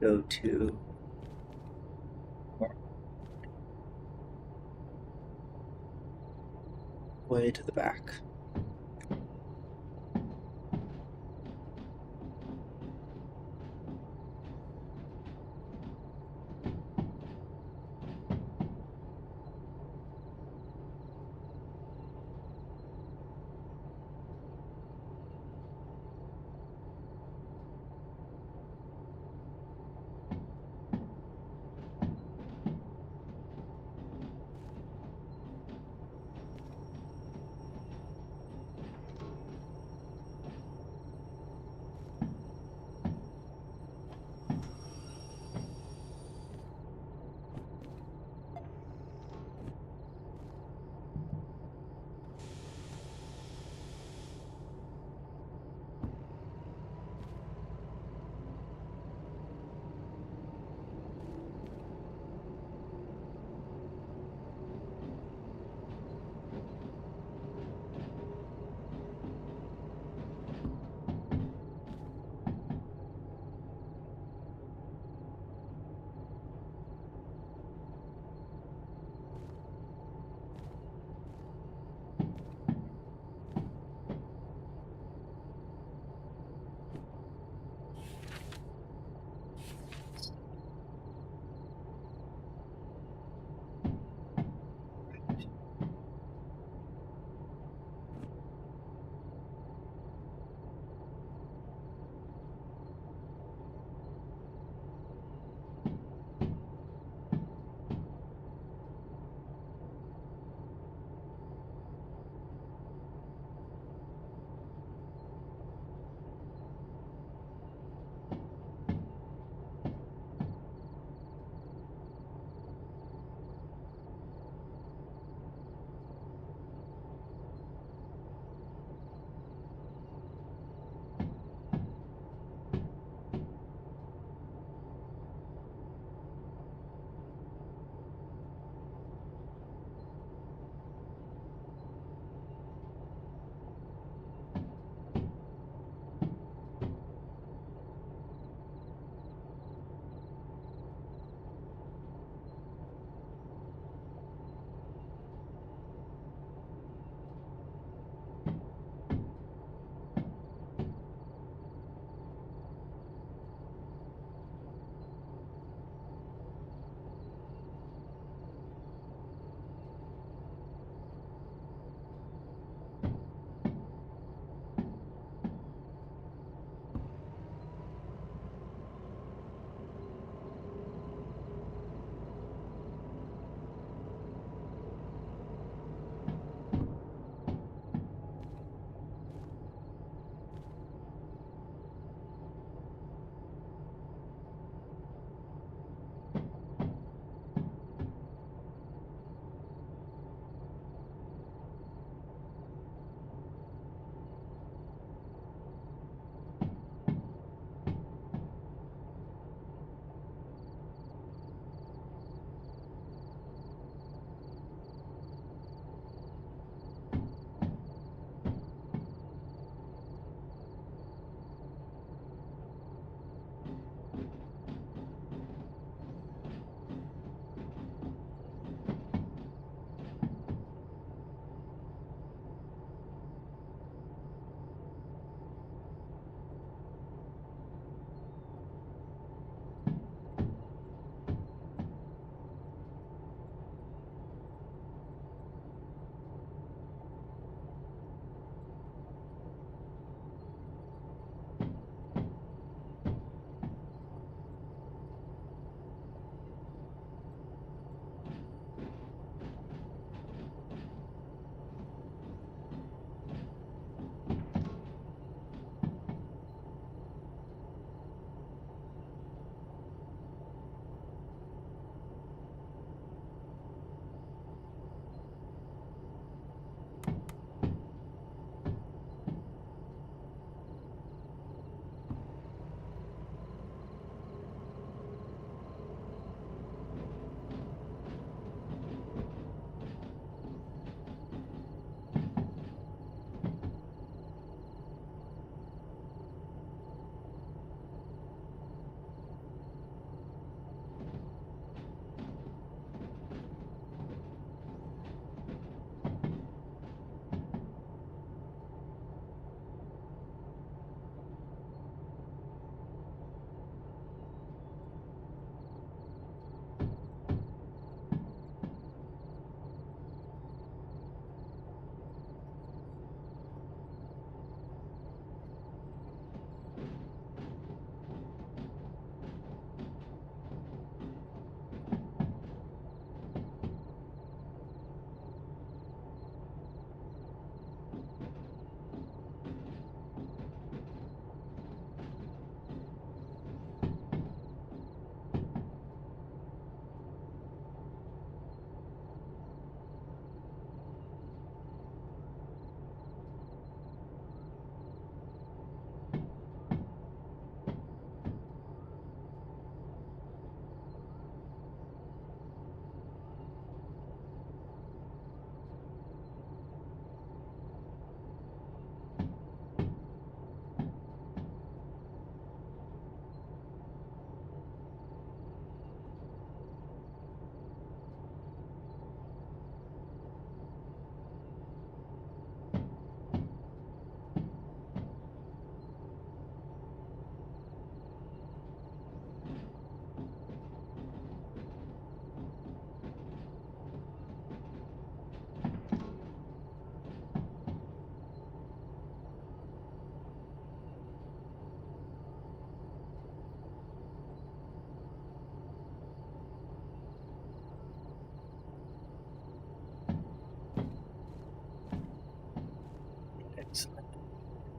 go to way to the back.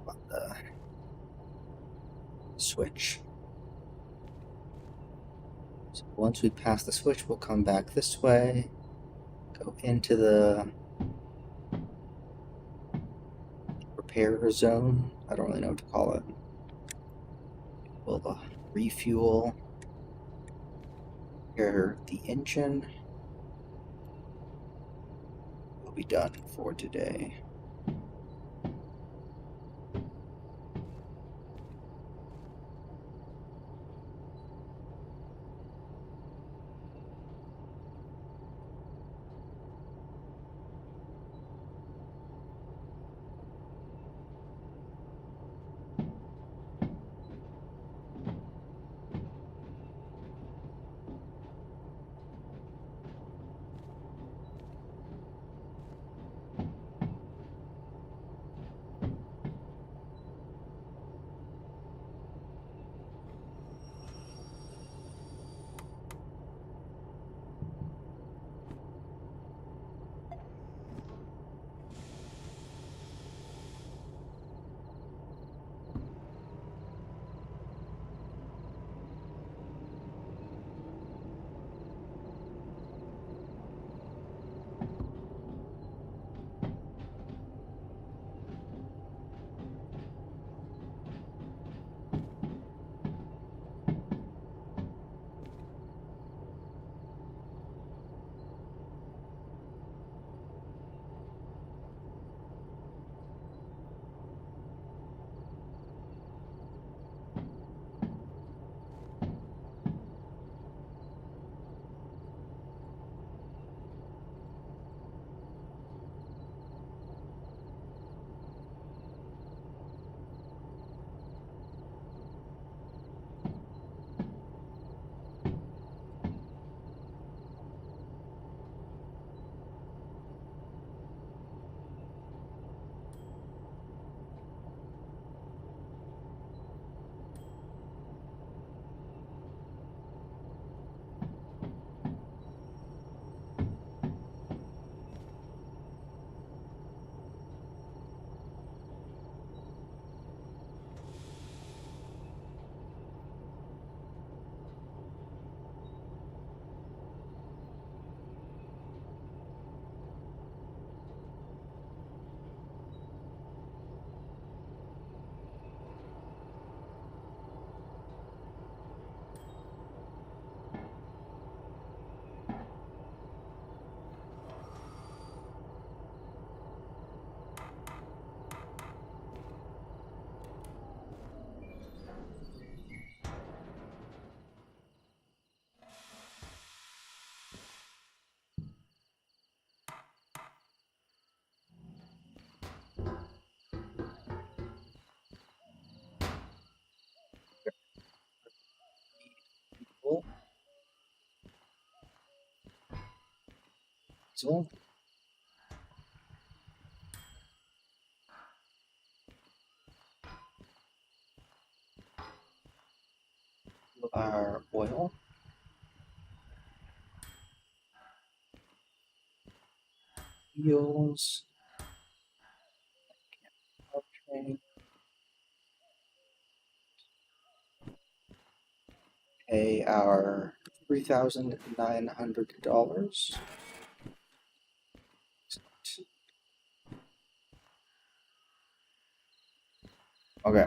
on the switch. So once we pass the switch, we'll come back this way, go into the repair zone. I don't really know what to call it. We'll refuel, repair the engine. We'll be done for today. So our oil, fuels, powertrain, pay our $3,900. Okay.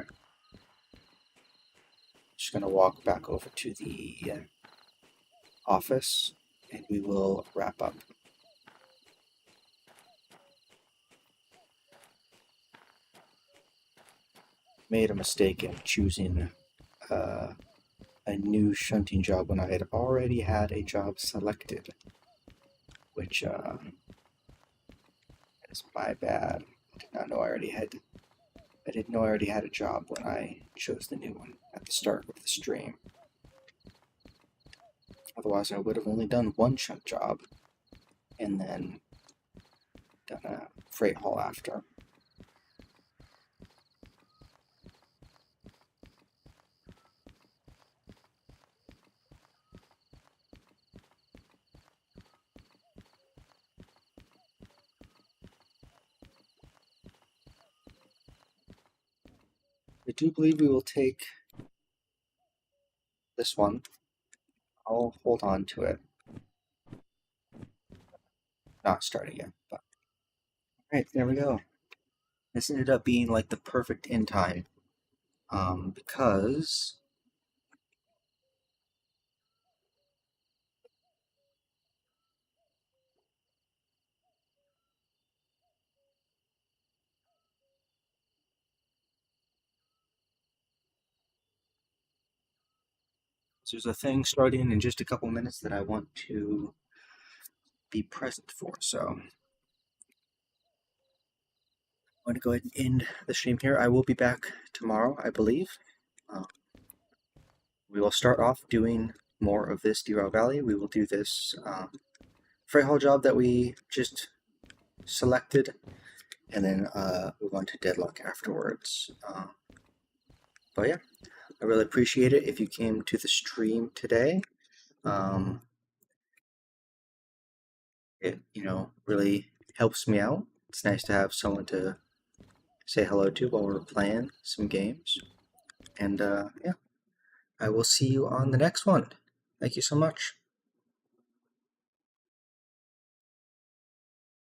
Just gonna walk back over to the office and we will wrap up. Made a mistake in choosing a new shunting job when I had already had a job selected, which is my bad. I did not know I already had. I didn't know I already had a job when I chose the new one at the start of the stream. Otherwise, I would have only done one shunt job and then done a freight haul after. I do believe we will take this one. I'll hold on to it. Not starting yet, but alright, there we go. This ended up being like the perfect end time. Because there's a thing starting in just a couple minutes that I want to be present for. So I'm going to go ahead and end the stream here. I will be back tomorrow, I believe. We will start off doing more of this Derail Valley. We will do this freight haul job that we just selected, and then move on to Deadlock afterwards. But yeah, I really appreciate it if you came to the stream today. It really helps me out. It's nice to have someone to say hello to while we're playing some games. And yeah, I will see you on the next one. Thank you so much.